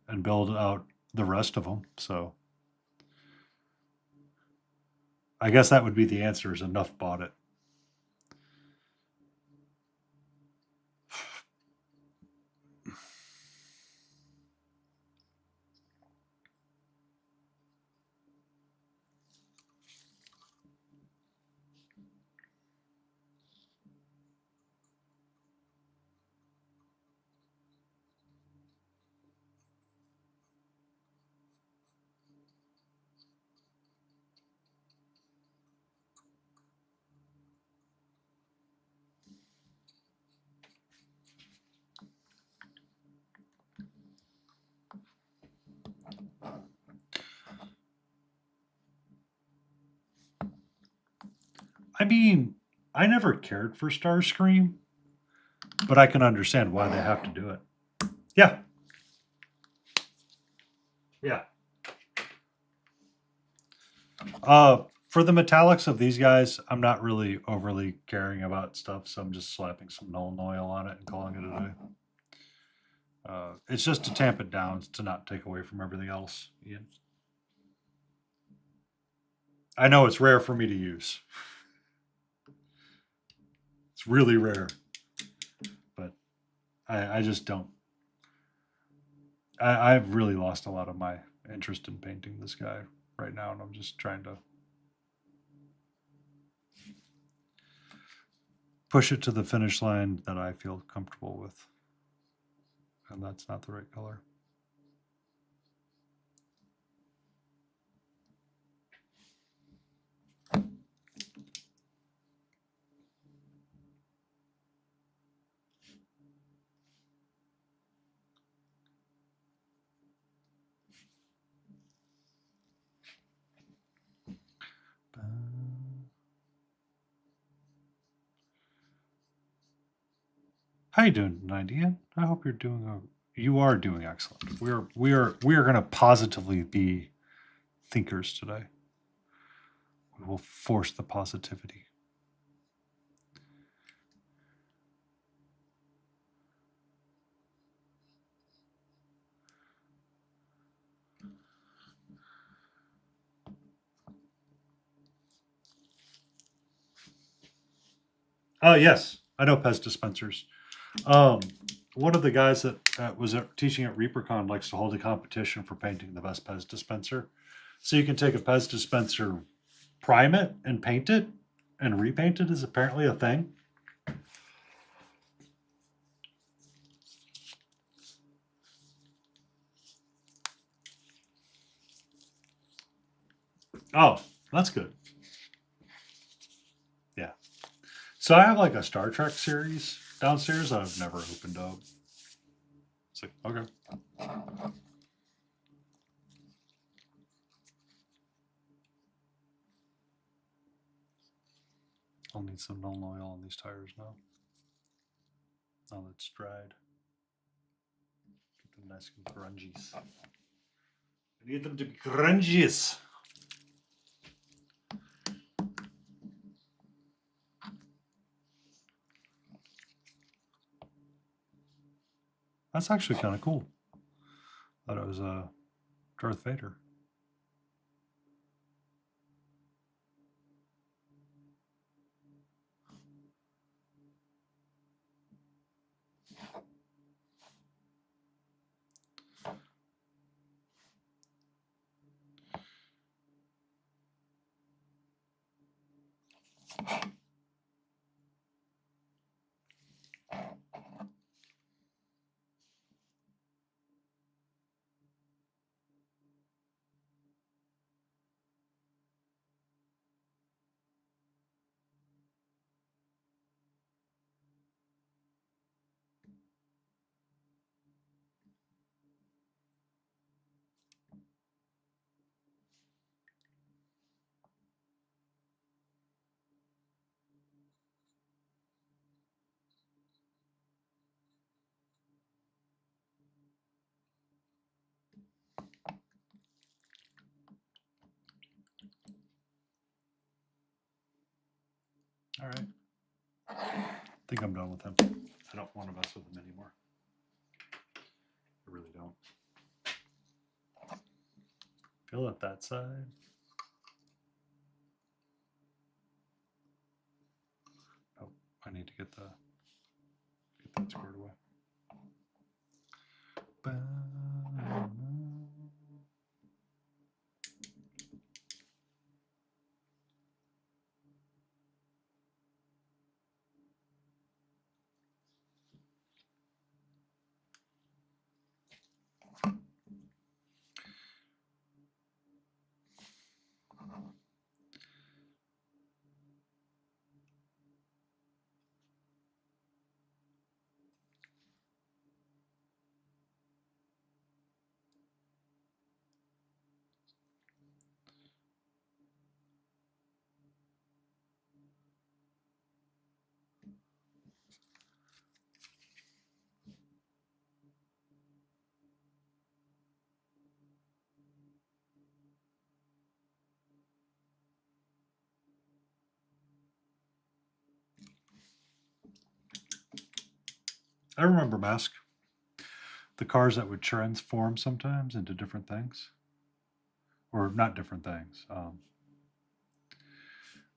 Speaker 1: and build out the rest of them. So, I guess that would be the answer: is enough bought it. I mean, I never cared for Starscream, but I can understand why they have to do it. Yeah. Yeah. For the metallics of these guys, I'm not really overly caring about stuff, so I'm just slapping some Nuln oil on it and calling it a day. It's just to tamp it down to not take away from everything else. Ian. I know it's rare for me to use. It's really rare, but I just don't. I've really lost a lot of my interest in painting this guy right now, and I'm just trying to push it to the finish line that I feel comfortable with. And that's not the right color. How you doing tonight, Ian? I hope you're doing. You are doing excellent. We are going to positively be thinkers today. We will force the positivity. Oh yes, I know Pez dispensers. Um, One of the guys that was teaching at ReaperCon likes to hold a competition for painting the best Pez dispenser. So you can take a Pez dispenser, prime it, and paint it, and repaint it is apparently a thing. Oh, that's good. Yeah. So I have like a Star Trek series downstairs that I've never opened up. It's like, okay. I'll need some Nuln oil on these tires now. Now that's dried. Get them nice and grungies. I need them to be grungies. That's actually kind of cool. Thought it was Darth Vader. All right. I think I'm done with him. I don't want to mess with him anymore. I really don't. Fill up that side. Oh, I need to get that squared away. I remember Mask. The cars that would transform sometimes into different things. Or not different things.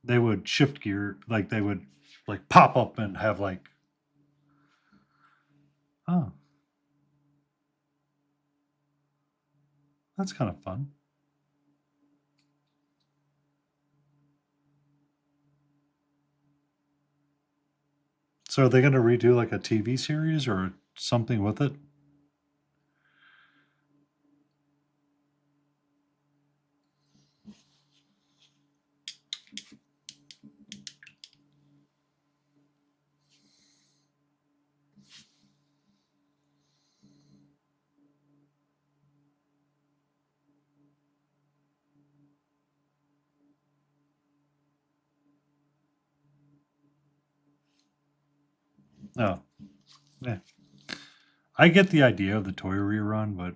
Speaker 1: They would shift gear, like they would like pop up and have like, oh, that's kind of fun. So are they going to redo like a TV series or something with it? No. Yeah. I get the idea of the toy rerun, but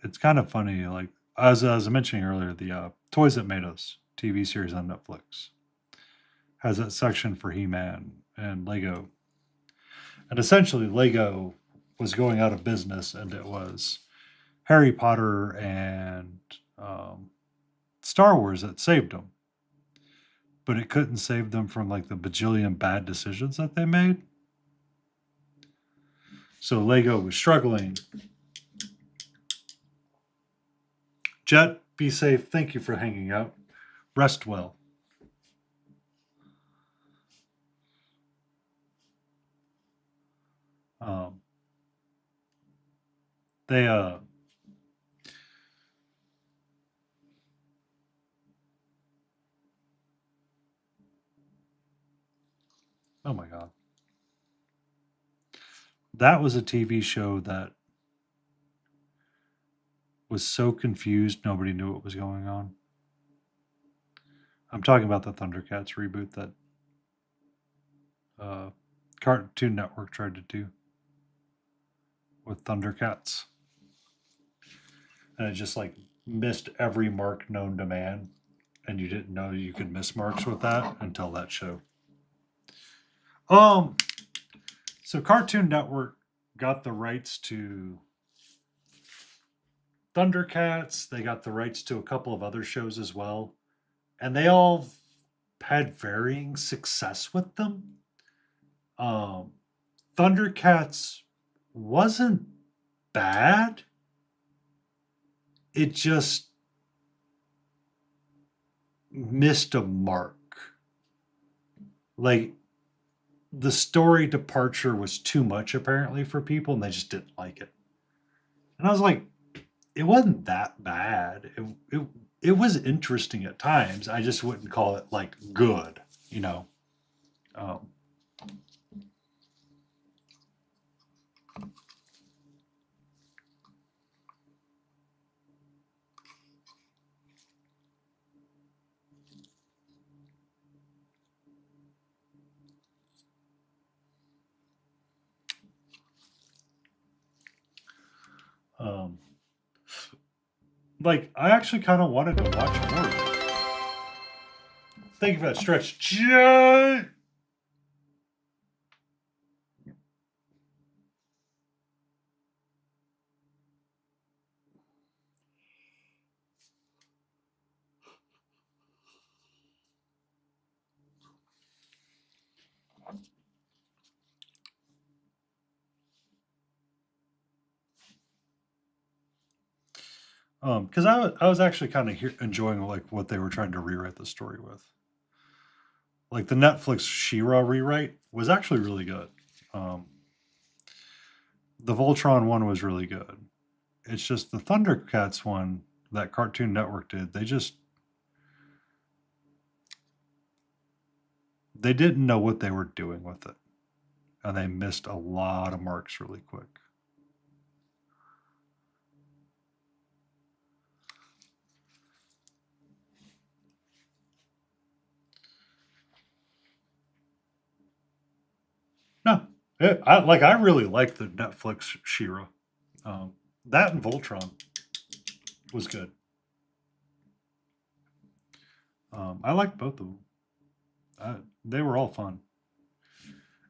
Speaker 1: it's kind of funny. Like as I was mentioning earlier, the Toys That Made Us TV series on Netflix has that section for He-Man and Lego, and essentially Lego was going out of business, and it was Harry Potter and Star Wars that saved them, but it couldn't save them from like the bajillion bad decisions that they made. So Lego was struggling. Jet, be safe. Thank you for hanging out. Rest well. Um, they oh my god, that was a TV show that was so confused nobody knew what was going on. I'm talking about the Thundercats reboot that uh, Cartoon Network tried to do with Thundercats, and it just like missed every mark known to man, and you didn't know you could miss marks with that until that show. So Cartoon Network got the rights to Thundercats. They got the rights to a couple of other shows as well, and they all had varying success with them. Um, Thundercats wasn't bad. It just missed a mark. Like the story departure was too much apparently for people, and they just didn't like it. And I was like, it wasn't that bad. It was interesting at times. I just wouldn't call it like good, you know. Um, um, like I actually kind of wanted to watch more of it. Thank you for that stretch, Jay. Because I was actually kind of enjoying like what they were trying to rewrite the story with. Like the Netflix She-Ra rewrite was actually really good. Um, the Voltron one was really good. It's just the Thundercats one that Cartoon Network did. They didn't know what they were doing with it, and they missed a lot of marks really quick. No, I really like the Netflix She-Ra. That and Voltron was good. I liked both of them. They were all fun.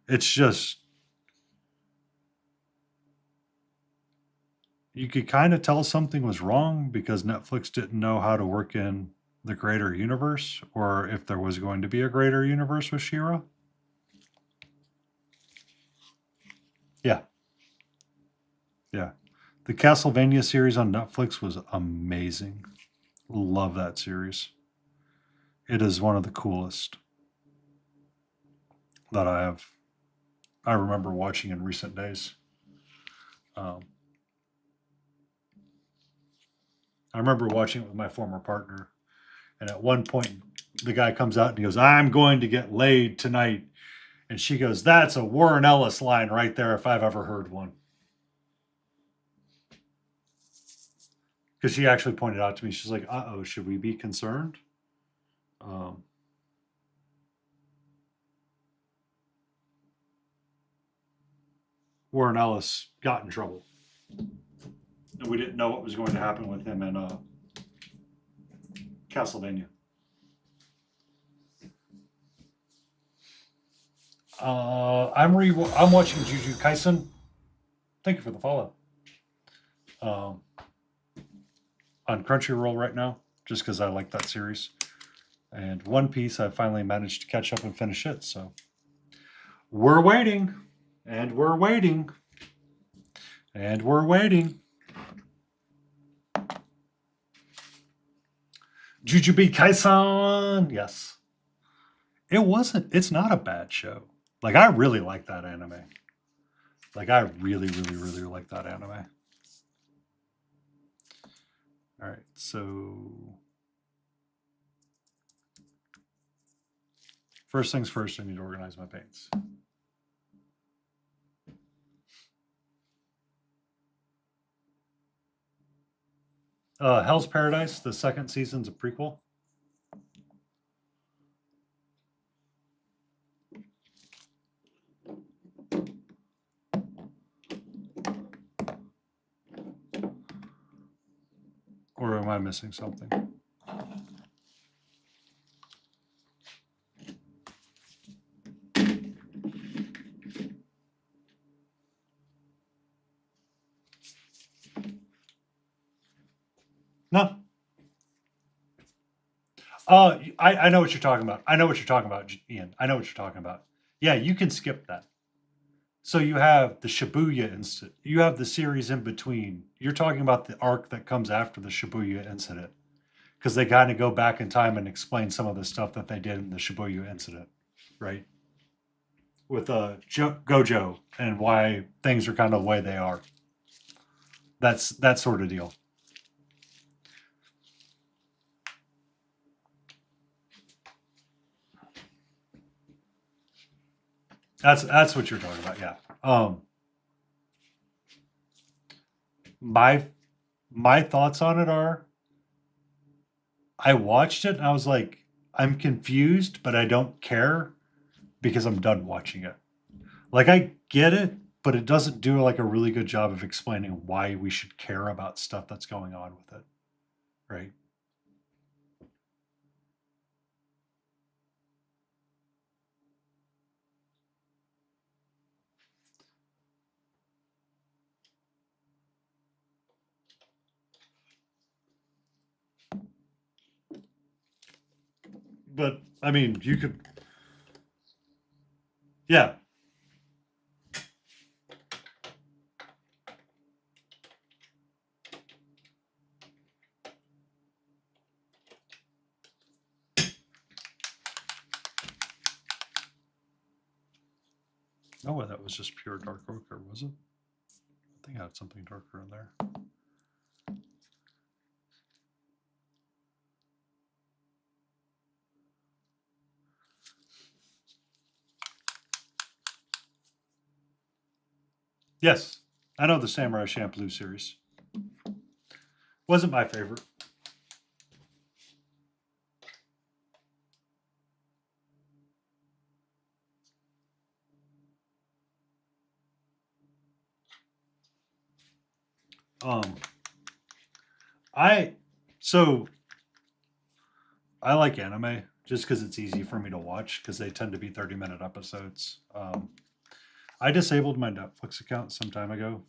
Speaker 1: It's just you could kind of tell something was wrong because Netflix didn't know how to work in the greater universe, or if there was going to be a greater universe with She-Ra. Yeah, yeah. The Castlevania series on Netflix was amazing. Love that series. It is one of the coolest that I remember watching in recent days. Um, I remember watching it with my former partner, and at one point, the guy comes out and he goes, "I'm going to get laid tonight," and she goes, "That's a Warren Ellis line right there, if I've ever heard one." Because she actually pointed out to me, she's like, "Uh oh, should we be concerned?" Um, Warren Ellis got in trouble, and we didn't know what was going to happen with him in Castlevania. I'm watching Jujutsu Kaisen. Thank you for the follow. Um, on Crunchyroll right now, just because I like that series. And One Piece, I finally managed to catch up and finish it. So we're waiting, and we're waiting, and we're waiting. Jujutsu Kaisen, yes. It's not a bad show. Like, I really like that anime. Like, I really, really, really like that anime. All right, so first things first, I need to organize my paints. Hell's Paradise, the second season's a prequel. Or am I missing something? No. I know what you're talking about. I know what you're talking about, Ian. I know what you're talking about. Yeah, you can skip that. So you have the Shibuya incident. You have the series in between. You're talking about the arc that comes after the Shibuya incident, because they kind of go back in time and explain some of the stuff that they did in the Shibuya incident, right? With Gojo and why things are kind of the way they are. That's that sort of deal. That's what you're talking about, yeah. My thoughts on it are, I watched it and I was like, I'm confused, but I don't care because I'm done watching it. Like, I get it, but it doesn't do like a really good job of explaining why we should care about stuff that's going on with it, right? But I mean, you could, yeah. Oh, that was just pure dark oak, or was it? I think I had something darker in there. Yes, I know the Samurai Champloo series. Wasn't my favorite. Um, I so I like anime just because it's easy for me to watch because they tend to be 30-minute episodes. I disabled my Netflix account some time ago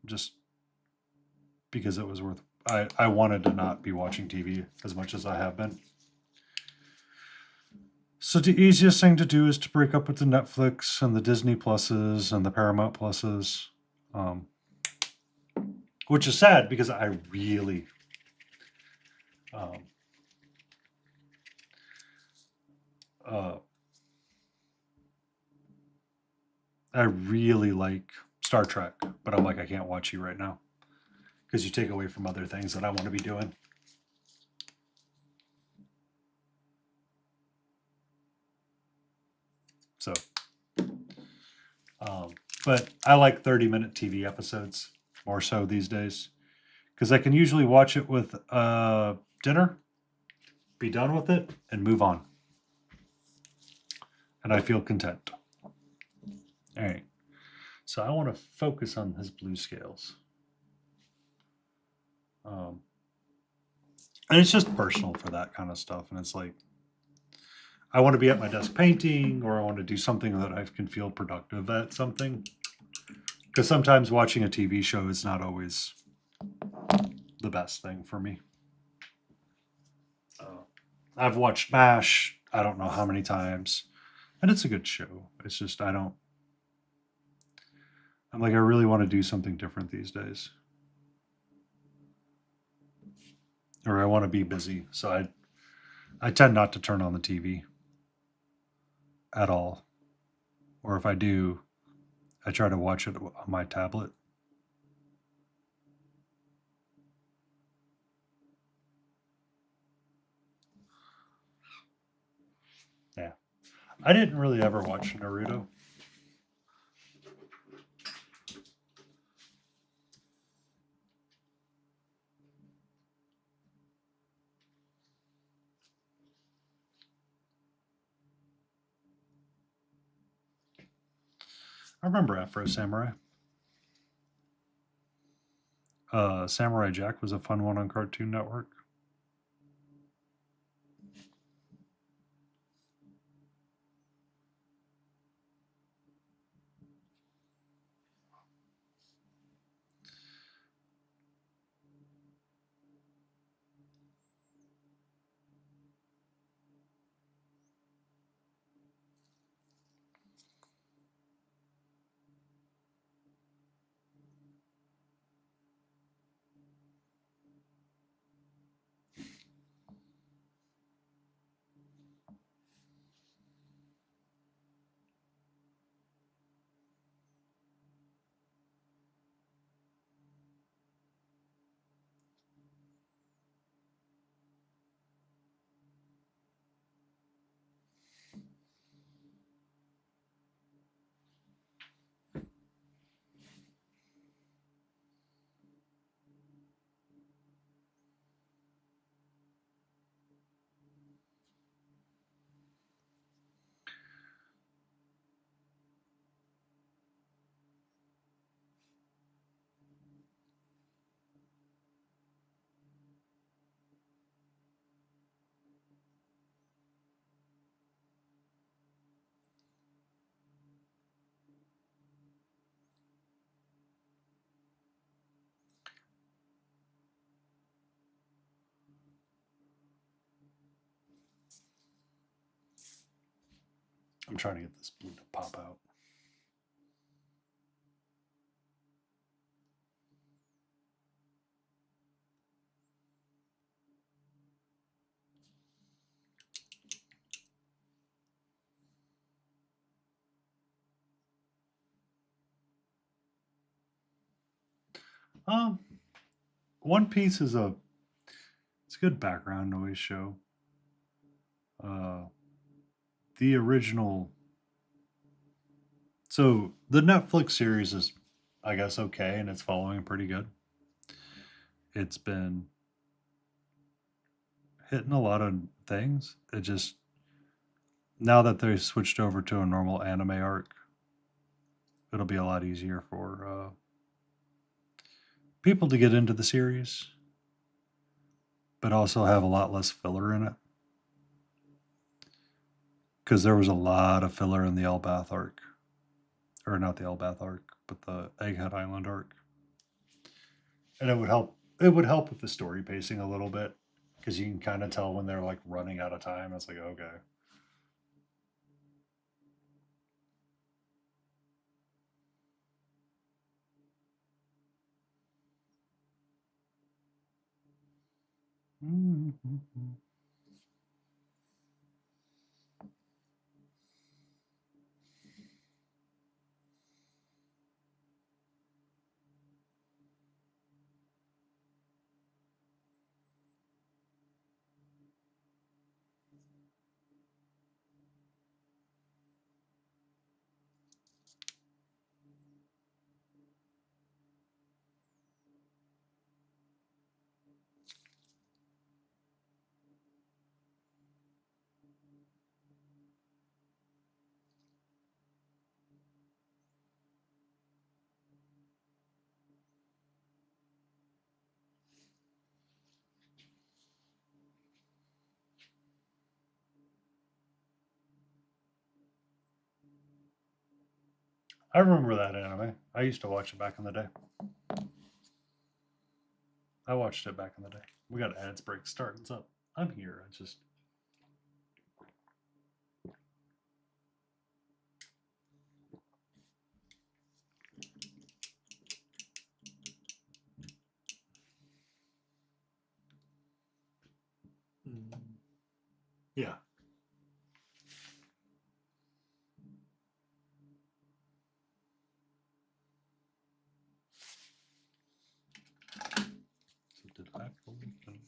Speaker 1: just because it was worth. I wanted to not be watching TV as much as I have been. So the easiest thing to do is to break up with the Netflix and the Disney Pluses and the Paramount Pluses, um, which is sad because um, uh, I really like Star Trek, but I'm like I can't watch you right now because you take away from other things that I want to be doing. So, um, but I like 30-minute TV episodes more so these days because I can usually watch it with dinner, be done with it, and move on. And I feel content. All right. So I want to focus on his blue scales. And it's just personal for that kind of stuff. And it's like, I want to be at my desk painting, or I want to do something that I can feel productive at something. Because sometimes watching a TV show is not always the best thing for me. I've watched MASH, I don't know how many times, and it's a good show. It's just, I'm like, I really want to do something different these days. Or I want to be busy. So I tend not to turn on the TV at all. Or if I do, I try to watch it on my tablet. Yeah. I didn't really ever watch Naruto. I remember Afro Samurai. Samurai Jack was a fun one on Cartoon Network. I'm trying to get this blue to pop out. One Piece is it's a good background noise show. Uh, the original, so the Netflix series is, I guess, okay, and it's following pretty good. It's been hitting a lot of things. It just now that they switched over to a normal anime arc, it'll be a lot easier for people to get into the series, but also have a lot less filler in it. Because there was a lot of filler in the Elbath arc, or not the Elbath arc, but the Egghead Island arc, and it would help. It would help with the story pacing a little bit because you can kind of tell when they're like running out of time. It's like okay. Mhm. I remember that anime. I used to watch it back in the day. I watched it back in the day. We got ads break starting up. I'm here. I just yeah. So did I fully finish?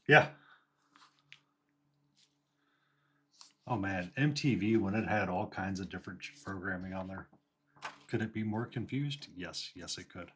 Speaker 1: Yeah. Man, MTV, when it had all kinds of different programming on there, could it be more confused? Yes, yes, it could.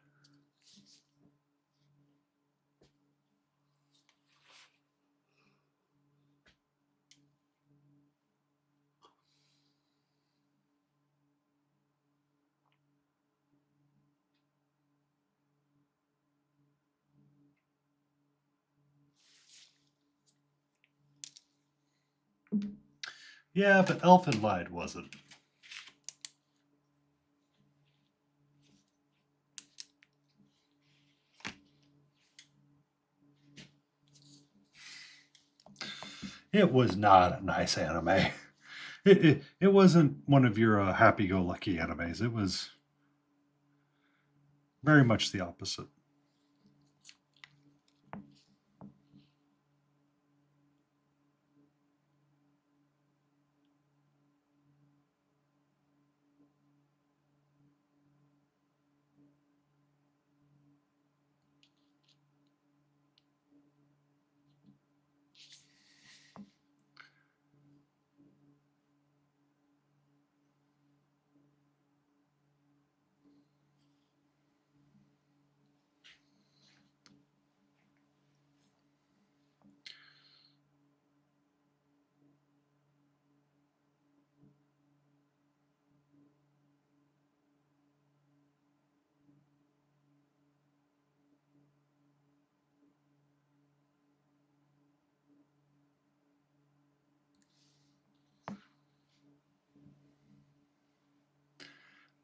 Speaker 1: Yeah, but Elfin Lied wasn't. It was not a nice anime. It wasn't one of your happy-go-lucky animes. It was very much the opposite.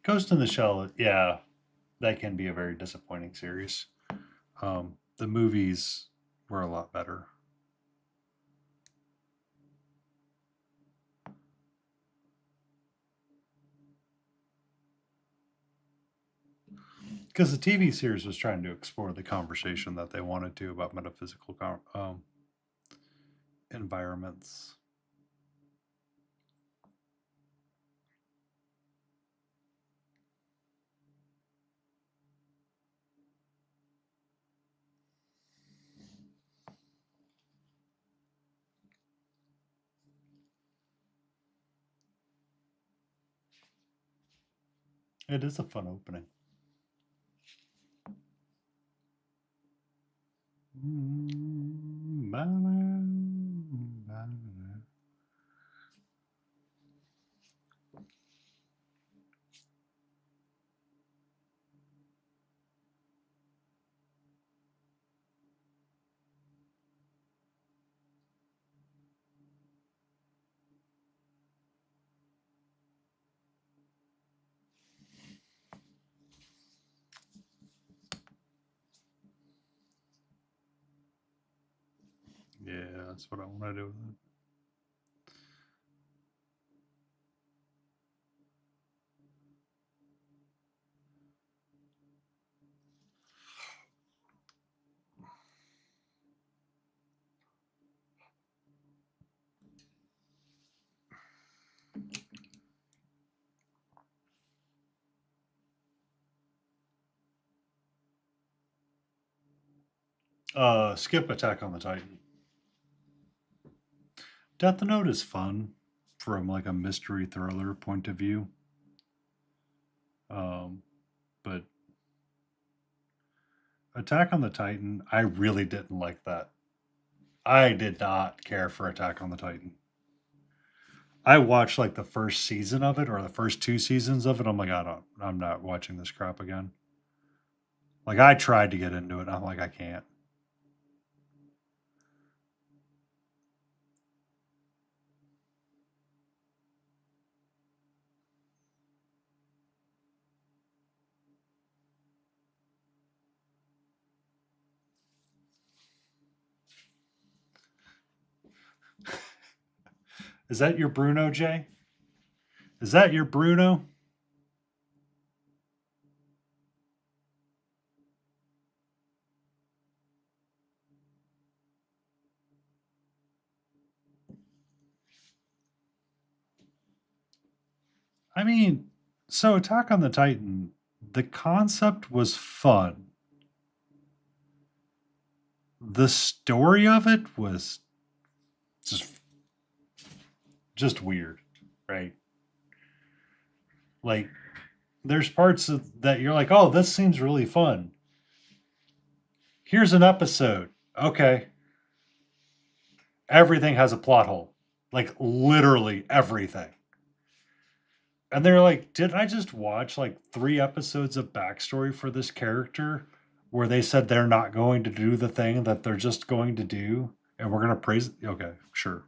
Speaker 1: Ghost in the Shell, yeah, that can be a very disappointing series. The movies were a lot better. Because the TV series was trying to explore the conversation that they wanted to about metaphysical environments. It is a fun opening. Yeah, that's what I want to do with it. Skip Attack on the Titan. Death Note is fun from like a mystery thriller point of view. But Attack on the Titan, I really didn't like that. I did not care for Attack on the Titan. I watched like the first season of it or the first two seasons of it. I'm like, I'm not watching this crap again. Like I tried to get into it. I'm like, I can't. Is that your Bruno, Jay? Is that your Bruno? I mean, so Attack on the Titan, the concept was fun. just weird, right? Like, there's parts that you're like, oh, this seems really fun. Here's an episode. Okay. Everything has a plot hole. Like, literally everything. And they're like, did I just watch like 3 episodes of backstory for this character where they said they're not going to do the thing that they're just going to do? And we're going to praise it? Okay, sure.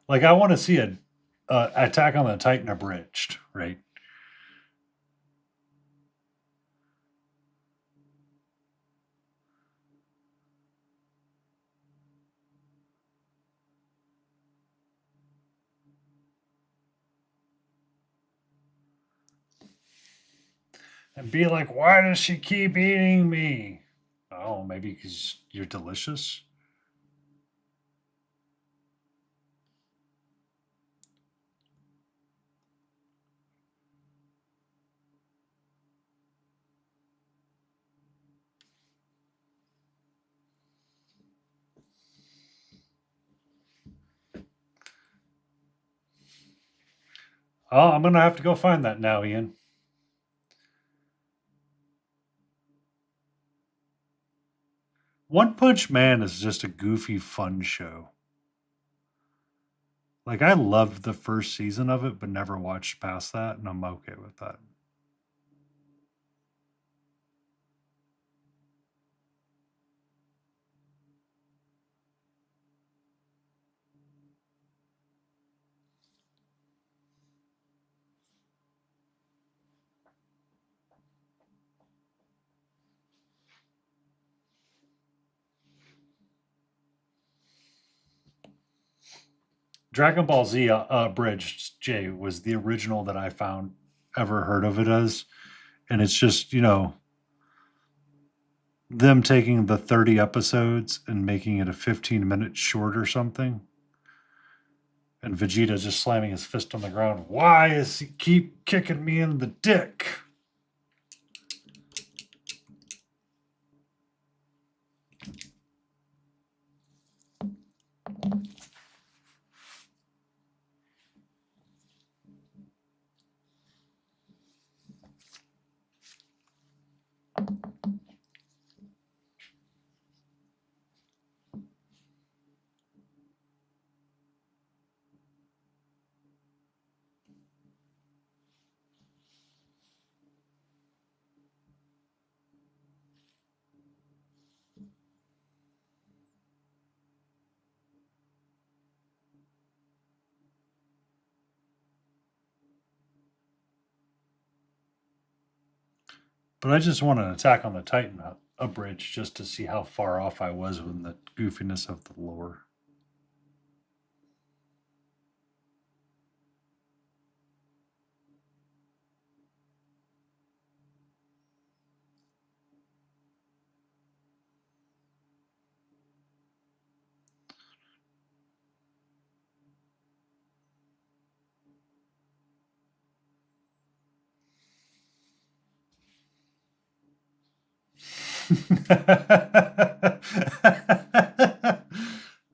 Speaker 1: Like, I want to see a Attack on the Titan abridged, right? And be like, why does she keep eating me? Oh, maybe because you're delicious. Oh, I'm gonna have to go find that now, Ian. One Punch Man is just a goofy, fun show. Like, I loved the first season of it, but never watched past that, and I'm okay with that. Dragon Ball Z Bridge J was the original that I found ever heard of it as, and it's just them taking the 30 episodes and making it a 15-minute short or something, and Vegeta just slamming his fist on the ground. Why is he keep kicking me in the dick? But I just want an Attack on the Titan abridged just to see how far off I was with the goofiness of the lore.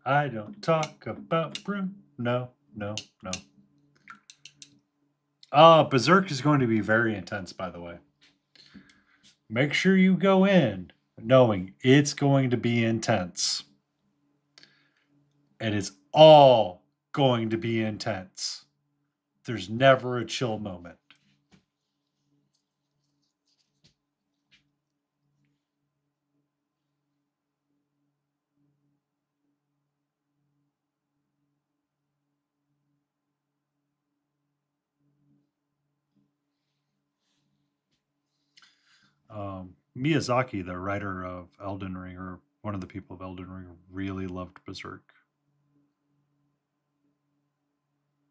Speaker 1: I don't talk about Bruno. No, no, no. Berserk is going to be very intense, by the way. Make sure you go in knowing it's going to be intense. And it's all going to be intense. There's never a chill moment. Miyazaki, the writer of Elden Ring, or one of the people of Elden Ring, really loved Berserk.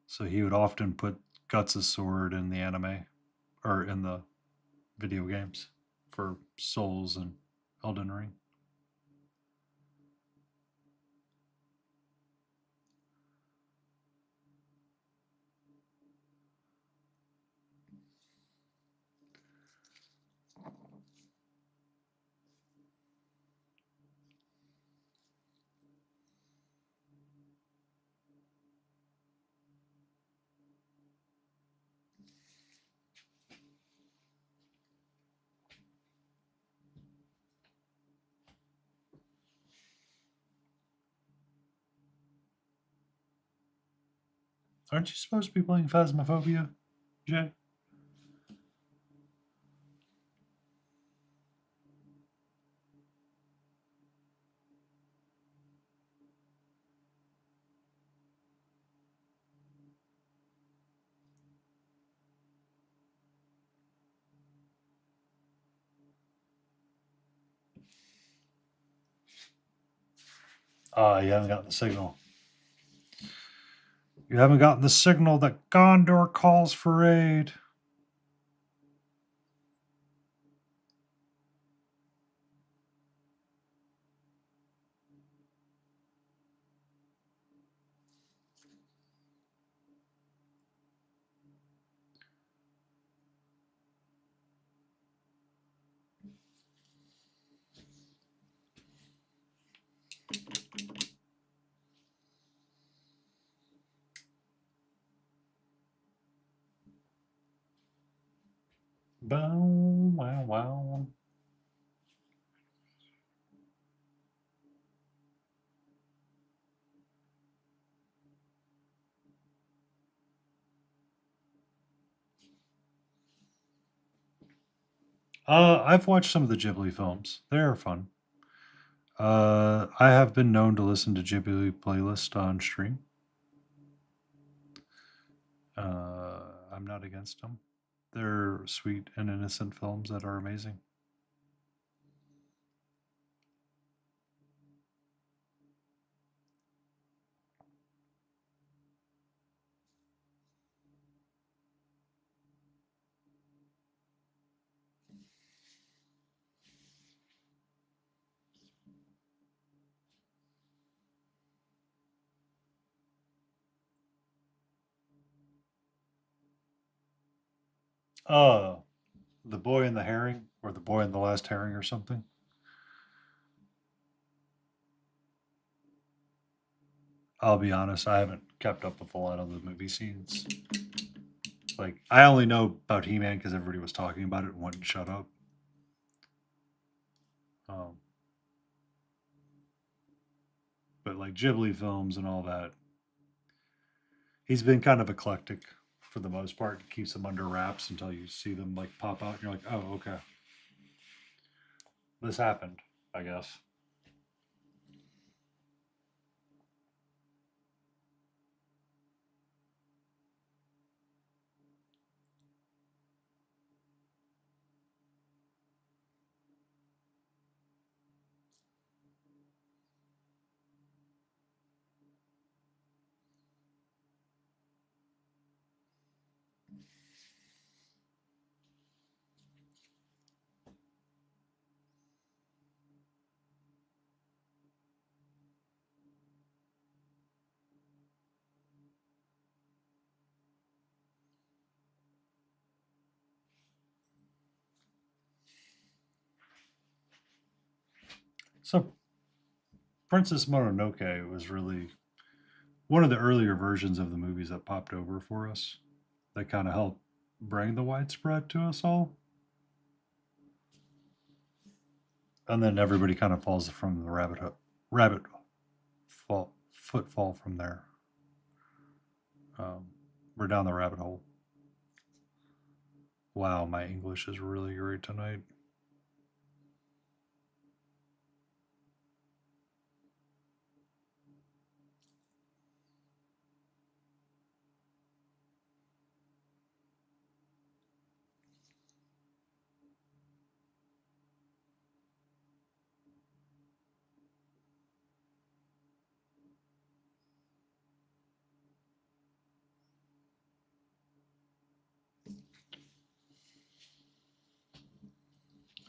Speaker 1: So he would often put Guts' sword in the anime or in the video games for Souls and Elden Ring. Aren't you supposed to be playing Phasmophobia, Jay? You haven't gotten the signal. You haven't gotten the signal that Gondor calls for aid. Bow, wow, wow. I've watched some of the Ghibli films. They are fun. I have been known to listen to Ghibli playlist on stream. I'm not against them. They're sweet and innocent films that are amazing. Uh, The Boy and the Herring, or The Boy and the Last Herring, or something. I'll be honest, I haven't kept up with a lot of the movie scenes. Like, I only know about He Man because everybody was talking about it and wouldn't shut up. Um, but like Ghibli films and all that, he's been kind of eclectic for the most part. He keeps them under wraps until you see them like pop out, and you're like, oh, okay, this happened, I guess. So, Princess Mononoke was really one of the earlier versions of the movies that popped over for us. That kind of helped bring the widespread to us all. And then everybody kind of falls from the rabbit footfall from there. We're down the rabbit hole. Wow, my English is really great tonight.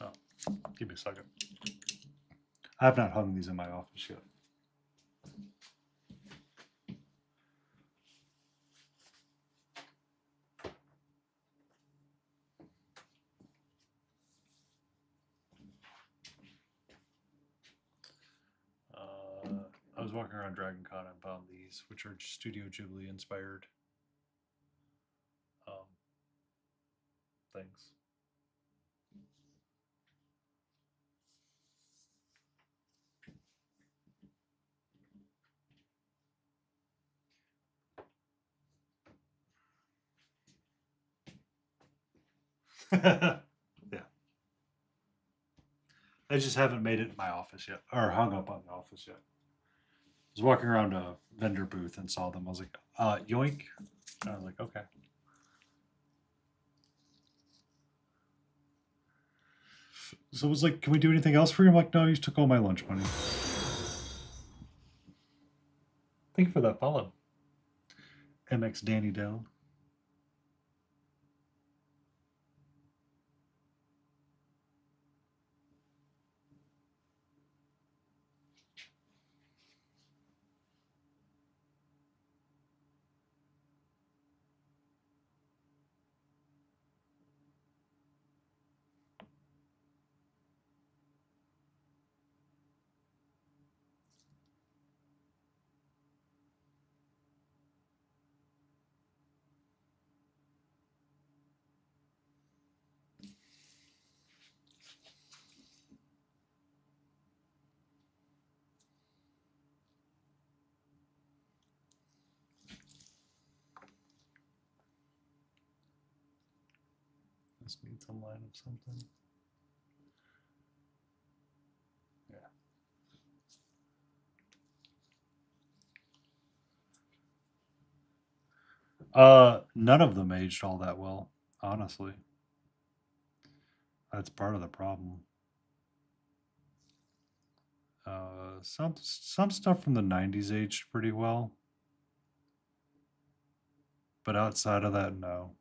Speaker 1: Oh, give me a second. I have not hung these in my office yet. I was walking around Dragon Con and found these, which are Studio Ghibli inspired um, things. Yeah. I just haven't made it in my office yet, or hung up on the office yet. I was walking around a vendor booth and saw them. I was like, yoink. And I was like, okay. So it was like, can we do anything else for you? I'm like, no, you took all my lunch money. Thank you for that follow. MX Danny Dell. This needs a line of something. None of them aged all that well, honestly. That's part of the problem. Some stuff from the '90s aged pretty well, but outside of that, no.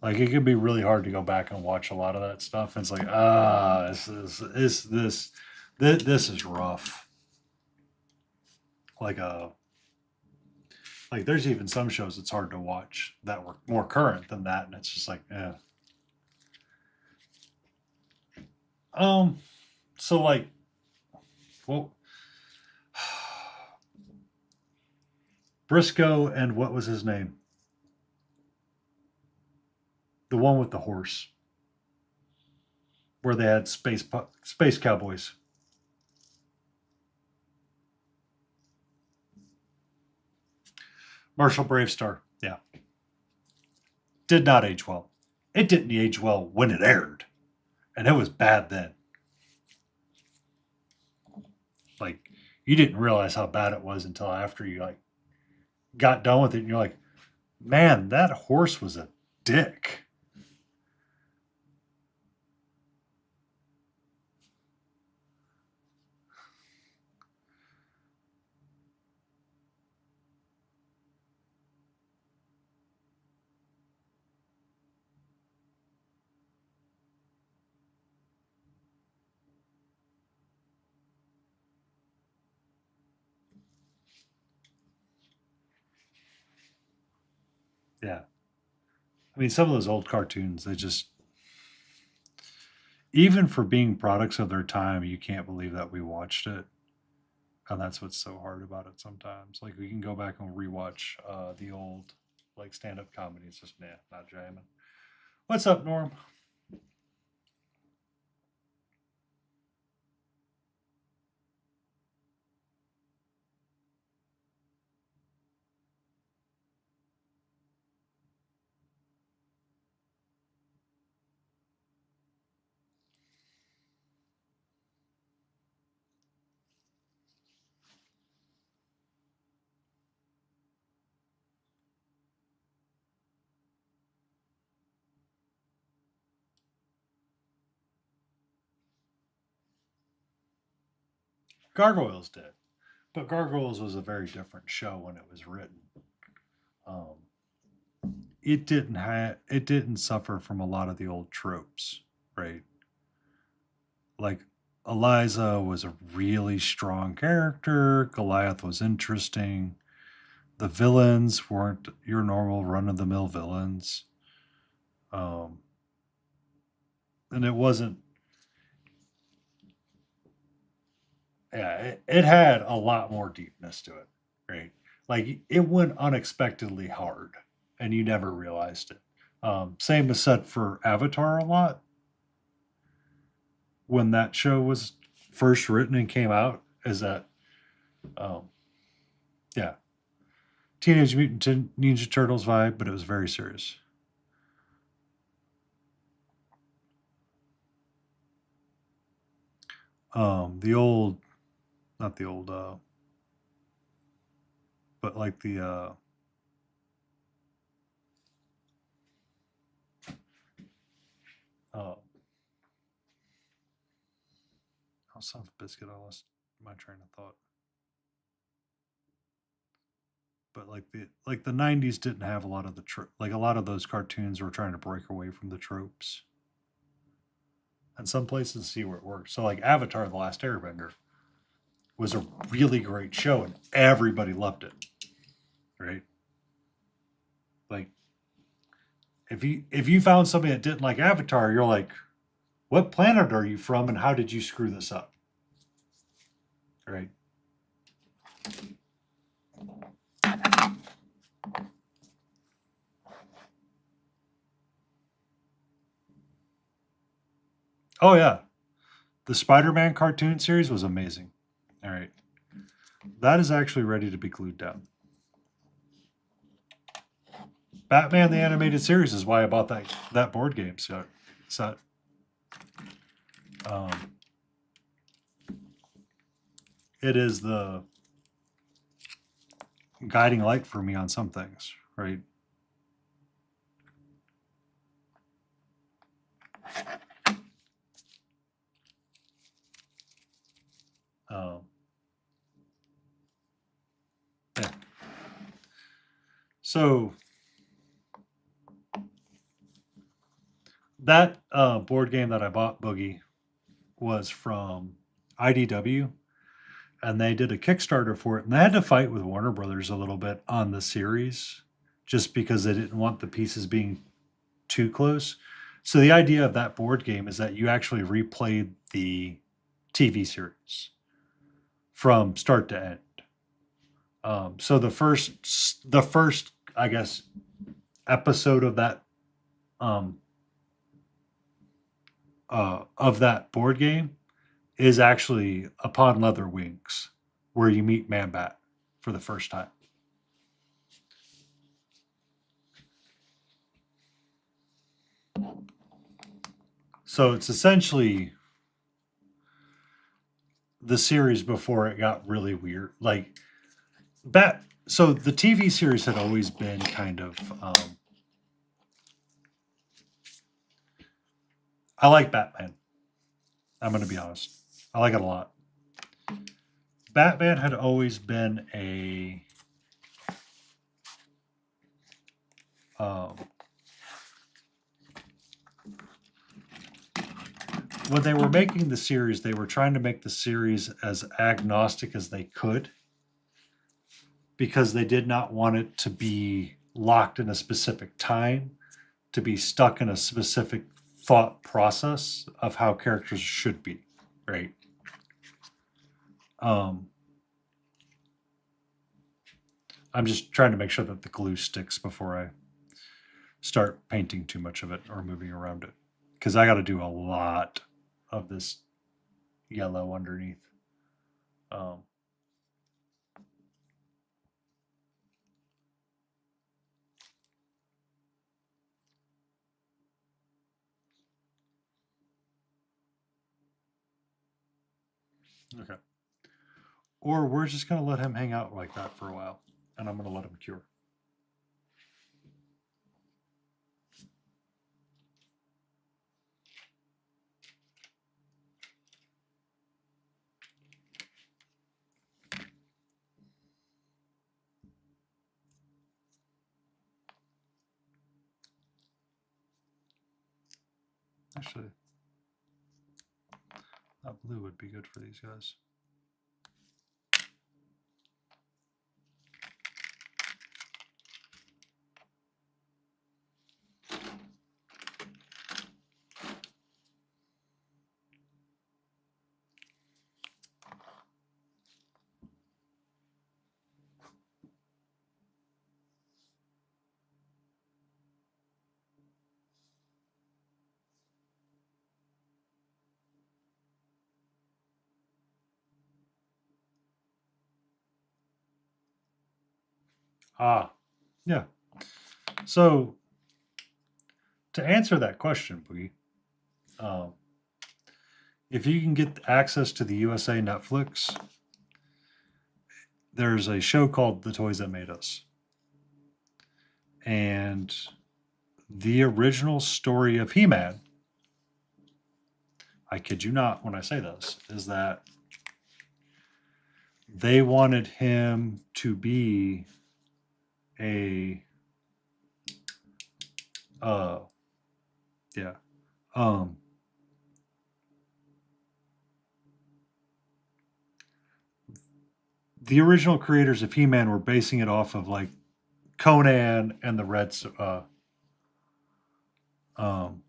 Speaker 1: Like it can be really hard to go back and watch a lot of that stuff. And it's like, this is rough. Like like there's even some shows it's hard to watch that were more current than that, and it's just like, yeah. So like, well, Briscoe and what was his name? The one with the horse, where they had space cowboys. Marshall Bravestar, yeah, did not age well. It didn't age well when it aired, and it was bad then. Like you didn't realize how bad it was until after you like got done with it, and you're like, man, that horse was a dick. Yeah. I mean, some of those old cartoons, they just, even for being products of their time, you can't believe that we watched it. And that's what's so hard about it sometimes. Like, we can go back and rewatch the old, like, stand up comedy. It's just, nah, not jamming. What's up, Norm? Gargoyles did. But Gargoyles was a very different show when it was written. Um, it didn't suffer from a lot of the old tropes, right? Like Eliza was a really strong character. Goliath was interesting. The villains weren't your normal run of the mill villains. Um, and it wasn't, yeah, it had a lot more deepness to it, right? Like it went unexpectedly hard and you never realized it. Same was said for Avatar a lot when that show was first written and came out, is that, um, yeah, Teenage Mutant Ninja Turtles vibe, but it was very serious. The old, not the old, but like the oh son of a biscuit, I lost my train of thought. But like the '90s didn't have a lot of the like a lot of those cartoons were trying to break away from the tropes, and some places see where it works. So like Avatar: The Last Airbender was a really great show, and everybody loved it, right? Like if you found somebody that didn't like Avatar, you're like, what planet are you from, and how did you screw this up, right? Oh yeah, the Spider-Man cartoon series was amazing. All right, that is actually ready to be glued down. Batman the Animated Series is why I bought that board game set. Um, it is the guiding light for me on some things, right? Um, yeah. So that board game that I bought, Boogie, was from IDW, and they did a Kickstarter for it, and they had to fight with Warner Brothers a little bit on the series, just because they didn't want the pieces being too close. So the idea of that board game is that you actually replayed the TV series from start to end. So the first, I guess, episode um, of that board game is actually Upon Leather Wings, where you meet Man Bat for the first time. So it's essentially the series before it got really weird. Like that. So the TV series had always been kind of. I like Batman. I'm going to be honest. I like it a lot. Batman had always been a um, when they were making the series, they were trying to make the series as agnostic as they could because they did not want it to be locked in a specific time, to be stuck in a specific thought process of how characters should be, right? Um, I'm just trying to make sure that the glue sticks before I start painting too much of it or moving around it because I got to do a lot of this yellow underneath. Um, okay. Or we're just going to let him hang out like that for a while and I'm going to let him cure. Actually, that blue would be good for these guys. Ah, yeah. So to answer that question, Boogie, um, if you can get access to the USA Netflix, there's a show called The Toys That Made Us. And the original story of He-Man, I kid you not when I say this, is that they wanted him to be a yeah. Um the original creators of He-Man were basing it off of like Conan and the um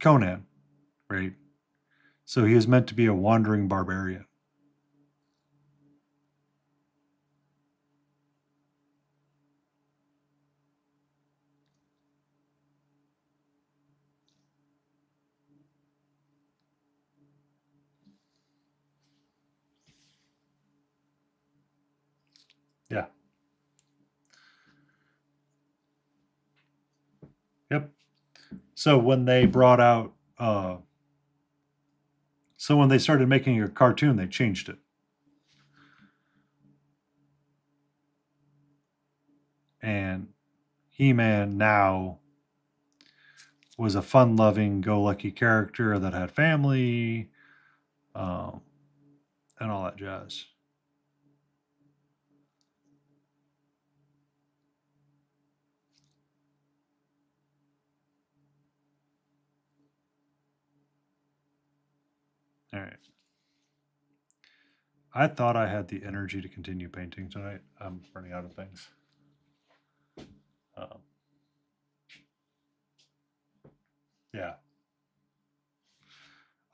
Speaker 1: Conan, right? So he is meant to be a wandering barbarian. Yeah. Yep. So when they brought out so when they started making a cartoon, they changed it. And He-Man now was a fun-loving, go-lucky character that had family, um, and all that jazz. All right. I thought I had the energy to continue painting tonight. I'm running out of things. Um, yeah.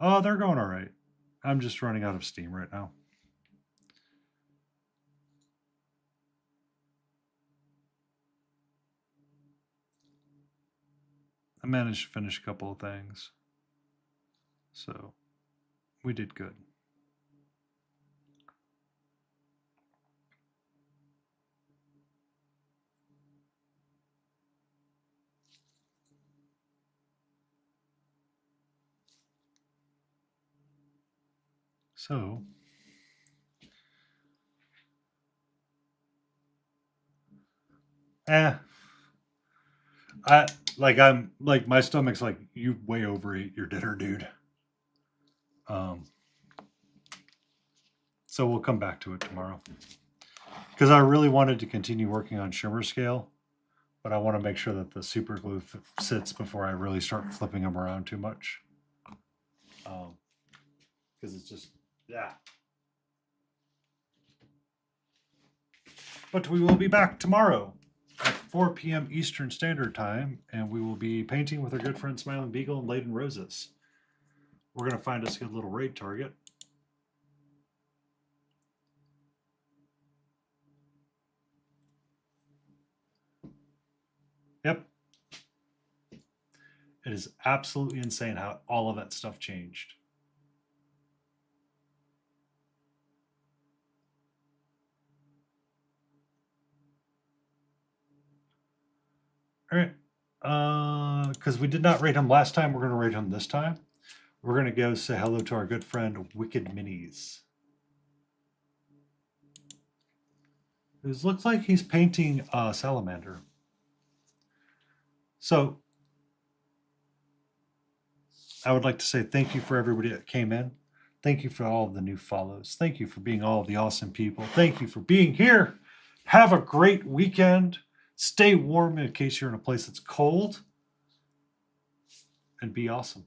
Speaker 1: Oh, they're going all right. I'm just running out of steam right now. I managed to finish a couple of things. So we did good. So eh. I'm like my stomach's like you way overate your dinner, dude. Um so we'll come back to it tomorrow. Because I really wanted to continue working on shimmer scale, but I want to make sure that the super glue sits before I really start flipping them around too much. Because it's just, yeah. But we will be back tomorrow at 4 p.m. Eastern Standard Time, and we will be painting with our good friend Smiling Beagle and Laden Roses. We're going to find us a good little raid target. Yep. It is absolutely insane how all of that stuff changed. All right. Because we did not rate him last time, we're going to rate him this time. We're going to go say hello to our good friend Wicked Minis. It looks like he's painting a salamander. So I would like to say thank you for everybody that came in. Thank you for all of the new follows. Thank you for being all of the awesome people. Thank you for being here. Have a great weekend. Stay warm in case you're in a place that's cold. And be awesome.